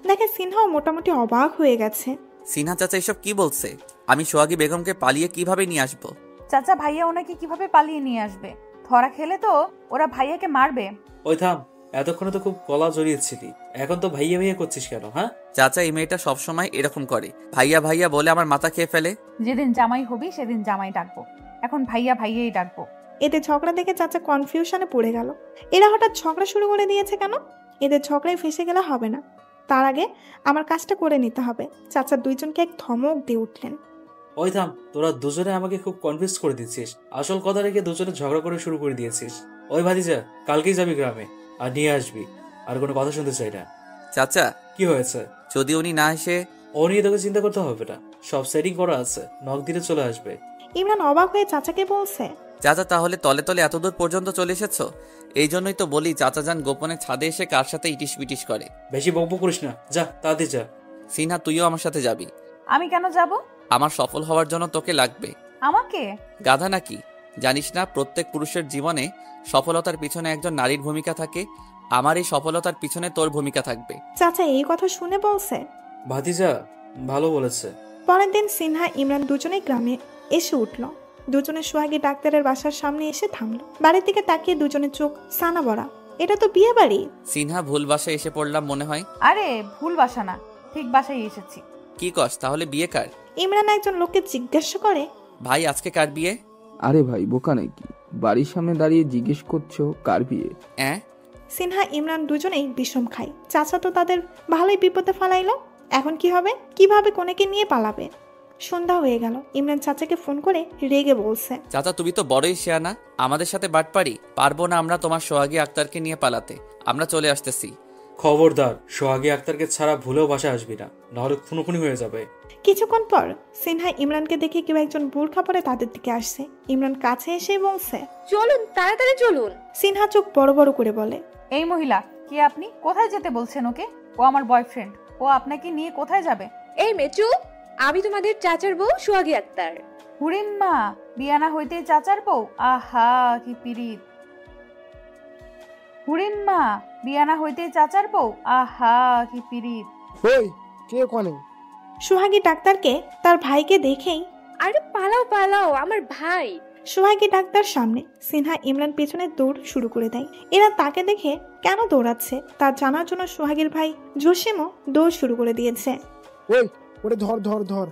দেখে সিনহাও মোটামুটি অবাক হয়ে গেছে। সিনহা চাচা এসব কি বলছে? আমি সোহাগী বেগমকে পালিয়ে কিভাবে নিয়ে আসবো? চাচা ভাইয়া ওনাকে কিভাবে পালিয়ে নিয়ে আসবে? ধরা খেলে তো ওরা ভাইয়াকে মারবে। ওই থাম, এতক্ষণে তো খুব গলা জড়িয়েছিলি, এখন তো ভাইয়া ভাইয়া করছিস কেন? হ্যাঁ চাচা, এই মেয়েটা সবসময় এরকম করে, ভাইয়া ভাইয়া বলে আমার মাথা খেয়ে ফেলে। যেদিন জামাই হবি সেদিন জামাই ডাকবো, এখন ভাইয়া ভাইয়াই ডাকবো। এদের ঝগড়া দেখে চাচা কনফিউশনে পড়ে গেল। এরা হঠাৎ ঝগড়া শুরু করে দিয়েছে কেন? এদের ঝগড়ায় ফেসে গেলে হবে না, তার আগে আমার কাজটা করে নিতে হবে। চাচা দুইজনকে এক ধমক দিয়ে উঠলেন। ওই থাম, তোরা দুজনে আমাকে খুব কনফিউজ করে দিচ্ছিস। আসল কথা রেখে দুজনে ঝগড়া করে শুরু করে দিয়েছিস। ওই ভাতিজা, কালকেই যাবি গ্রামে, আর নিয়ে আসবি। আর কোনো কথা শুনতে চাই না। চাচা কি হয়েছে? যদি উনি না এসে? ও নিয়ে তোকে চিন্তা করতে হবে না, সব সেটিং করা আছে, নক দিলে চলে আসবে। ইমরান অবাক হয়ে চাচাকে বলছে, চাচা তাহলে তলে তলে এতদূর পর্যন্ত চলে এসেছো? এই জন্যই তো বলি চাচা যান গোপনে ছাদে এসে কার সাথে ইটিস পিটিস করে। বেশি বকবক করিস না, যা তাড়াতাড়ি যা। সিনহা, তুইও আমার সাথে যাবি। আমি কেন যাব? আমার সফল হওয়ার জন্য তোকে লাগবে। আমাকে? গাধা নাকি? জানিস না প্রত্যেক পুরুষের জীবনে সফলতার পিছনে একজন নারীর ভূমিকা থাকে? আমার এই সফলতার পিছনে তোর ভূমিকা থাকবে। চাচা এই কথা শুনে বলছে, ভাতিজা ভালো বলেছে। পরের দিন সিনহা ইমরান দুজনেই গ্রামে এসে উঠল। দুজনে সোহাগী ডাক্তারের বাসার সামনে এসে থামলো। বাড়ির দিকে তাকিয়ে দুজনের চোখ সানা ভরা। এটা তো বিয়ে বাড়ি। সিনহা, ভুল বাসায় এসে পড়লাম মনে হয়। আরে ভুল বাসা না, ঠিক বাসায় এসেছি। কি কস? তাহলে বিয়ে কার? ইমরান একজন লোককে জিজ্ঞাসা করে, ভাই আজকে কার বিয়ে? আরে ভাই বোকা নাকি, বাড়ির সামনে দাঁড়িয়ে জিজ্ঞেস করছো কার বিয়ে? সিনহা ইমরান দুজনেই বিষম খায়। চাচা তো তাদের ভালোই বিপদে ফালাইলো। এখন কি হবে? কিভাবে কোনেকে নিয়ে পালাবে? সন্ধ্যা হয়ে গেল। ইমরান চাচাকে ফোন করে রেগে বলছে, চাচা তুমি তো বড়ই শেয়ানা, আমাদের সাথে বাটপারি পারবো না আমরা তোমার সোহাগী আক্তারকে নিয়ে পালাতে। আমরা চলে আসতেছি। খবরদার, সোহাগী আক্তারকে ছাড়া ভুলেও বাসায় আসবি না, নাহলে খুনোখুনি হয়ে যাবে। কিছুক্ষণ পর সিনহা ইমরানকে দেখে কেউ একজন বোরখা পরে তাদের দিকে আসছে। ইমরান কাছে এসে বলছে, চলুন তাড়াতাড়ি চলুন। সিনহা চোখ বড় বড় করে বলে, এই মহিলা কি? আপনি কোথায় যেতে বলছেন ওকে? ও আমার বয়ফ্রেন্ড, ও আপনাকে নিয়ে কোথায় যাবে? এই মেচু, আমি তোমাদের চাচার বউ সোহাগী আক্তার। হুরিম্মা, বিয়ানা হইতে চাচার বউ? আহা কি পিরিত! হুরিম্মা, বিয়ানা হইতে চাচার বউ? আহা কি পিরিত! ওই কে কোনে? সোহাগী ডাক্তারকে তার ভাইকে দেখেই, আরে পালাও পালাও, আমার ভাই। সোহাগী ডাক্তার সামনে, সিনহা ইমরান পেছনে দৌড় শুরু করে দেয়। এরা তাকে দেখে কেন দৌড়াচ্ছে তা জানার জন্য সোহাগীর ভাই জসিমও দৌড় শুরু করে দিয়েছে। ওই ওরে ধর ধর ধর।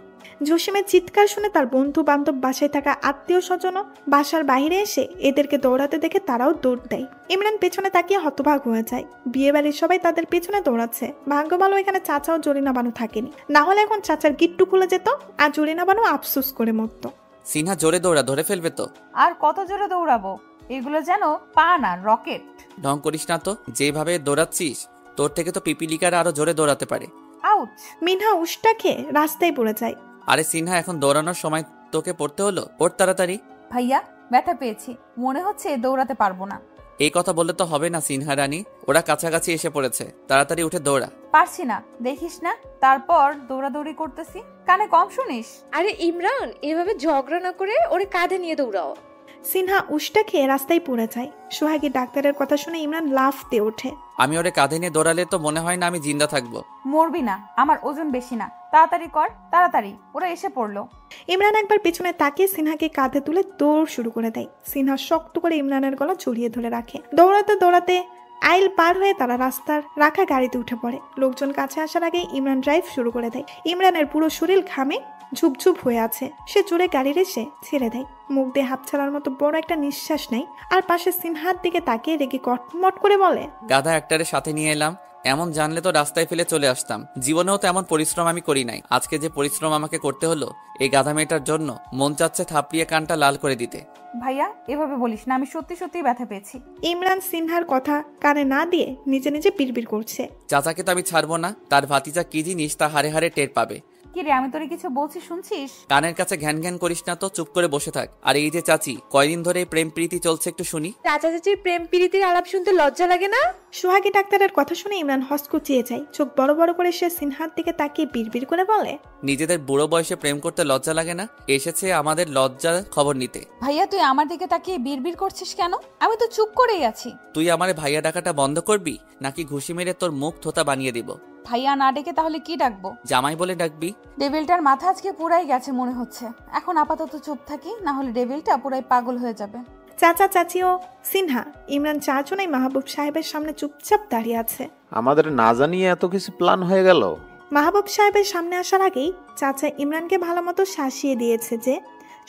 জসিমের চিৎকার শুনে তার বন্ধু বান্ধব, বাসায় থাকা আত্মীয় স্বজনও বাসার বাইরে এসে এদেরকে দৌড়াতে দেখে তারাও দৌড় দেয়। ইমরান পেছনে তাকিয়ে হতবাক হয়ে যায়। বিয়ে বাড়ির সবাই তাদের পেছনে দৌড়াচ্ছে। ভাগ্য ভালো এখানে চাচা ও জরিনা বানু থাকেনি, না হলে এখন চাচার গিট্টু খুলে যেত আর জরিনা বানু আফসোস করে মরত। সিনহা জোরে দৌড়া, ধরে ফেলবে তো। আর কত জোরে দৌড়াবো? এগুলো যেন পা না, রকেট। ঢং করিস না তো, যেভাবে দৌড়াচ্ছিস তোর থেকে তো পিপিলিকার আরো জোরে দৌড়াতে পারে। আউচ! মিনহা উষ্টা খেয়ে রাস্তায় পড়ে যায়। আরে সিনহা, এখন দৌড়ানোর সময় তোকে পড়তে হলো? ওর তাড়াতাড়ি। ভাইয়া ব্যথা পেয়েছি, মনে হচ্ছে দৌড়াতে পারবো না। এই কথা বললে তো হবে না সিনহা রানী, ওরা কাছাকাছি এসে পড়েছে, তাড়াতাড়ি উঠে দৌড়া। পারছি না, দেখিস না, তারপর দৌড়াদৌড়ি করতেছি। কানে কম শুনিস? আরে ইমরান, এভাবে ঝগড়া না করে ওরে কাঁধে নিয়ে দৌড়াও। সিনহা উষ্টা খেয়ে রাস্তায় পড়ে যায়। সোহাগী ডাক্তারের কথা শুনে ইমরান লাফ দিয়ে ওঠে। আমি ওরে কাঁধে নিয়ে দৌড়ালে তো মনে হয় না আমি জিন্দা থাকবো। মরবি না, আমার ওজন বেশি না। তাড়াতাড়ি কর, তাড়াতাড়ি। ওরা এসে পড়লো। ইমরান একবার পিছনে তাকিয়ে সিনহাকে কাঁধে তুলে দৌড় শুরু করে দেয়। সিনহা শক্ত করে ইমরানের গলা জড়িয়ে ধরে রাখে। দৌড়াতে দৌড়াতে আইল পার হয়ে তারা রাস্তার রাখা গাড়িতে উঠে পড়ে। লোকজন কাছে আসার আগে ইমরান ড্রাইভ শুরু করে দেয়। ইমরানের পুরো শরীর ঘামে ঝুপঝুপ হয়ে আছে। সে জোরে গাড়ির এসে ছেড়ে দেয়। মুখ দিয়ে হাত ছাড়ার মতো বড় একটা নিঃশ্বাস নেয় আর পাশে সিনহার দিকে তাকিয়ে রেগে কটমট করে বলে, গাধা একটারে সাথে নিয়ে এলাম, এমন জানলে তো রাস্তায় ফেলে চলে আসতাম। জীবনেও তো এমন পরিশ্রম আমি করি নাই, আজকে যে পরিশ্রম আমাকে করতে হলো এই গাধা মেয়েটার জন্য, মন চাচ্ছে থাপড়িয়ে কানটা লাল করে দিতে। ভাইয়া এভাবে বলিস না, আমি সত্যি সত্যি ব্যথা পেয়েছি। ইমরান সিনহার কথা কানে না দিয়ে নিজে নিজে বিড়বিড় করছে। চাচাকে তো আমি ছাড়বো না, তার ভাতিজা কি জিনিস তা হারে হারে টের পাবে। কি রে, আমি তোরে কিছু বলছি শুনছিস? কানের কাছে ঘ্যান ঘ্যান করিস না তো, চুপ করে বসে থাক। আর এই যে চাচি, কয়দিন ধরে প্রেম প্রীতি চলছে একটু শুনি। চাচা চাচির প্রেম প্রীতির আলাপ শুনতে লজ্জা লাগে না? সোহাগী ডাক্তারের কথা শুনে ইমরান হসকচিয়ে যায়। চোখ বড় বড় করে সে সিনহার দিকে তাকিয়ে বিড়বিড় করে বলে, নিজেদের বুড়ো বয়সে প্রেম করতে লজ্জা লাগে না? এসেছে আমাদের লজ্জার খবর নিতে। ভাইয়া তুই আমার দিকে তাকিয়ে বিড়বিড় করছিস কেন? আমি তো চুপ করেই আছি। তুই আমারে ভাইয়া ডাকাটা বন্ধ করবি নাকি ঘুষি মেরে তোর মুখ থোতা বানিয়ে দিব? ভাইয়া না ডেকে তাহলে কি ডাকবো? জামাই বলে ডাকবি। ডেভিলটার মাথা আজকে পুরাই গেছে মনে হচ্ছে। এখন আপাতত চুপ থাকি, না হলে ডেভিলটা পুরাই পাগল হয়ে যাবে। চাচা চাচি ও সিনহা ইমরান চারজনেই মাহবুব সাহেবের সামনে চুপচাপ দাঁড়িয়ে আছে। আমাদের না জানিয়ে এত কিছু প্ল্যান হয়ে গেল। মাহবুব সাহেবের সামনে আসার আগেই চাচা ইমরানকে ভালো মতো শাসিয়ে দিয়েছে যে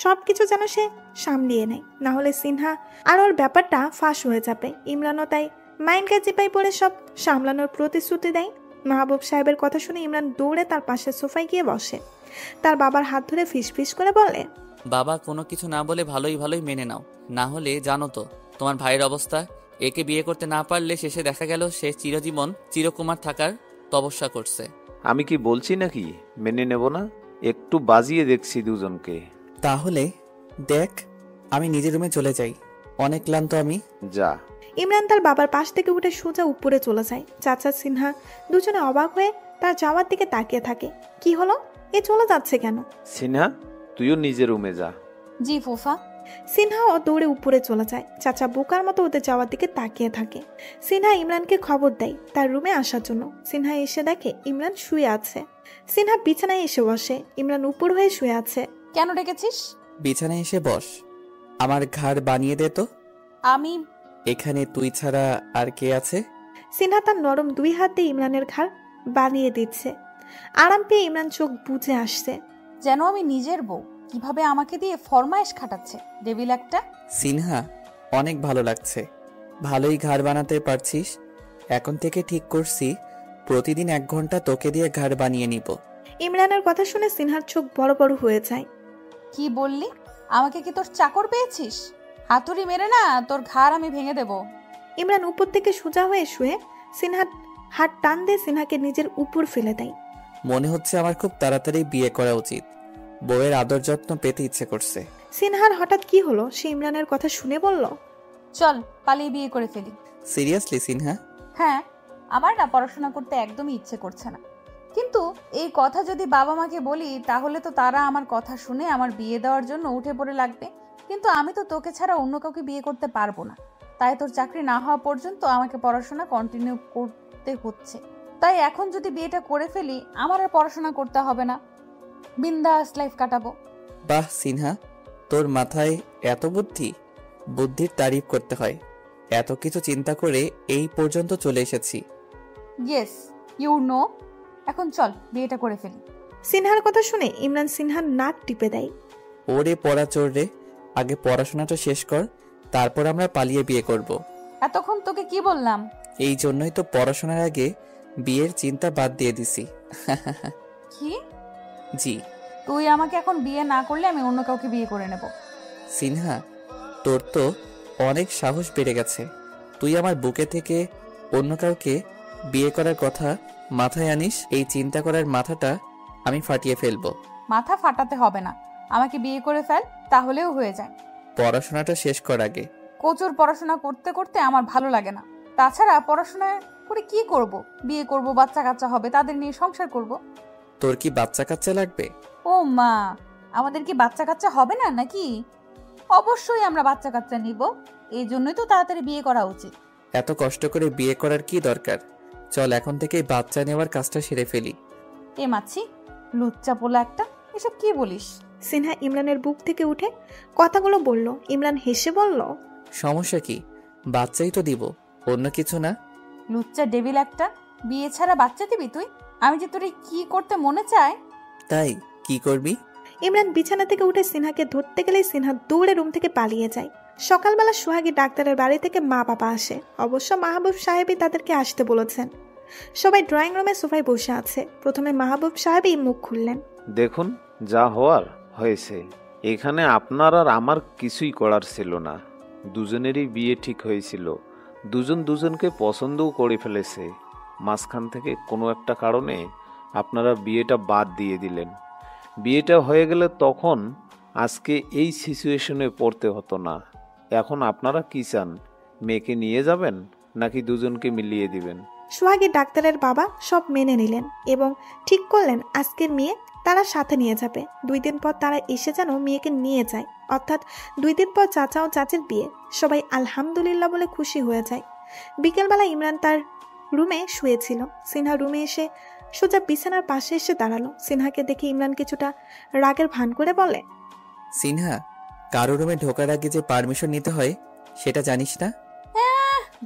সবকিছু যেন সে সামলিয়ে নেয়, না হলে সিনহা আর ওর ব্যাপারটা ফাঁস হয়ে যাবে। ইমরানও তাই মাইন্ডকে চিপাই পড়ে সব সামলানোর প্রতিশ্রুতি দেয়। মাহবুব সাহেবের কথা শুনে ইমরান দৌড়ে তার পাশের সোফায় গিয়ে বসে। তার বাবার হাত ধরে ফিসফিস করে বলে, বাবা কোনো কিছু না বলে ভালোই ভালোই মেনে নাও, না হলে জানো তো তোমার ভাইয়ের অবস্থা। একে বিয়ে করতে না পারলে শেষে দেখা গেল সে চিরজীবন চিরকুমার থাকার তপস্যা করছে। আমি কি বলছি নাকি মেনে নেব না? একটু বাজিয়ে দেখছি দুজনকে। তাহলে দেখ, আমি নিজের রুমে চলে যাই, অনেক ক্লান্ত আমি। যা। ইমরান তার বাবার পাশ থেকে উঠে সোজা উপরে চলে যায়। চাচা সিনহা দুজনে অবাক হয়ে তার যাওয়ার দিকে তাকিয়ে থাকে। কি হলো, এ চলে যাচ্ছে কেন? সিনহা তুইও নিজের রুমে যা। জি ফুফা। সিনহাও দৌড়ে উপরে চলে যায়। চাচা বোকার মতো ওদের যাওয়ার দিকে তাকিয়ে থাকে। সিনহা ইমরানকে খবর দেয় তার রুমে আসার জন্য। সিনহা এসে দেখে ইমরান শুয়ে আছে। সিনহা বিছানায় এসে বসে। ইমরান উপর হয়ে শুয়ে আছে। কেন ডেকেছিস? বিছানায় এসে বস, আমার ঘাড় বানিয়ে দে তো। আমি এখানে তুই ছাড়া আর কে আছে? সিনহা তার নরম দুই হাত দিয়ে ইমরানের ঘাড় বানিয়ে দিচ্ছে। আরাম পেয়ে ইমরান চোখ বুজে আসছে। যেন আমি নিজের বউ, কিভাবে আমাকে দিয়ে ফরমাইশ খাটাচ্ছে ডেভিল একটা। সিনহা অনেক ভালো লাগছে, ভালোই ঘাড় বানাতে পারছিস। এখন থেকে ঠিক করছি প্রতিদিন 1 ঘন্টা তোকে দিয়ে ঘাড় বানিয়ে নিব। ইমরানের কথা শুনে সিনহার চোখ বড় বড় হয়ে যায়। কি বললি? আমাকে কি তোর চাকর পেয়েছিস? হাতুড়ি মেরে না তোর ঘাড় আমি ভেঙে দেব। ইমরান উপর থেকে সোজা হয়ে শুয়ে সিনহার হাত টান দিয়ে সিনহাকে নিজের উপর ফেলে দেয়। মনে হচ্ছে আমার খুব তাড়াতাড়ি বিয়ে করা উচিত, বউয়ের আদর যত্ন পেতে ইচ্ছে করছে। সিনহার হঠাৎ কি হলো, সে ইমরানের কথা শুনে বলল, চল পালিয়ে বিয়ে করে ফেলি। সিরিয়াসলি সিনহা? হ্যাঁ, আমার না পড়াশোনা করতে একদমই ইচ্ছে করছে না, কিন্তু এই কথা যদি বাবা মাকে বলি তাহলে তো তারা আমার কথা শুনে আমার বিয়ে দেওয়ার জন্য উঠে পড়ে লাগবে। কিন্তু আমি তো তোকে ছাড়া অন্য কাউকে বিয়ে করতে পারবো না, তাই তোর চাকরি না হওয়া পর্যন্ত আমাকে পড়াশোনা কন্টিনিউ করতে হচ্ছে। তাই এখন যদি বিয়েটা করে ফেলি আমার আর পড়াশোনা করতে হবে না, বিন্দাস লাইফ কাটাবো। বাহ সিনহা, তোর মাথায় এত বুদ্ধি, বুদ্ধির তারিফ করতে হয়। এত কিছু চিন্তা করে এই পর্যন্ত চলে এসেছি। Yes you know. এখন চল বিয়েটা করে ফেলি। সিনহার কথা শুনে ইমরান সিনহার নাক টিপে দেয়। ওরে পড়া চোর রে, আগে পড়াশোনাটা শেষ কর, তারপর আমরা পালিয়ে বিয়ে করব। এতক্ষণ তোকে কি বললাম? এই জন্যই তো পড়াশোনার আগে বিয়ের চিন্তা বাদ দিয়ে দিছি। কি? জি। তুই আমাকে এখন বিয়ে না করলে আমি অন্য কাউকে বিয়ে করে নেব। সিনহা, তোর তো অনেক সাহস বেড়ে গেছে। তুই আমার বুকে থেকে অন্য কাউকে বিয়ে করার কথা মাথায় আনিস, এই চিন্তা করার মাথাটা আমি ফাটিয়ে ফেলবো। মাথা ফাটাতে হবে না, আমাকে বিয়ে করে ফেল, তাহলেও হয়ে যায়। পড়াশোনাটা শেষ কর আগে। প্রচুর পড়াশোনা করতে করতে আমার ভালো লাগে না। তাছাড়া পড়াশোনা করে কি করব? বিয়ে করব, বাচ্চা কাচ্চা হবে, তাদের নিয়ে সংসার করব। তোর কি বাচ্চা কাচ্চা লাগবে? ও মা, আমাদের কি বাচ্চা কাচ্চা হবে না নাকি? অবশ্যই আমরা বাচ্চা কাচ্চা নিব, এই জন্যই তো তাড়াতাড়ি বিয়ে করা উচিত। এত কষ্ট করে বিয়ে করার কি দরকার? চল এখন থেকে বাচ্চা নেওয়ার কাজটা সেরে ফেলি। এ মাছি, লুচ্চা পোলা একটা, এসব কি বলিস? সিনহা ইমরানের বুক থেকে উঠে কথাগুলো বলল। ইমরান হেসে বলল, সমস্যা কি, বাচ্চাই তো দিব, অন্য কিছু না। লুচ্চা ডেভিল একটা, বিয়ে ছাড়া বাচ্চা দিবি তুই? আমি যে তোর কি করতে মনে চায় তাই কি করবি? ইমরান বিছানা থেকে উঠে সিনহাকে ধরতে গেলেই সিনহা দৌড়ে রুম থেকে পালিয়ে যায়। সকালবেলা সোহাগী ডাক্তারের বাড়ি থেকে মা বাবা আসে। অবশ্য মাহবুব সাহেবই তাদেরকে আসতে বলেছেন। সবাই ড্রয়িং রুমে সোফায় বসে আছে। প্রথমে মাহবুব সাহেবই মুখ খুললেন। দেখুন, যা হওয়ার হয়েছে। এখানে আপনার আর আমার কিছুই করার ছিল না। দুজনেরই বিয়ে ঠিক হয়েছিল, দুজন দুজনকে পছন্দও করে ফেলেছে। মাঝখান থেকে কোনো একটা কারণে আপনারা বিয়েটা বাদ দিয়ে দিলেন। বিয়েটা হয়ে গেলে তখন আজকে এই সিচুয়েশনে পড়তে হতো না। এখন আপনারা কি চান, মেয়েকে নিয়ে যাবেন নাকি দুজনকে মিলিয়ে দিবেন? সোহাগী ডাক্তারের বাবা সব মেনে নিলেন এবং ঠিক করলেন আজকের মেয়ে তারা সাথে নিয়ে যাবে। 2 দিন পর তারা এসে যেন মেয়েকে নিয়ে যায়, অর্থাৎ 2 দিন পর চাচা ও চাচির বিয়ে। সবাই আলহামদুলিল্লাহ বলে খুশি হয়ে যায়। বিকেলবেলা ইমরান তার রুমে শুয়েছিল। সিনহা রুমে এসে সোজা বিছানার পাশে এসে দাঁড়ালো। সিনহাকে দেখে ইমরান কিছুটা রাগের ভান করে বলে, সিনহা, কারো রুমে ঢোকার আগে যে পারমিশন নিতে হয় সেটা জানিস না?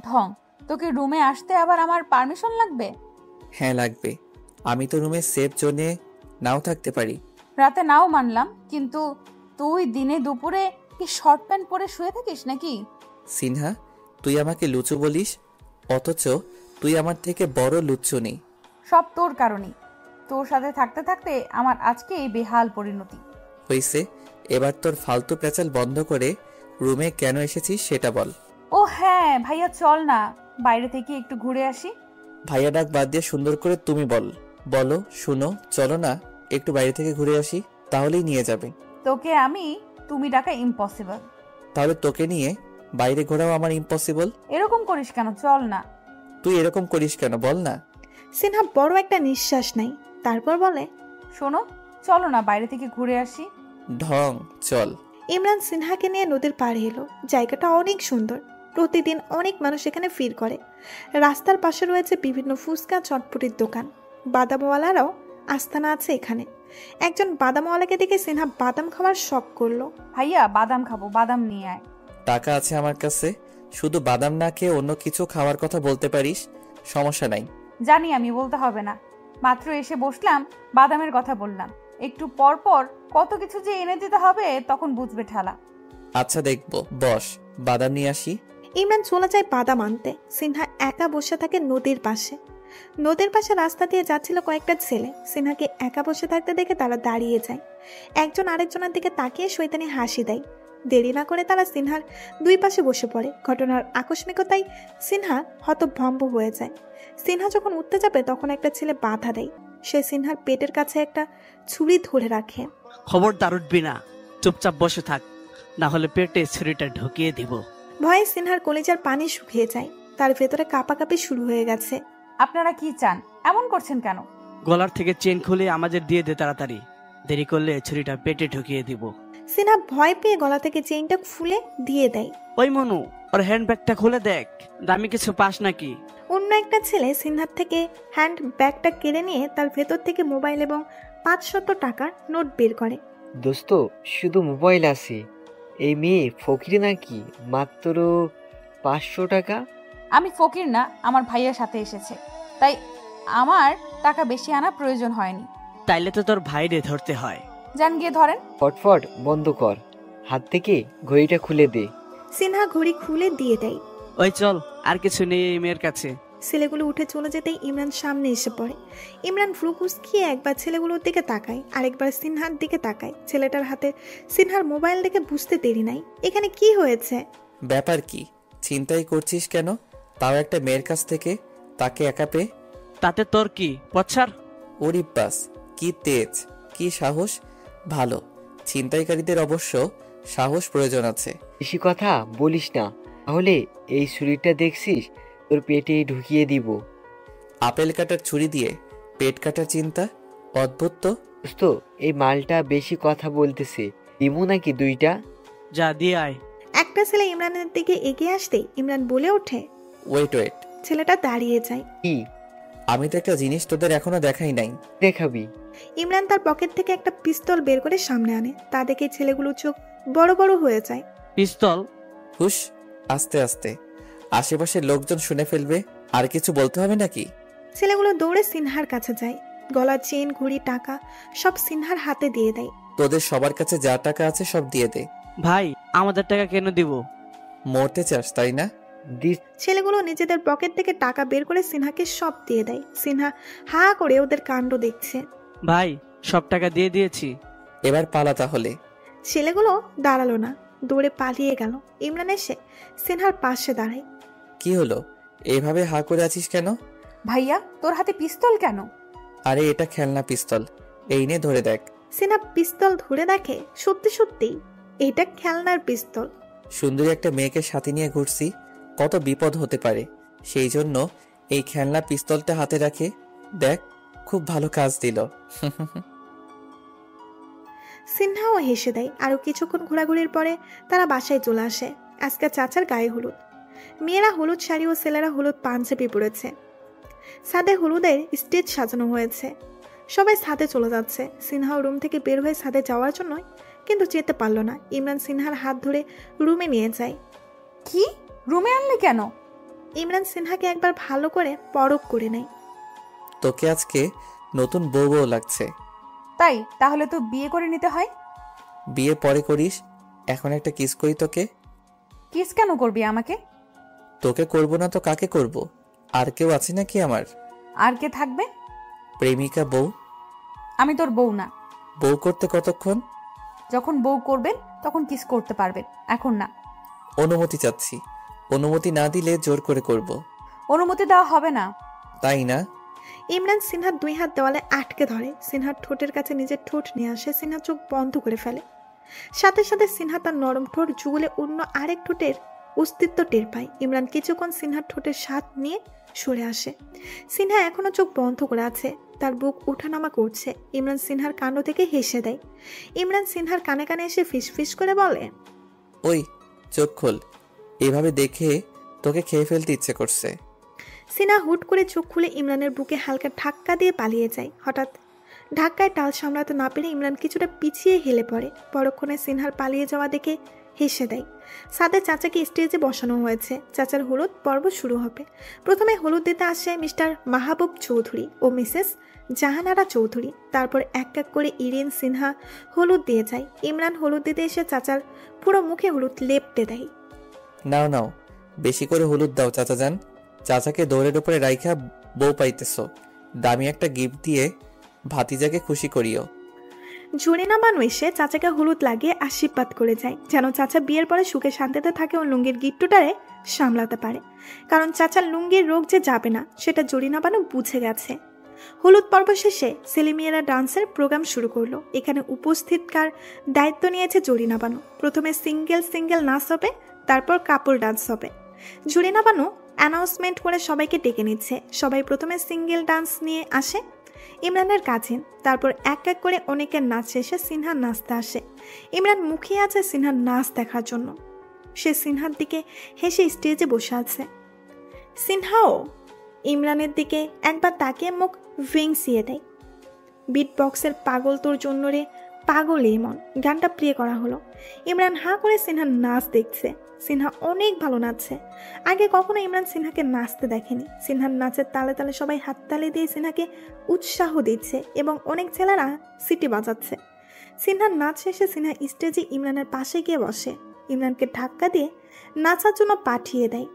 ঢং, তোকে রুমে আসতে আবার আমার পারমিশন লাগবে? হ্যাঁ লাগবে। আমি তো রুমে সেফ জোনে নাও থাকতে পারি। রাতে নাও মানলাম, কিন্তু তুই দিনে দুপুরে কি শর্ট প্যান্ট পরে শুয়ে থাকিস নাকি? সিনহা, তুই আমাকে লুচু বলিস, অথচ তুই আমার থেকে বড় লুচ্চু নেই। সব তোর কারণেই। তোর সাথে থাকতে থাকতে আমার আজকে এই বেহাল পরিণতি হইছে, এবার তোর ফালতু প্যাচাল বন্ধ করে রুমে কেন এসেছিস সেটা বল। ও হ্যাঁ ভাইয়া, চল না বাইরে থেকে একটু ঘুরে আসি। ভাইয়া ডাক বাদ দিয়ে সুন্দর করে তুমি বলো শুনো, চলো না একটু বাইরে থেকে ঘুরে আসি, তাহলেই নিয়ে যাবে। তোকে আমি তুমি ডাকা ইম্পসিবল। তাহলে তোকে নিয়ে বাইরে ঘোরাও আমার ইম্পসিবল। এরকম করিস কেন? চল না। তুই এরকম করিস কেন বল না। সিনহা বড় একটা নিঃশ্বাস নেয়, তারপর বলে, শোনো, চলো না বাইরে থেকে ঘুরে আসি। ঢং, চল। ইমরান সিনহাকে নিয়ে নদীর পাড়ে এলো। জায়গাটা অনেক সুন্দর। প্রতিদিন অনেক মানুষ এখানে ভিড় করে। রাস্তার পাশে রয়েছে বিভিন্ন ফুচকা চটপটির দোকান। বাদামওয়ালারাও আস্তানা আছে এখানে। একজন বাদামওয়ালাকে দেখে সিনহা বাদাম খাওয়ার শখ করলো। ভাইয়া বাদাম খাবো, বাদাম নিয়ে আয়। টাকা আছে আমার কাছে, শুধু বাদাম না খেয়ে অন্য কিছু খাওয়ার কথা বলতে পারিস, সমস্যা নাই। জানি, আমি বলতে হবে না। মাত্র এসে বসলাম, বাদামের কথা বললাম। একটু পর পর কত কিছু যে এনে দিতে হবে, তখন বুঝবে ঠালা। আচ্ছা দেখবো, বস, বাদাম নিয়ে আসি। ইমরান চলে যায় বাদাম আনতে। সিনহা একা বসে থাকে নদীর পাশে। নদীর পাশে রাস্তা দিয়ে যাচ্ছিল কয়েকটা ছেলে। সিনহাকে একা বসে থাকতে দেখে তারা দাঁড়িয়ে যায়। একজন আরেকজনের দিকে তাকিয়ে শয়তানি হাসি দেয়। দেরি না করে তারা সিনহার 2 পাশে বসে পড়ে। ঘটনার আকস্মিকতায় সিনহা হতভম্ব হয়ে যায়। সিনহা যখন উঠতে যাবে তখন একটা ছেলে বাধা দেয়। সে সিনহার পেটের কাছে একটা ছুরি ধরে রাখে। খবরদার উঠবি না, চুপচাপ বসে থাক, না হলে পেটে ছুরিটা ঢুকিয়ে দিব। ভয়ে সিনহার কলিজার পানি শুকিয়ে যায়। তার ভেতরে কাঁপাকাঁপি শুরু হয়ে গেছে। আপনারা কি চান? এমন করছেন কেন? গলার থেকে চেন খুলে আমাদের দিয়ে দে তাড়াতাড়ি, দেরি করলে ছুরিটা পেটে ঢুকিয়ে দিব। সিনহা ভয় পেয়ে গলা থেকে চেইনটা খুলে দিয়ে দেয়। ওই মনু, ওর হ্যান্ডব্যাগটা খুলে দেখ, দামি কিছু পাস নাকি? অন্য একটা ছেলে সিনহার থেকে হ্যান্ড ব্যাগটা কেড়ে নিয়ে তার ভেতর থেকে মোবাইল এবং 500 টাকার নোট বের করে। দোস্ত, শুধু মোবাইল আছে, এই মেয়ে ফকির নাকি? মাত্র 500 টাকা? আমি ফকির না, আমার ভাইয়ের সাথে এসেছে, তাই আমার টাকা বেশি আনা প্রয়োজন হয়নি। তাইলে তো তোর ভাইরে ধরতে হয়। যান গিয়ে ধরেন। ফটফট বন্ধ কর, হাত থেকে ঘড়িটা খুলে দে। সিনহা ঘড়ি খুলে দিয়ে দেয়। ওই চল, আর কিছু নেই এই মেয়ের কাছে। ছেলেগুলো উঠে চলে যেতেই ইমরান সামনে এসে পড়ে। ইমরান ফ্রুকুসকিয়ে একবার ছেলেগুলোর দিকে তাকায়, আরেকবার সিনহার দিকে তাকায়। ছেলেটার হাতে সিনহার মোবাইল দেখে বুঝতে দেরি নাই এখানে কি হয়েছে। ব্যাপার কি? চিন্তাই করছিস কেন, তাও একটা মেয়ের কাছ থেকে, তাকে একা পেয়ে? তাতে তোর কি পছার? ওরিপাস, কি তেজ, কি সাহস! ভালো, ছিনতাইকারীদের অবশ্য সাহস প্রয়োজন আছে। বেশি কথা বলিস না, তাহলে এই ছুরিটা দেখছিস, তোর পেটে ঢুকিয়ে দিব। আপেল কাটার ছুরি দিয়ে পেট কাটার চিন্তা, অদ্ভুত তো। দোস্ত, এই মালটা বেশি কথা বলতেছে, দিমু নাকি 2টা? যা দিয়ে আয়। একটা ছেলে ইমরানের দিকে এগিয়ে আসতে ইমরান বলে ওঠে, ওয়েট। ছেলেটা দাঁড়িয়ে যায়। কি? আমি তো একটা জিনিস তোদের এখনো দেখাই নাই। দেখাবি? ইমরান তার পকেট থেকে একটা পিস্তল বের করে সামনে আনে। তা দেখে ছেলেগুলো চোখ বড় বড় হয়ে যায়। পিস্তল? হুশ, আস্তে আস্তে, আশেপাশের লোকজন শুনে ফেলবে। আর কিছু বলতে হবে নাকি? ছেলেগুলো দৌড়ে সিনহার কাছে যায়। গলার চেন, ঘড়ি, টাকা সব সিনহার হাতে দিয়ে দেয়। তোদের সবার কাছে যা টাকা আছে সব দিয়ে দে। ভাই, আমাদের টাকা কেন দিব? মরতে চাস তাই না? ছেলেগুলো নিজেদের পকেট থেকে টাকা বের করে সিনহাকে সব দিয়ে দেয়। সিনহা হা করে ওদের কাণ্ড দেখছে। ভাই, সব টাকা দিয়ে দিয়েছি, এবার পালা তাহলে। ছেলেগুলো দাঁড়ালো না, দৌড়ে পালিয়ে গেল। ইমরান এসে সিনহার পাশে দাঁড়ায়। কি হলো, এইভাবে হা করে আছিস কেন? ভাইয়া, তোর হাতে পিস্তল কেন? আরে এটা খেলনা পিস্তল, এই নে ধরে দেখ। সিনহা পিস্তল ধরে দেখে সত্যি সত্যি এটা খেলনার পিস্তল। সুন্দরী একটা মেয়েকে সাথে নিয়ে ঘুরছি, কত বিপদ হতে পারে, সেই জন্য এই খেলনা পিস্তলটা হাতে রাখে। দেখ খুব ভালো কাজ দিল। সিনহাও হেসে দেয়। আরো কিছুক্ষণ ঘোরাঘুরির পরে তারা বাসায় চলে আসে। আজকে চাচার গায়ে হলুদ। মেয়েরা হলুদ শাড়ি ও ছেলেরা হলুদ পাঞ্জাবি পরেছে। ছাদে হলুদের স্টেজ সাজানো হয়েছে। সবাই ছাদে চলে যাচ্ছে। সিনহাও রুম থেকে বের হয়ে ছাদে যাওয়ার জন্য, কিন্তু যেতে পারল না। ইমরান সিনহার হাত ধরে রুমে নিয়ে যায়। কি রুমে আনলে কেন? ইমরান সিনহাকে একবার ভালো করে পরখ করে নেয়। তোকে আজকে নতুন বউ বউ লাগছে। তাই? তাহলে তো বিয়ে করে নিতে হয়। বিয়ে পরে করিস, এখন একটা কিস করি তোকে। কিস কেন করবি আমাকে? তোকে করব না তো কাকে করব? আর কেউ আছে নাকি আমার? আর কে থাকবে? প্রেমিকা, বউ। আমি তোর বউ না। বউ করতে কতক্ষণ? যখন বউ করবেন তখন কিস করতে পারবেন, এখন না। অনুমতি চাচ্ছি, অনুমতি না দিলে জোর করে করব। অনুমতি দেওয়া হবে না। তাই না? ইমরান সিনহার দুই হাত দেওয়ালে আটকে ধরে। সিনহার ঠোঁটের কাছে নিজের ঠোঁট নিয়ে আসে। সিনহা চোখ বন্ধ করে ফেলে। সাথে সাথে সিনহা তার নরম ঠোঁট জুগলে অন্য আরেক ঠোঁটের অস্তিত্ব টের পায়। ইমরান কিছুক্ষণ সিনহার ঠোঁটের স্বাদ নিয়ে সরে আসে। সিনহা এখনো চোখ বন্ধ করে আছে, তার বুক ওঠানামা করছে। ইমরান সিনহার কাণ্ড থেকে হেসে দেয়। ইমরান সিনহার কানে কানে এসে ফিস ফিস করে বলে, ওই চোখ খোল, এভাবে দেখে তোকে খেয়ে ফেলতে ইচ্ছে করছে। সিনহা হুট করে চোখ খুলে ইমরানের বুকে হালকা ধাক্কা দিয়ে পালিয়ে যায়। হঠাৎ ধাক্কায় টাল সামলাতে না পেরে ইমরান কিছুটা পিছিয়ে হেলে পড়ে। পরক্ষণে সিনহার পালিয়ে যাওয়া দেখে হেসে দেয়। সাথে চাচাকে স্টেজে বসানো হয়েছে। চাচার হলুদ পর্ব শুরু হবে। প্রথমে হলুদ দিতে আসে মিস্টার মাহবুব চৌধুরী ও মিসেস জাহানারা চৌধুরী। তারপর এক এক করে ইরিন সিনহা হলুদ দিয়ে যায়। ইমরান হলুদ দিতে এসে চাচার পুরো মুখে হলুদ লেপটে দেয়। নাও নাও, বেশি করে হলুদ দাও চাচা যান। চাচাকে দৌড়ের উপরে রাইখা বউ পাইতেছ, দামি একটা গিফট দিয়ে ভাতিজাকে খুশি করিও। জরিনা বানু এসে চাচাকে হলুদ লাগিয়ে আশীর্বাদ করে যায়, যেন চাচা বিয়ের পরে সুখে শান্তিতে থাকে ও লুঙ্গির গিট্টুটারে সামলাতে পারে। কারণ চাচার লুঙ্গির রোগ যে যাবে না সেটা জরিনা বানু বুঝে গেছে। হলুদ পর্ব শেষে ছেলেমেয়েরা ডান্সের প্রোগ্রাম শুরু করলো। এখানে উপস্থিতকার দায়িত্ব নিয়েছে জরিনা বানু। প্রথমে সিঙ্গেল সিঙ্গেল নাচ হবে, তারপর কাপল ডান্স হবে। জরিনা বানু অ্যানাউন্সমেন্ট করে সবাইকে ডেকে নিচ্ছে। সবাই প্রথমে সিঙ্গেল ডান্স নিয়ে আসে ইমরানের কাছে, তারপর এক এক করে অনেকের নাচ শেষে সিনহার নাচতে আসে। ইমরান মুখিয়ে আছে সিনহার নাচ দেখার জন্য। সে সিনহার দিকে হেসে স্টেজে বসে আছে। সিনহাও ইমরানের দিকে একবার তাকিয়ে মুখ ভেংসিয়ে দেয়। বিট বক্সের পাগল তোর জন্য রে পাগল এই মন গানটা প্লে করা হলো। ইমরান হাঁ করে সিনহার নাচ দেখছে। সিনহা অনেক ভালো নাচছে। আগে কখনো ইমরান সিনহাকে নাচতে দেখেনি। সিনহার নাচের তালে তালে সবাই হাততালি দিয়ে সিনহাকে উৎসাহ দিচ্ছে এবং অনেক ছেলেরা সিটি বাজাচ্ছে। সিনহার নাচ শেষে সিনহা স্টেজে ইমরানের পাশে গিয়ে বসে। ইমরানকে ধাক্কা দিয়ে নাচার জন্য পাঠিয়ে দেয়।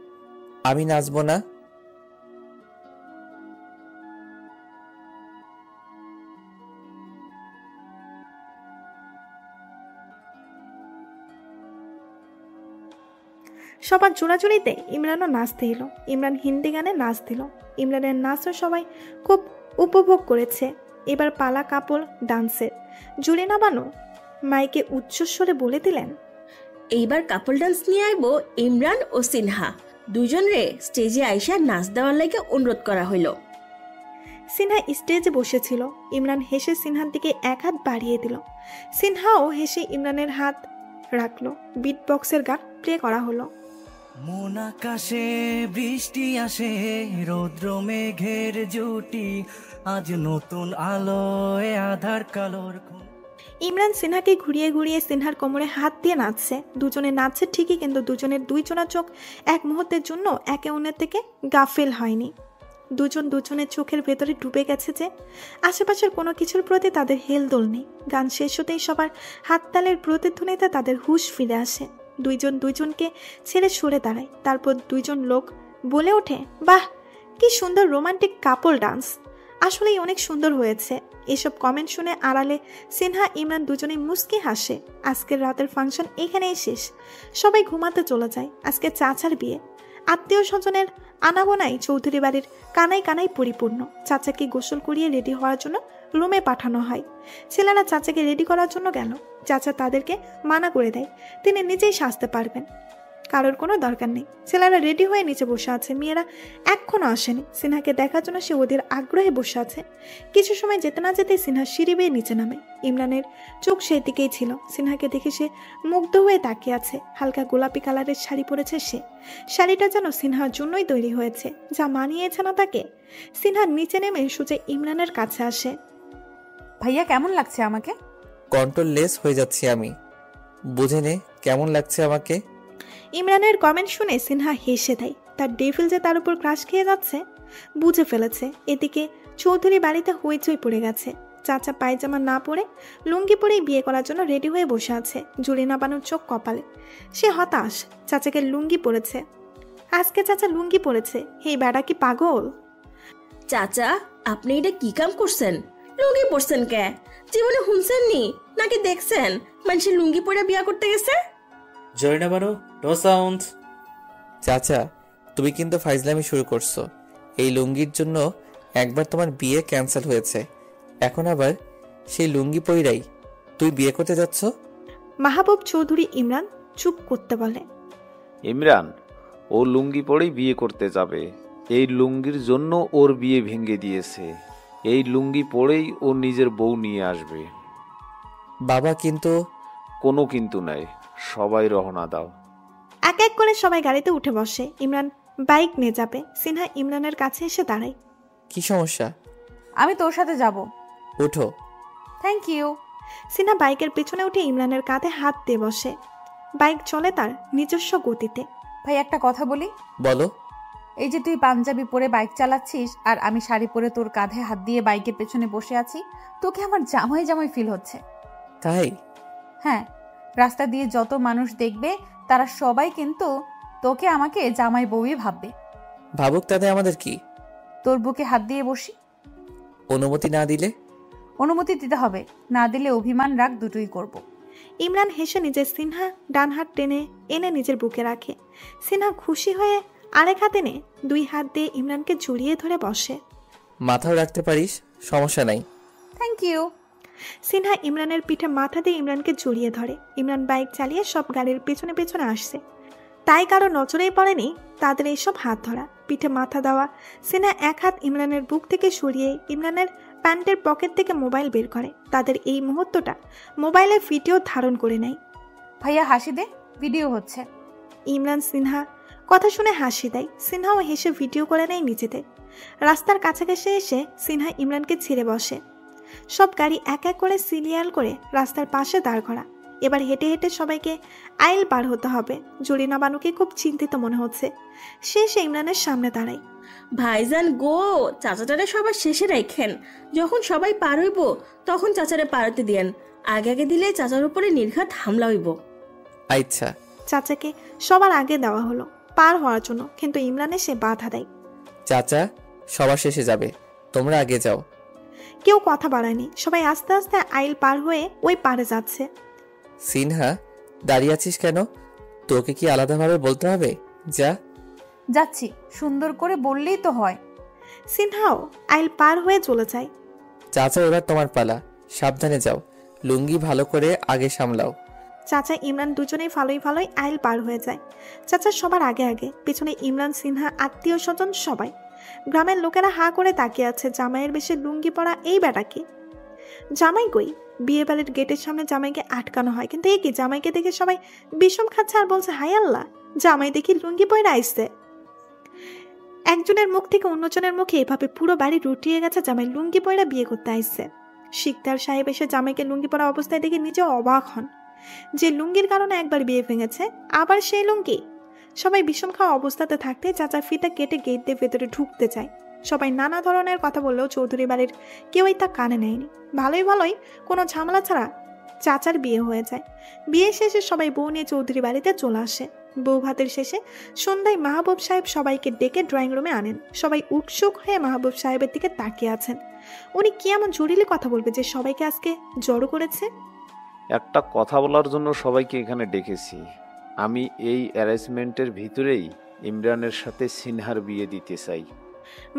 আমি নাচবো না? সবার জোড়াজুড়িতে ইমরানও নাচতে এলো। ইমরান হিন্দি গানে নাচ দিল। ইমরানের নাচও সবাই খুব উপভোগ করেছে। এবার পালা কাপল ডান্সের। জরিনা বানু মাইকে উচ্চস্বরে বলে দিলেন, এইবার কাপল ডান্স নিয়ে আইব ইমরান ও সিনহা। দুজন রে স্টেজে আইসা নাচ দেওয়ার লাগে অনুরোধ করা হইল। সিনহা স্টেজে বসেছিল। ইমরান হেসে সিনহার দিকে এক হাত বাড়িয়ে দিল। সিনহাও হেসে ইমরানের হাত রাখলো। বিট বক্সের গান প্লে করা হলো। মন আকাশে বৃষ্টি আসে, রৌদ্র মেঘের জুটি, আজ নতুন আলোয় আধার কালোর। ইমরান সিনহাকে ঘুরিয়ে ঘুরিয়ে সিনহার কোমরে হাত দিয়ে নাচছে। দুজনে নাচছে ঠিকই, কিন্তু দুজনের দুইজনা চোখ এক মুহূর্তের জন্য একে অন্যের থেকে গাফেল হয়নি। দুজন দুজনের চোখের ভেতরে ডুবে গেছে যে আশেপাশের কোনো কিছুর প্রতি তাদের হেলদোল নেই। গান শেষ হতেই সবার হাততালের প্রতিধ্বনিতে তাদের হুঁশ ফিরে আসে। দুইজন দুইজনকে ছেড়ে সরে দাঁড়ায়। তারপর দুইজন লোক বলে ওঠে, বাহ কি সুন্দর রোমান্টিক কাপল ডান্স, আসলেই অনেক সুন্দর হয়েছে। এসব কমেন্ট শুনে আড়ালে সিনহা ইমরান দুজনেই মুস্কি হাসে। আজকের রাতের ফাংশন এখানেই শেষ। সবাই ঘুমাতে চলে যায়। আজকে চাচার বিয়ে। আত্মীয় স্বজনের আনাগোনায় চৌধুরী বাড়ির কানায় কানায় পরিপূর্ণ। চাচাকে গোসল করিয়ে রেডি হওয়ার জন্য রুমে পাঠানো হয়। ছেলেরা চাচাকে রেডি করার জন্য গেল। চাচা তাদেরকে মানা করে দেয়, তিনি নিজেই সাজতে পারবেন, কারোর কোনো দরকার নেই। ছেলেরা রেডি হয়ে নিচে বসে আছে, মেয়েরা এখনো আসেনি। সিনহাকে দেখার জন্য সে ওদের আগ্রহে বসে আছে। কিছু সময় যেতে না যেতেই সিনহা সিঁড়ি বেয়ে নিচে নামে। ইমরানের চোখ সেই দিকেই ছিল। সিনহাকে দেখে সে মুগ্ধ হয়ে তাকিয়ে আছে। হালকা গোলাপি কালারের শাড়ি পরেছে সে। শাড়িটা যেন সিনহার জন্যই তৈরি হয়েছে, যা মানিয়েছে না তাকে। সিনহা নিচে নেমে সোজা ইমরানের কাছে আসে। ভাইয়া কেমন লাগছে আমাকে? কন্ট্রোললেস হয়ে যাচ্ছি আমি। বুঝে নে কেমন লাগছে আমাকে। ইমরানের কমেন্ট শুনে সিনহা হেসে দেয়। তার ডেভিল যে তার উপর ক্রাশ খেয়ে যাচ্ছে বুঝে ফেলেছে। এদিকে চৌধুরী বাড়িতে হইচই পড়ে গেছে। চাচা পায়জামা না পরে লুঙ্গি পরেই বিয়ে করার জন্য রেডি হয়ে বসে আছে, জুড়ি নাবানোর চোখ কপালে। সে হতাশ, চাচাকে লুঙ্গি পরেছে। আজকে চাচা লুঙ্গি পরেছে, এই বেড়া কি পাগল? চাচা আপনি এটা কি কাম করছেন? লুঙ্গি পরছেন কে? জীবনে শুনছেন নি নাকি দেখছেন মানুষের লুঙ্গি পরে বিয়া করতে গেছে? Zarina Banu, no sound. চাচা তুমি কিন্তু ফাইজলামি শুরু করছো। এই লুঙ্গির জন্য একবার তোমার বিয়ে ক্যান্সেল হয়েছে, এখন আবার সেই লুঙ্গি পইরাই তুই বিয়ে করতে যাচ্ছ? মাহবুব চৌধুরী ইমরান চুপ করতে বলে। ইমরান ও লুঙ্গি পরেই বিয়ে করতে যাবে। এই লুঙ্গির জন্য ওর বিয়ে ভেঙে দিয়েছে। এই লুঙ্গি পরেই ও নিজের বউ নিয়ে আসবে। বাবা কিন্তু। কোনো কিন্তু নাই, সবাই রওনা দাও। এক এক করে সবাই গাড়িতে উঠে বসে। ইমরান বাইক নিয়ে যাবে। সিনহা ইমরানের কাছে এসে দাঁড়ায়। কি সমস্যা? আমি তোর সাথে যাব। ওঠো। Thank you. সিনহা বাইকের পেছনে উঠে ইমরানের কাঁধে হাত দিয়ে বসে। বাইক চলে তার নিজস্ব গতিতে। ভাই একটা কথা বলি। বলো। এই যে তুই পাঞ্জাবি পরে বাইক চালাচ্ছিস আর আমি শাড়ি পরে তোর কাঁধে হাত দিয়ে বাইকের পেছনে বসে আছি, তোকে আমার জামাই জামাই ফিল হচ্ছে। তাই? হ্যাঁ, রাস্তা দিয়ে যত মানুষ দেখবে তারা সবাই কিন্তু তোকে আমাকে জামাই বউই ভাববে। ভাবুক, তাতে আমাদের কি? তোর বুকে হাত দিয়ে বসি। অনুমতি না দিলে? অনুমতি দিতে হবে, না দিলে অভিমান রাগ দুটোই করব। ইমরান হেসে নিজের সিনহা ডান হাত টেনে এনে নিজের বুকে রাখে। সিনহা খুশি হয়ে আরেক হাতে নে দুই হাত দিয়ে ইমরানকে জড়িয়ে ধরে বসে। মাথাও রাখতে পারিস, সমস্যা নাই। Thank you. সিনহা ইমরানের পিঠে মাথা দিয়ে ইমরানকে জড়িয়ে ধরে। ইমরান বাইক চালিয়ে সব গাড়ির পেছনে পেছনে আসছে, তাই কারো নজরেই পড়েনি তাদের এইসব হাত ধরা, পিঠে মাথা দেওয়া। সিনহা এক হাত ইমরানের বুক থেকে সরিয়ে ইমরানের প্যান্টের পকেট থেকে মোবাইল বের করে। তাদের এই মুহূর্তটা মোবাইলে ভিডিও ধারণ করে নেয়। ভাইয়া হাসি দে, ভিডিও হচ্ছে। ইমরান সিনহা কথা শুনে হাসি দেয়। সিনহাও হেসে ভিডিও করে নেয় নিজেদের। রাস্তার কাছাকাছি এসে সিনহা ইমরানকে ছেড়ে বসে। সব গাড়ি এক এক করে সিরিয়াল করে রাস্তার পাশে দাঁড় করা। এবার হেঁটে হেঁটে সবাইকে আইল পার হতে হবে। জরিনা বানুকে খুব চিন্তিত মনে হচ্ছে। সে ইমরানের সামনে দাঁড়ায়। ভাইজান গো, চাচাটারে সবার শেষে রাখেন। যখন সবাই পার হইব তখন চাচারে পারতে দিয়েন। আগে আগে দিলে চাচার উপরে নির্ঘাত হামলা হইব। আচ্ছা। চাচাকে সবার আগে দেওয়া হলো পার হওয়ার জন্য, কিন্তু ইমরানে সে বাধা দেয়। চাচা সবার শেষে যাবে, তোমরা আগে যাও। কেউ কথা বাড়ায়নি, সবাই আস্তে আস্তে আইল পার হয়ে ওই পারে যাচ্ছে। সিনহা দাঁড়িয়ে আছিস কেন? তোকে কি আলাদাভাবে বলতে হবে? যা। যাচ্ছি, সুন্দর করে বললেই তো হয়। সিনহাও আইল পার হয়ে চলে যায়। চাচা এবার তোমার পালা, সাবধানে যাও, লুঙ্গি ভালো করে আগে সামলাও। চাচা ইমরান দুজনেই ফালোই ফালোই আইল পার হয়ে যায়। চাচা সবার আগে আগে, পিছনে ইমরান, সিনহা, আত্মীয় স্বজন সবাই। গ্রামের লোকেরা হা করে তাকিয়ে আছে জামাইয়ের বেশে লুঙ্গি পরা এই বেটাকে। জামাই কই? বিয়ে বাড়ির গেটের সামনে জামাইকে আটকানো হয়, কিন্তু এই কি জামাইকে দেখে সবাই বিষম খাচ্ছে আর বলছে হাই আল্লাহ, জামাই দেখি লুঙ্গি পয়রা আইসে। একজনের মুখ থেকে অন্যজনের মুখে এভাবে পুরো বাড়ি রুটিয়ে গেছে জামাই লুঙ্গি পয়রা বিয়ে করতে আইসে। শিকদার সাহেব এসে জামাইকে লুঙ্গি পরা অবস্থায় দেখে নিজে অবাক হন। যে লুঙ্গির কারণে একবার বিয়ে ভেঙেছে, আবার সেই লুঙ্গি। সবাই বিষম খাওয়া অবস্থাতে থাকতে চাচা ফিতা কেটে গেট দিয়ে ভেতরে ঢুকতে চায়। সবাই নানা ধরনের কথা বললেও চৌধুরী বাড়ির কেউই তা কানে নেয়নি। ভালোই ভালোই কোনো ঝামেলা ছাড়া চাচার বিয়ে হয়ে যায়। বিয়ে শেষে সবাই বউ নিয়ে চৌধুরী বাড়িতে চলে আসে। বউ ভাতের শেষে সন্ধ্যায় মাহবুব সাহেব সবাইকে ডেকে ড্রয়িং রুমে আনেন। সবাই উৎসুক হয়ে মাহবুব সাহেবের দিকে তাকিয়ে আছেন। উনি কি এমন জরুরি কথা বলবে যে সবাইকে আজকে জড়ো করেছে? একটা কথা বলার জন্য সবাইকে এখানে ডেকেছি। আমি এই অ্যারেঞ্জমেন্টের ভিতরেই ইমরানের সাথে সিনহার বিয়ে দিতে চাই।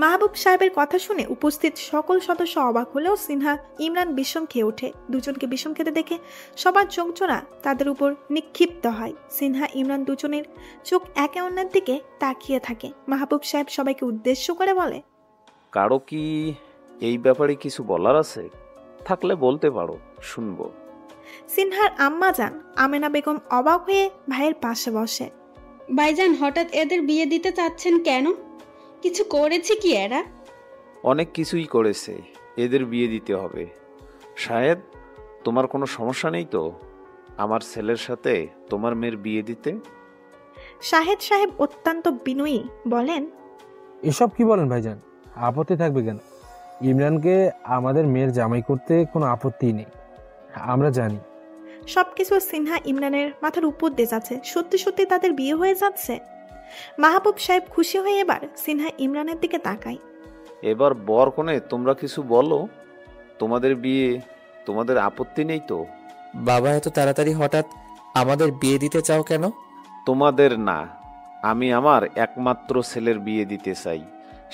মাহবুব সাহেবের কথা শুনে উপস্থিত সকল সদস্য অবাক হলেও সিনহা ইমরান বিষম খেয়ে ওঠে। দুজনকে বিষম খেতে দেখে সবার চোখজোড়া তাদের উপর নিক্ষিপ্ত হয়। সিনহা ইমরান দুজনের চোখ একে অন্যের দিকে তাকিয়ে থাকে। মাহবুব সাহেব সবাইকে উদ্দেশ্য করে বলে, কারো কি এই ব্যাপারে কিছু বলার আছে? থাকলে বলতে পারো, শুনবো। সিনহার আম্মা যান আমেনা বেগম অবাক হয়ে ভাইয়ের পাশে বসে। ভাইজান হঠাৎ এদের বিয়ে দিতে চাচ্ছেন কেন? কিছু করেছে কি এরা? অনেক কিছুই করেছে, এদের বিয়ে দিতে হবে। শাহেদ, তোমার কোনো সমস্যা নেই তো আমার ছেলের সাথে তোমার মেয়ের বিয়ে দিতে? শাহেদ সাহেব অত্যন্ত বিনয়ী বলেন, এসব কি বলেন ভাইজান, আপত্তি থাকবে কেন? ইমরানকে আমাদের মেয়ের জামাই করতে কোনো আপত্তি নেই, আমরা জানি। সবকিছু সিনহা ইমরানের মাথার উপর দিয়ে যাচ্ছে। সত্যি সত্যি তাদের বিয়ে হয়ে যাচ্ছে। মাহবুব সাহেব খুশি হয়ে এবার সিনহা ইমরানের দিকে তাকায়। এবার বর কনে তোমরা কিছু বলো, তোমাদের বিয়ে, তোমাদের আপত্তি নেই তো? বাবা, এত তাড়াতাড়ি হঠাৎ আমাদের বিয়ে দিতে চাও কেন? তোমাদের না, আমি আমার একমাত্র ছেলের বিয়ে দিতে চাই।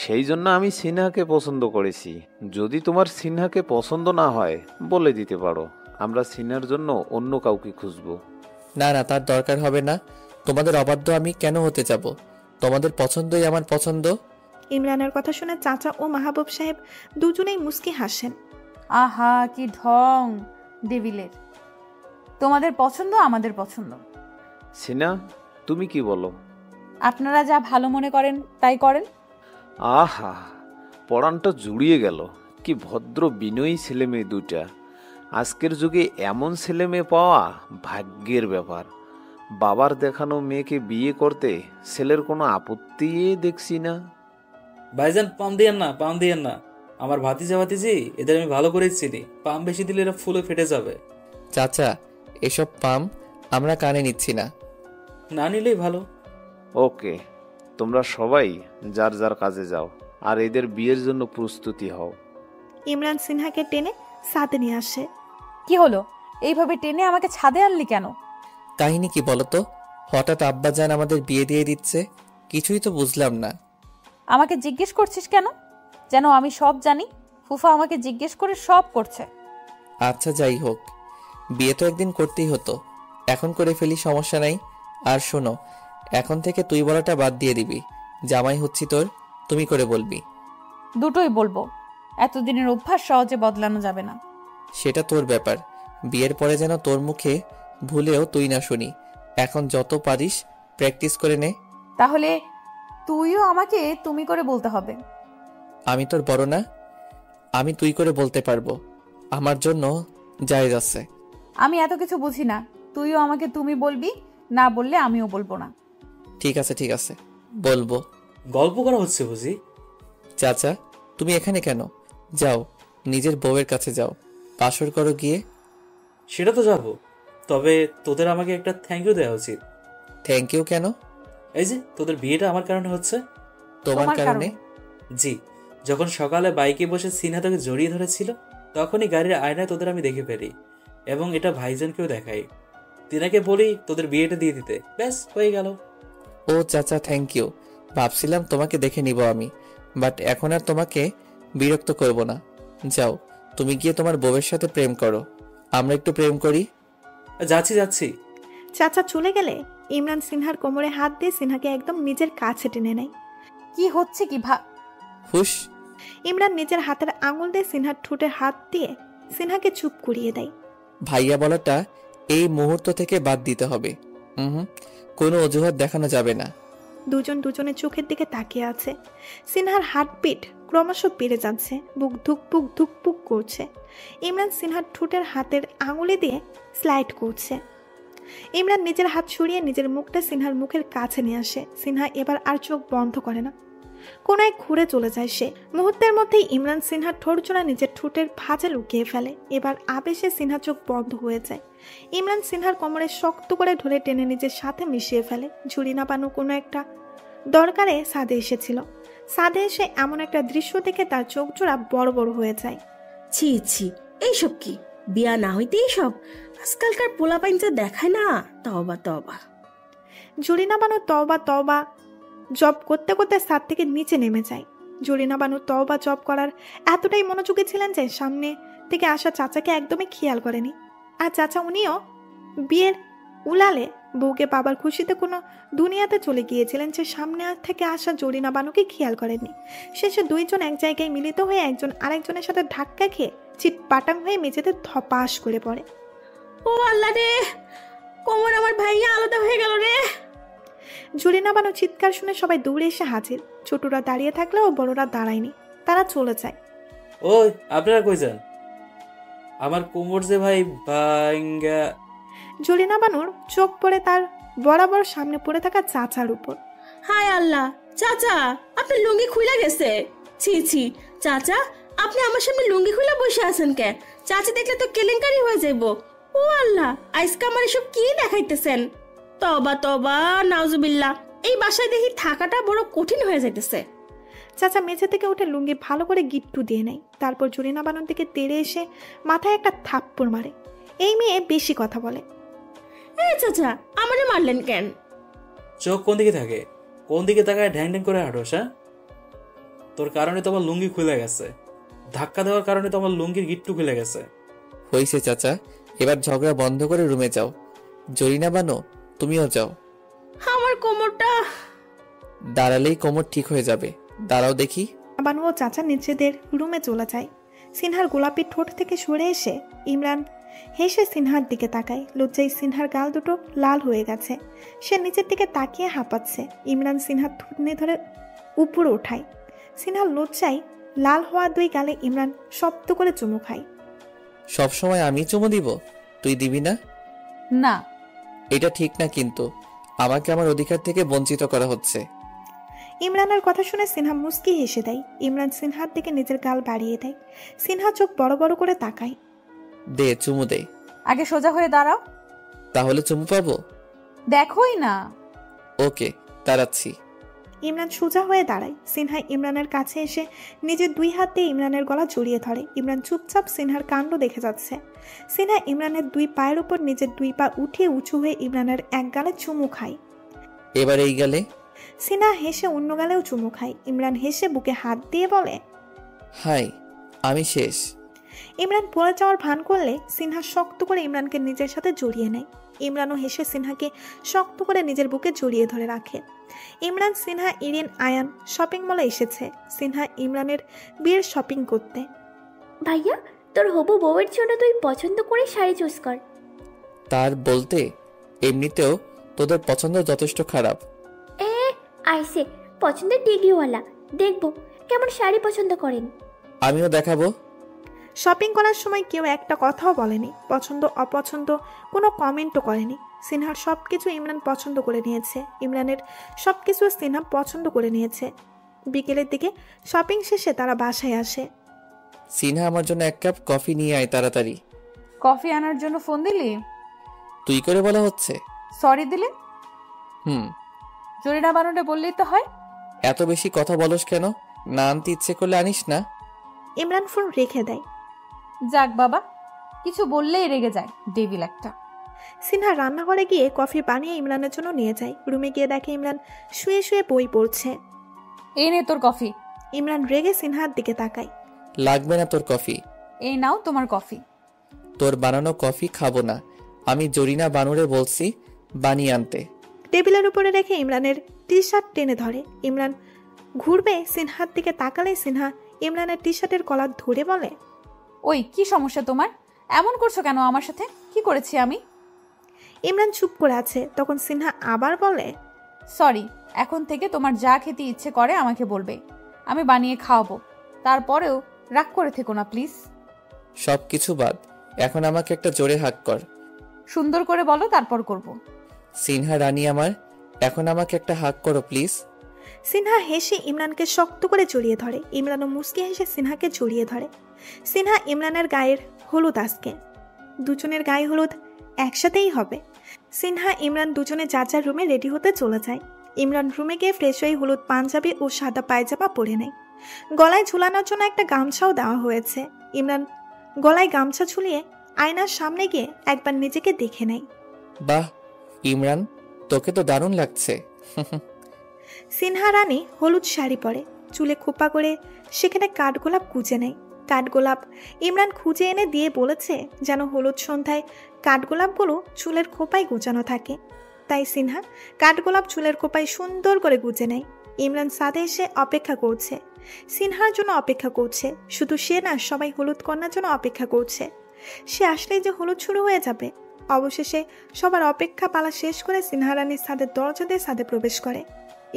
সেই জন্য আমি সিনহাকে পছন্দ করেছি। যদি তোমার সিনহাকে পছন্দ না হয় বলে দিতে পারো, আমরা সিনহার জন্য অন্য কাউকে খুঁজবো। না না, তার দরকার হবে না। তোমাদের অবাধ্য আমি কেন হতে যাব? তোমাদের পছন্দই আমার পছন্দ। ইমরানের কথা শুনে চাচা ও মাহবুব সাহেব দুজনেই মুস্কি হাসেন। আহা, কি ঢং ডেভিলের! তোমাদের পছন্দ আমাদের পছন্দ। সিনা, তুমি কি বলো? আপনারা যা ভালো মনে করেন তাই করেন। আহা, পরাণটা জুড়িয়ে গেল। কি ভদ্র বিনয়ী ছেলে মেয়ে দুটা। আজকের যুগে এমন ছেলে মেয়ে পাওয়া ভাগ্যের ব্যাপার। বাবার দেখানো মেয়েকে বিয়ে করতে ছেলের কোনো আপত্তি দেখছি না। ভাইজান, পাম দিয়েন না, পাম দিয়েন না। আমার ভাতিজা ভাতিজি এদের আমি ভালো করেই চিনি। পাম বেশি দিলে এরা ফুলে ফেটে যাবে। চাচা, এসব পাম আমরা কানে নিচ্ছি না। না নিলেই ভালো। ওকে, তোমরা সবাই যার যার কাজে যাও আর এদের বিয়ের জন্য প্রস্তুতি হও। ইমরান সিনহাকে টেনে ছাদে নিয়ে আসে। কি হলো? এইভাবে টেনে আমাকে ছাদে আনলি কেন? কাহিনী কি বলতো? হঠাৎ আব্বাজান আমাদের বিয়ে দিয়ে দিচ্ছে, কিছুই তো বুঝলাম না। আমাকে জিজ্ঞেস করছিস কেন? যেন আমি সব জানি। ফুফা আমাকে জিজ্ঞেস করে সব করছে। আচ্ছা, যাই হোক, বিয়ে তো একদিন করতেই হতো, এখন করে ফেলি, সমস্যা নাই। আর শোনো, এখন থেকে তুই বলাটা বাদ দিয়ে দিবি। জামাই হচ্ছি তোর, তুমি করে বলবি। দুটোই বলবো। এতদিনের অভ্যাস সহজে বদলানো যাবে না। সেটা তোর ব্যাপার। বিয়ের পরে যেন তোর মুখে ভুলেও তুই না শুনি। এখন যত পারিস প্র্যাকটিস করে নে। তাহলে তুইও আমাকে তুমি করে বলতে হবে। আমি তোর বড় না? আমি তুই করে বলতে পারবো, আমার জন্য জায়েজ আছে। আমি এত কিছু বুঝি না। তুইও আমাকে তুমি বলবি, না বললে আমিও বলবো না। ঠিক আছে ঠিক আছে, বলবো। গল্প করা হচ্ছে বুঝি? চাচা, তুমি এখানে কেন? যাও, নিজের বউয়ের কাছে যাও, বাসর করো গিয়ে। সেটা তো যাবো, তবে তোদের আমাকে একটা থ্যাংক ইউ দেওয়া উচিত। থ্যাংক ইউ কেন? এই যে তোদের বিয়েটা আমার কারণে হচ্ছে। তোমার কারণে? জি, যখন সকালে বাইকে বসে সিনহা তোকে জড়িয়ে ধরেছিল, তখনই গাড়ির আয়নায় তোদের আমি দেখে ফেলি এবং এটা ভাইজানকেও দেখাই। তিনাকে বলি তোদের বিয়েটা দিয়ে দিতে, ব্যাস হয়ে গেল। ও চাচা, থ্যাংক ইউ। ভাবছিলাম তোমাকে দেখে নিব আমি, বাট এখন আর তোমাকে বিরক্ত করব না। যাও, তুমি গিয়ে তোমার বউয়ের সাথে প্রেম করো, আমরা একটু প্রেম করি। যাচ্ছি যাচ্ছি। চাচা চলে গেলে ইমরান সিনহার কোমরে হাত দিয়ে সিনহাকে একদম নিজের কাছে টেনে নেয়। কি হচ্ছে কি হুশ! ইমরান নিজের হাতের আঙুল দিয়ে সিনহার ঠোঁটে হাত দিয়ে সিনহাকে চুপ করিয়ে দেয়। ভাইয়া বলাটা এই মুহূর্ত থেকে বাদ দিতে হবে। কোনো অজুহাত দেখানো যাবে না। দুজন দুজনের চোখের দিকে তাকিয়ে আছে। সিনহার হার্টবিট ক্রমশ বেড়ে যাচ্ছে, বুক ধুকপুক ধুকপুক করছে। ইমরান সিনহার ঠোঁটের হাতের আঙুলে দিয়ে স্লাইড করছে। ইমরান নিজের হাত সরিয়ে নিজের মুখটা সিনহার মুখের কাছে নিয়ে আসে। সিনহা এবার আর চোখ বন্ধ করে না, কোনায় ঘুরে চলে যায় সে। মুহূর্তের মধ্যেই ইমরান সিনহার ঠোঁটজোড়া নিজের ঠোঁটের ভাঁজে লুকিয়ে ফেলে। এবার আবেশে সিনহা চোখ বন্ধ হয়ে যায়। ইমরান সিনহার কোমরে শক্ত করে ধরে টেনে নিজের সাথে মিশিয়ে ফেলে। ঝুড়ি নাপানো কোনো একটা দরকারে ছাদে এসেছিল। ছাদে এসে এমন একটা দৃশ্য দেখে তার চোখ জোড়া বড় বড় হয়ে যায়। ছি ছি, এইসব কি? বিয়া না হইতে এইসব? আজকালকার পোলা পাইন যা দেখায় না, তবা তবা। ঝুড়ি নামানো তবা তবা জব করতে করতে ছাদ থেকে নিচে নেমে যায়। জরিনা বানু তওবা জব করার এতটাই মনোযোগী ছিলেন যে সামনে থেকে আসা চাচাকে একদমই খেয়াল করেনি। আর চাচা উনিও বিয়ের উলালে বউকে বাবার খুশিতে কোনো দুনিয়াতে চলে গিয়েছিলেন যে সামনে থেকে আসা জরিনা বানুকে খেয়াল করেননি। শেষে দুইজন এক জায়গায় মিলিত হয়ে একজন আরেকজনের সাথে ধাক্কা খেয়ে চিটপাটাং হয়ে মেঝেতে ধপাস করে পড়ে। ও আল্লাহ রে, কোমর আমার ভাইয়া আলাদা হয়ে গেল রে। জরিনা বানু চিৎকার শুনে সবাই দৌড়ে এসে হাজির। ছোটরা দাঁড়িয়ে থাকলেও বড়রা দাঁড়ায়নি, তারা চলে যায়। ওই আপনারা কই যান? আমার কোমর যে ভাই ভাঙ্গা। জরিনা বানুর চোখ পড়ে তার বরাবর সামনে পড়ে থাকা চাচার উপর। হায় আল্লাহ, চাচা আপনার লুঙ্গি খুলে গেছে। ছি ছি চাচা, আপনি আমার সামনে লুঙ্গি খুলে বসে আছেন কে? চাচি দেখলে তো কেলেঙ্কারি হয়ে যাইব। ও আল্লাহ, আজকে আমার এসব কি দেখাইতেছেন? তবা তবা নাউজুবিল্লাহ, এই বাসায় দেখি থাকাটা বড় কঠিন হয়ে যাইতেছে। চাচা মেঝে থেকে উঠে লুঙ্গি ভালো করে গিট্টু দিয়ে নেয়, তারপর জরিনা বানুর দিকে তেড়ে এসে মাথায় একটা থাপ্পড় মারে। এই মেয়ে বেশি কথা বলে। চাচা আমারে মারলেন কেন? চোখ কোন দিকে থাকে? কোন দিকে তাকায় ঢ্যাং ঢ্যাং করে হাঁটোস? হ্যাঁ, তোর কারণে তোমার লুঙ্গি খুলে গেছে। ধাক্কা দেওয়ার কারণে তোমার লুঙ্গির গিট্টু খুলে গেছে। হইছে চাচা, এবার ঝগড়া বন্ধ করে রুমে যাও। জরিনা বানো, তুমিও যাও। আমার কোমরটা। দাঁড়ালেই কোমর ঠিক হয়ে যাবে, দাঁড়াও দেখি। বানু ও চাচা নিজেদের রুমে চলে যায়। সিনহার গোলাপি ঠোঁট থেকে সরে এসে ইমরান হেসে সিনহার দিকে তাকায়। লজ্জায় সিনহার গাল দুটো লাল হয়ে গেছে, সে নিচের দিকে তাকিয়ে হাঁপাচ্ছে। ইমরান সিনহার থুতনি ধরে উপরে ওঠায়। সিনহার লজ্জায় লাল হওয়া দুই গালে ইমরান শব্দ করে চুমু খায়। সবসময় আমি চুমু দিব, তুই দিবি না? না, এটা ঠিক না, কিন্তু আমাকে আমার অধিকার থেকে বঞ্চিত করা হচ্ছে। ইমরানের কথা শুনে সিনহা মুস্কি হেসে দেয়। ইমরান সিনহার দিকে নিজের গাল বাড়িয়ে দেয়। সিনহা চোখ বড় বড় করে তাকায়। দে, চুমু দে। আগে সোজা হয়ে দাঁড়াও। তাহলে চুমু পাবো? দেখোই না। ওকে, দাঁড়াচ্ছি। ইমরান সোজা হয়ে দাঁড়ায়। সিনহা ইমরানের কাছে এসে নিজের দুই হাত দিয়ে ইমরানের গলা জড়িয়ে ধরে। ইমরান চুপচাপ সিনহার কাণ্ড দেখে যাচ্ছে। সিনহা ইমরানের দুই পায়ের উপর নিজের দুই পা উঠিয়ে উঁচু হয়ে ইমরানের এক গালে চুমু খায়। এবার এই গালে। সিনহা হেসে অন্য গালেও চুমু খায়। ইমরান হেসে বুকে হাত দিয়ে বলে, হাই, আমি শেষ। ইমরান পড়ে যাওয়ার ভান করলে সিনহা শক্ত করে ইমরানকে নিজের সাথে জড়িয়ে নেয়। ইমরানও হেসে সিনহাকে শক্ত করে নিজের বুকে জড়িয়ে ধরে রাখে। ইমরান, সিনহা, ইরিন, আয়ান শপিং মলে এসেছে সিনহা ইমরানের বিয়ের শপিং করতে। ভাইয়া, তোর হবু বউয়ের জন্য তুই পছন্দ করে শাড়ি চুজ কর। তার বলতে এমনিতেও তোদের পছন্দ যথেষ্ট খারাপ। আইসে পছন্দের ডিগ্রিওয়ালা, দেখবো কেমন শাড়ি পছন্দ করেন। আমিও দেখাবো। শপিং করার সময় কেউ একটা কথাও বলেনি, পছন্দ অপছন্দ কোনো কমেন্টও করেনি। সিনহার সবকিছু ইমরান পছন্দ করে নিয়েছে, ইমরানের সবকিছু সিনহা পছন্দ করে নিয়েছে। বিকেলের দিকে শপিং শেষে তারা বাসায় আসে। সিনহা, আমার জন্য এক কাপ কফি নিয়ে আয় তাড়াতাড়ি। কফি আনার জন্য ফোন দিলি? তুই করে বলা হচ্ছে। সরি দিলে? হুম, জরিনা বানুরে বললেই তো হয়। এত বেশি কথা বলস কেন? না আনতে ইচ্ছে করলে আনিস না। ইমরান ফোন রেখে দেয়। যাক বাবা, কিছু বললেই রেগে যায়, ডেভিল একটা। সিনহা রান্নাঘরে গিয়ে কফি বানিয়ে ইমরানের জন্য নিয়ে যায়। রুমে গিয়ে দেখে ইমরান শুয়ে শুয়ে বই পড়ছে। এই নে তোর কফি। ইমরান রেগে সিনহার দিকে তাকায়। লাগবে না তোর কফি। এই নাও তোমার কফি। তোর বানানো কফি খাবো না, আমি জরিনা বানুরে বলছি বানিয়ে আনতে। টেবিলের উপরে রেখে ইমরানের টি শার্ট টেনে ধরে। ইমরান ঘুরবে সিনহার দিকে তাকালে সিনহা ইমরানের টি শার্টের কলার ধরে বলে, ওই কি সমস্যা তোমার? এমন করছো কেন আমার সাথে? কি করেছি আমি? ইমরান চুপ করে আছে। তখন সিনহা আবার বলে, সরি, এখন থেকে তোমার যা খেতে ইচ্ছে করে আমাকে বলবে, আমি বানিয়ে খাওয়াবো। তারপরেও রাগ করে থেকো না প্লিজ। সব কিছু বাদ, এখন আমাকে একটা জোরে হাক কর। সুন্দর করে বলো, তারপর করব। সিনহা রানী আমার, এখন আমাকে একটা হাক করো প্লিজ। সিনহা হেসে ইমরানকে শক্ত করে জড়িয়ে ধরে। ইমরানও মুস্কি হেসে সিনহাকে জড়িয়ে ধরে। সিনহা ইমরানের গায়ের হলুদ আজকে দুজনের গায়ে হলুদ একসাথেই হবে। সিনহা ইমরান দুজনে যার যার রুমে রেডি হতে চলে যায়। ইমরান রুমে গিয়ে ফ্রেশ হয়ে হলুদ পাঞ্জাবি ও সাদা পায়জামা পরে নেয়। গলায় ঝুলানোর জন্য একটা গামছাও দেওয়া হয়েছে। ইমরান গলায় গামছা ঝুলিয়ে আয়নার সামনে গিয়ে একবার নিজেকে দেখে নেয়। বাহ ইমরান, তোকে তো দারুণ লাগছে। সিনহা রানী হলুদ শাড়ি পরে, চুলে খোপা করে সেখানে কাঠগোলাপ কুচে নেয়। কাঠগোলাপ ইমরান খুঁজে এনে দিয়ে বলেছে যেন হলুদ সন্ধ্যায় কাঠগোলাপগুলো চুলের খোপায় গুছানো থাকে। তাই সিনহা কাঠগোলাপ চুলের খোপায় সুন্দর করে গুজে নেয়। ইমরান সাথে এসে অপেক্ষা করছে, সিনহার জন্য অপেক্ষা করছে। শুধু সে না, সবাই হলুদ কন্যার জন্য অপেক্ষা করছে। সে আসলেই যে হলুদ শুরু হয়ে যাবে। অবশেষে সবার অপেক্ষা পালা শেষ করে সিনহা রানীর ছাদের দরজা দিয়ে ছাদে প্রবেশ করে।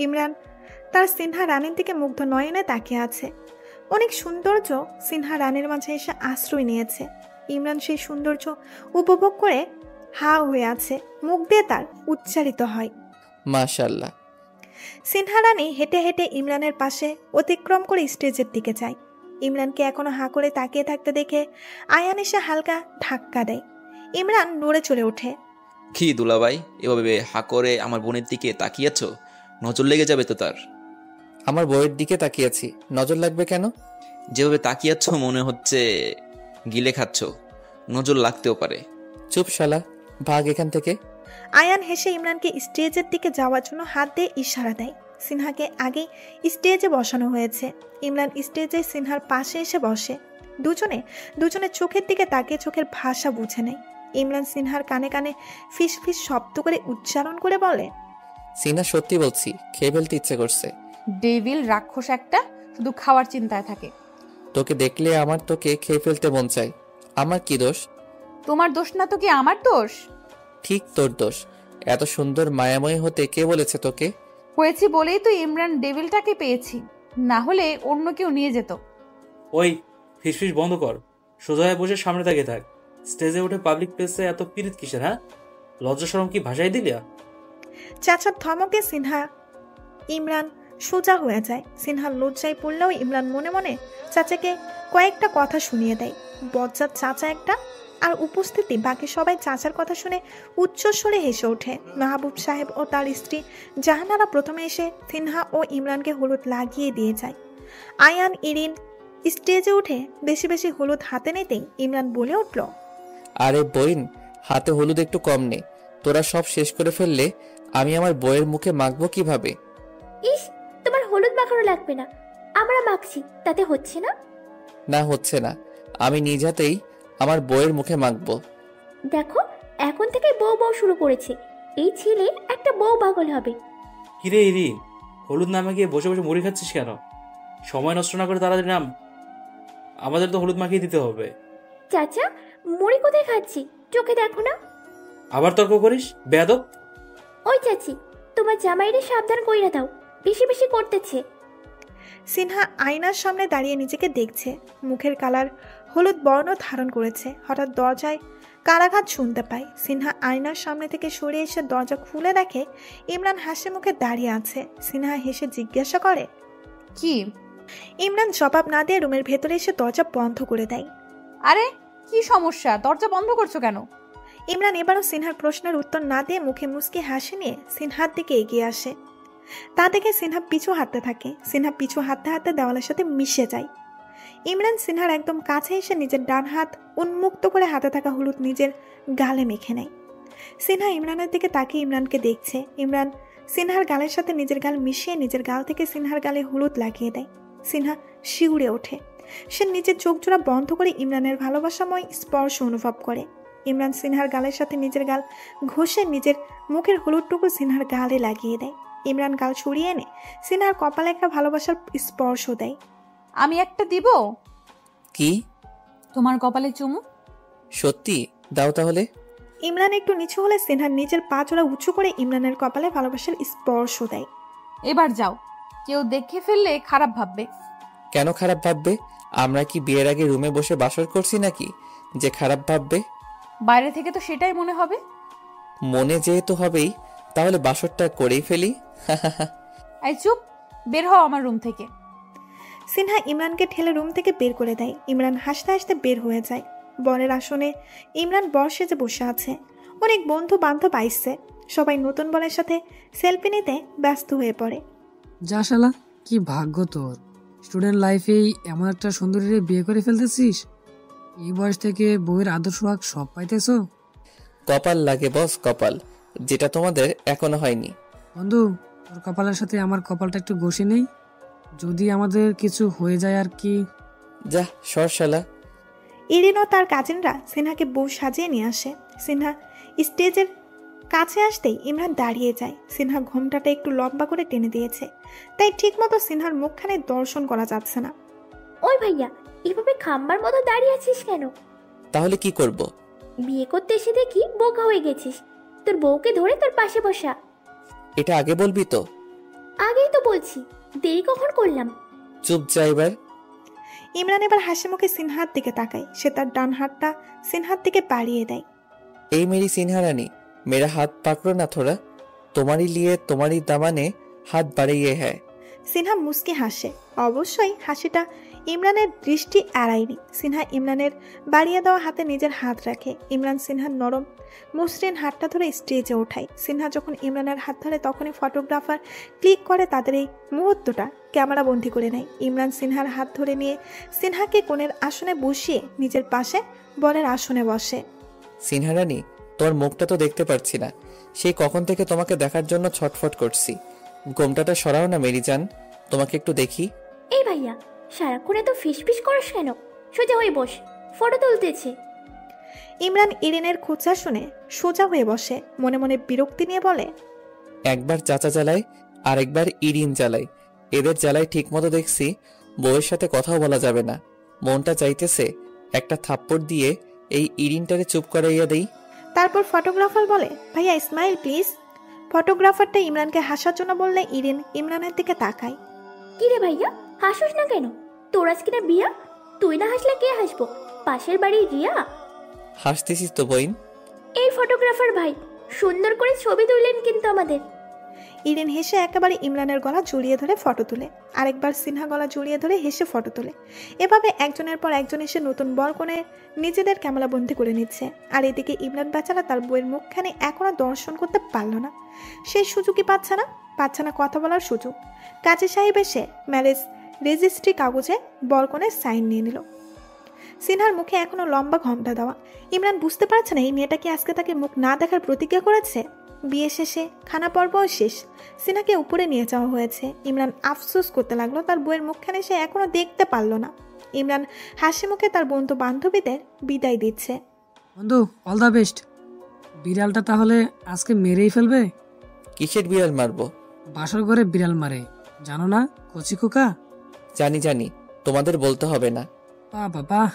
ইমরান তার সিনহা রানীর দিকে মুগ্ধ নয়নে তাকিয়ে আছে। অনেক সৌন্দর্য সিনহা রানীর মাঝে এসে আশ্রয় নিয়েছে। ইমরান সেই সৌন্দর্য উপভোগ করে হা হয়ে আছে, মুখ দিয়ে তার উচ্চারিত হয় মাশাআল্লাহ। সিনহা রানী হেঁটে হেঁটে ইমরানের পাশে অতিক্রম করে স্টেজের দিকে যায়। ইমরানকে এখনো হা করে তাকিয়ে থাকতে দেখে আয়ান এসে হালকা ধাক্কা দেয়। ইমরান নড়ে চলে ওঠে। কি দুলাভাই, এভাবে হা করে আমার বোনের দিকে তাকিয়েছ? নজর লেগে যাবে তো তার। আমার বউয়ের দিকে তাকিয়েছি, নজর লাগবে কেন? যেভাবে তাকিয়েছ মনে হচ্ছে গিলে খাচ্ছ, নজর লাগতেও পারে। চুপ শালা, ভাগ এখান থেকে। আয়ান হেসে ইমরানকে স্টেজের দিকে যাওয়ার জন্য হাত দিয়ে ইশারা দেয়। সিনহাকে আগেই স্টেজে বসানো হয়েছে। ইমরান স্টেজে সিনহার পাশে এসে বসে। দুজনে চোখের দিকে তাকিয়ে চোখের ভাষা বুঝে নেয়। ইমরান সিনহার কানে কানে ফিস ফিস শব্দ করে উচ্চারণ করে বলে, সিনহা সত্যি বলছি, খেয়ে ফেলতে ইচ্ছে করছে। ডেভিল রাক্ষস একটা, শুধু খাওয়ার চিন্তায় থাকে। তোকে দেখলে আমার তোকে খেয়ে ফেলতে মন চায়। আমার কি দোষ? তোমার দোষ না তো কি আমার দোষ? ঠিক তোর দোষ। এত সুন্দর মায়াময়ী হতে কে বলেছে তোকে? হয়েছি বলেই তো ইমরান ডেভিলটাকে পেয়েছি, না হলে অন্য কেউ নিয়ে যেত। ওই ফিসফিস বন্ধ কর, সোজা হয়ে বসে সামনে তাকিয়ে থাক। স্টেজে উঠে পাবলিক প্লেসে এত পিরিত কিসের? হ্যাঁ, লজ্জা শরম কি ভাষাই দিলিয়া? চাচার ধমকে সিনহা ইমরান সোজা হয়ে যায়। সিনহা লজ্জায় পড়লেও ইমরান মনে মনে চাচাকে কয়েকটা কথা শুনিয়ে দেয়। বজ্জাত চাচা একটা, আর উপস্থিতি বাকি সবাই চাচার কথা শুনে উচ্চস্বরে হেসে ওঠে। মাহবুব সাহেব ও তার স্ত্রী জাহানারা প্রথমে এসে সিনহা ও ইমরানকে হলুদ লাগিয়ে দিয়ে যায়। আয়ান ইরিন স্টেজে উঠে বেশি বেশি হলুদ হাতে নিতেই ইমরান বলে উঠল, আরে বইন, হাতে হলুদ একটু কম নে। তোরা সব শেষ করে ফেললে আমি আমার বইয়ের মুখে মাখবো কিভাবে? ইস, তোমার হলুদ মাখানো লাগবে না, আমরা মাখছি, তাতে হচ্ছে না? না হচ্ছে না, আমি নিজ হাতেই আমার বইয়ের মুখে মাখবো। দেখো, এখন থেকে বউ বউ শুরু করেছে। এই ছেলে একটা বউ পাগল হবে। কিরে ইরিন, হলুদ নামে গিয়ে বসে বসে মুড়ি খাচ্ছিস কেন? সময় নষ্ট না করে তাড়াতাড়ি নাম, আমাদের তো হলুদ মাখিয়ে দিতে হবে। চাচা, মুড়ি কোথায় খাচ্ছি, চোখে দেখো না? আবার তর্ক করিস বেয়াদব। ওই চাচি, তোমার জামাইরে সাবধান কইরা দাও, বেশি বেশি করতেছে। সিনহা আয়নার সামনে দাঁড়িয়ে নিজেকে দেখছে। মুখের কালার হলুদ বর্ণ ধারণ করেছে। হঠাৎ দরজায় কারাঘাত শুনতে পায়। সিনহা আয়নার সামনে থেকে সরে এসে দরজা খুলে দেখে ইমরান হাসি মুখে দাঁড়িয়ে আছে। সিনহা হেসে জিজ্ঞাসা করে, কি? ইমরান জবাব না দিয়ে রুমের ভেতরে এসে দরজা বন্ধ করে দেয়। আরে কি সমস্যা, দরজা বন্ধ করছো কেন? ইমরান এবারও সিনহার প্রশ্নের উত্তর না দিয়ে মুখে মুচকি হাসি নিয়ে সিনহার দিকে এগিয়ে আসে। তা দেখে সিনহা পিছু হাঁটতে থাকে। সিনহা পিছু হাঁটতে হাঁটতে দেওয়ালের সাথে মিশে যায়। ইমরান সিনহার একদম কাছে এসে নিজের ডান হাত উন্মুক্ত করে হাতে থাকা হলুদ নিজের গালে মেখে নেয়। সিনহা ইমরানের দিকে তাকিয়ে ইমরানকে দেখছে। ইমরান সিনহার গালের সাথে নিজের গাল মিশিয়ে নিজের গাল থেকে সিনহার গালে হলুদ লাগিয়ে দেয়। সিনহা শিউরে ওঠে। সে নিজের চোখ জোড়া বন্ধ করে ইমরানের ভালোবাসাময় স্পর্শ অনুভব করে। ইমরান সিনহার গালের সাথে নিজের গাল ঘষে নিজের মুখের হলুদটুকু সিনহার গালে লাগিয়ে দেয়। ইমরান গাল ছড়িয়ে এনে সিনহার কপালে একটা ভালোবাসার স্পর্শ দেয়। আমি একটা দিব? কি? তোমার কপালে চুমু। সত্যি? দাও তাহলে। ইমরান একটু নিচু হলে সিনহার নিজের পা জোড়া উঁচু করে ইমরানের কপালে ভালোবাসার স্পর্শ দেয়। এবার যাও, কেউ দেখে ফেললে খারাপ ভাববে। কেন খারাপ ভাববে? আমরা কি বিয়ের আগে রুমে বসে বাসর করছি নাকি যে খারাপ ভাববে? বাইরে থেকে তো সেটাই মনে হবে। মনে যেহেতু হবেই, তাহলে বাসরটা করেই ফেলি। এই চুপ, বের হও আমার রুম থেকে। সিনহা ইমরানকে ঠেলে রুম থেকে বের করে দেয়। ইমরান হাসতে হাসতে বের হয়ে যায়। বরের আসনে ইমরান বর সেজে বসে আছে। অনেক বন্ধু বান্ধব আইসছে। সবাই নতুন বরের সাথে সেলফি নিতে ব্যস্ত হয়ে পড়ে। যা শালা, কি ভাগ্য তোর, স্টুডেন্ট লাইফেই এমন একটা সুন্দরীরে বিয়ে করে ফেলতেছিস। এই বয়স থেকে বউয়ের আদর সোহাগ সব পাইতেছো। কপাল লাগে বস, কপাল, যেটা তোমাদের এখনো হয়নি। বন্ধু, তোর কপালের সাথে আমার কপালটা একটু ঘষে নেই, যদি আমাদের কিছু হয়ে যায় আর কি। যা সর শালা। ইরিন ও তার কাজিনরা সিনহাকে বউ সাজিয়ে নিয়ে আসে। সিনহা স্টেজের কাছে আসতেই ইমরান দাঁড়িয়ে যায়। সিনহা ঘোমটাটা একটু লম্বা করে টেনে দিয়েছে, তাই ঠিকমতো সিনহার মুখখানে দর্শন করা যাচ্ছে না। ওই ভাইয়া, এভাবে খাম্বার মতো দাঁড়িয়ে আছিস কেন? তাহলে কি করব? বিয়ে করতে এসে দেখি বোকা হয়ে গেছিস। তোর বউকে ধরে তোর পাশে বসা। এটা আগে বলবি তো? আগেই তো বলছি, দেরি কখন করলাম? চুপ যা এবার। ইমরান এবার হাসি মুখে সিনহার দিকে তাকায়। সে তার ডান হাতটা সিনহার দিকে বাড়িয়ে দেয়। এই মেরি সিনহা রানী, मेरा हाथ पकड़ो ना थोड़ा, तुम्हारे लिए तुम्हारी दामने हाथ बढ़ाइए है। সিনহা মুস্কি হাসে। অবশ্যই হাসিটা ইমরানের দৃষ্টি এড়ায়নি। সিনহা ইমরানের বাড়িয়ে দেওয়া হাতে নিজের হাত রাখে। ইমরান সিনহার নরম মসৃণ হাতটা ধরে স্টেজে ওঠায়। সিনহা যখন ইমরানের হাত ধরে তখনই ফটোগ্রাফার ক্লিক করে তাদের এই মুহূর্তটা ক্যামেরা বন্দি করে নেয়। ইমরান সিনহার হাত ধরে নিয়ে সিনহাকে কোণের আসনে বসিয়ে নিজের পাশে বরের আসনে বসে। সিনহা রানী, তোমার মুখটা তো দেখতে পারছি না, সেই কখন থেকে তোমাকে দেখার জন্য ছটফট করছি। গোমটাটা সরাও না মেরি জান, তোমাকে একটু দেখি। এই ভাইয়া, সারাক্ষণ এত ফিসফিস করিস কেন? সোজা হয়ে বস, ফটো তুলতেছে। ইমরান ইরিনের খোঁচা শুনে সোজা হয়ে বসে। মনে মনে বিরক্তি নিয়ে বলে, একবার চাচা জ্বালায় আর একবার ইরিন জ্বালায়, এদের জ্বালায় ঠিক মতো দেখছি বউয়ের সাথে কথাও বলা যাবে না। মনটা চাইতেছে একটা থাপ্পড় দিয়ে এই ইরিনটারে চুপ করাইয়া দেই। তারপর ফটোগ্রাফার বলে, ভাইয়া স্মাইল প্লিজ। ফটোগ্রাফারটা ইমরানকে হাসার জন্য বললে ইরিন ইমরানের দিকে তাকায়। কিরে ভাইয়া, হাসিস না কেন? তোর আজকে না বিয়া, তুই না হাসলে কে হাসবো? পাশের বাড়ির রিয়া। হাসতেছিস তো বইন? এই ফটোগ্রাফার ভাই সুন্দর করে ছবি তুললেন কিন্তু আমাদের। ইরিন হেসে একেবারে ইমরানের গলা জড়িয়ে ধরে ফটো তুলে, আরেকবার সিনহা গলা জড়িয়ে ধরে হেসে ফটো তোলে। এভাবে একজনের পর একজন এসে নতুন বর কোণে নিজেদের ক্যামেরাবন্দি করে নিচ্ছে। আর এদিকে ইমরান বেচারা তার বইয়ের মুখখানে এখনো দর্শন করতে পারল না। সেই সুযোগই পাচ্ছে না কথা বলার সুযোগ। কাজী সাহেব এসে ম্যারেজ রেজিস্ট্রি কাগজে বর কোণের সাইন নিয়ে নিল। সিনহার মুখে এখনো লম্বা ঘোমটা দেওয়া। ইমরান বুঝতে পারছে না এই মেয়েটা কি আজকে তাকে মুখ না দেখার প্রতিজ্ঞা করেছে। বিয়ে শেষে খানা পর্বও শেষ। সিনহাকে উপরে নিয়ে যাওয়া হয়েছে। ইমরান আফসোস করতে লাগলো তার বইয়ের মুখখানে সে এখনো দেখতে পারল না। ইমরান হাসি মুখে তার বন্ধু বান্ধবীদের বিদায় দিচ্ছে। বন্ধু, অল দ্য বেস্ট। বিড়ালটা তাহলে আজকে মেরেই ফেলবে? কিসের বিড়াল মারবো? বাসর ঘরে বিড়াল মারে, জানো না কচি খোকা? জানি, তোমাদের বলতে হবে না। বাহ,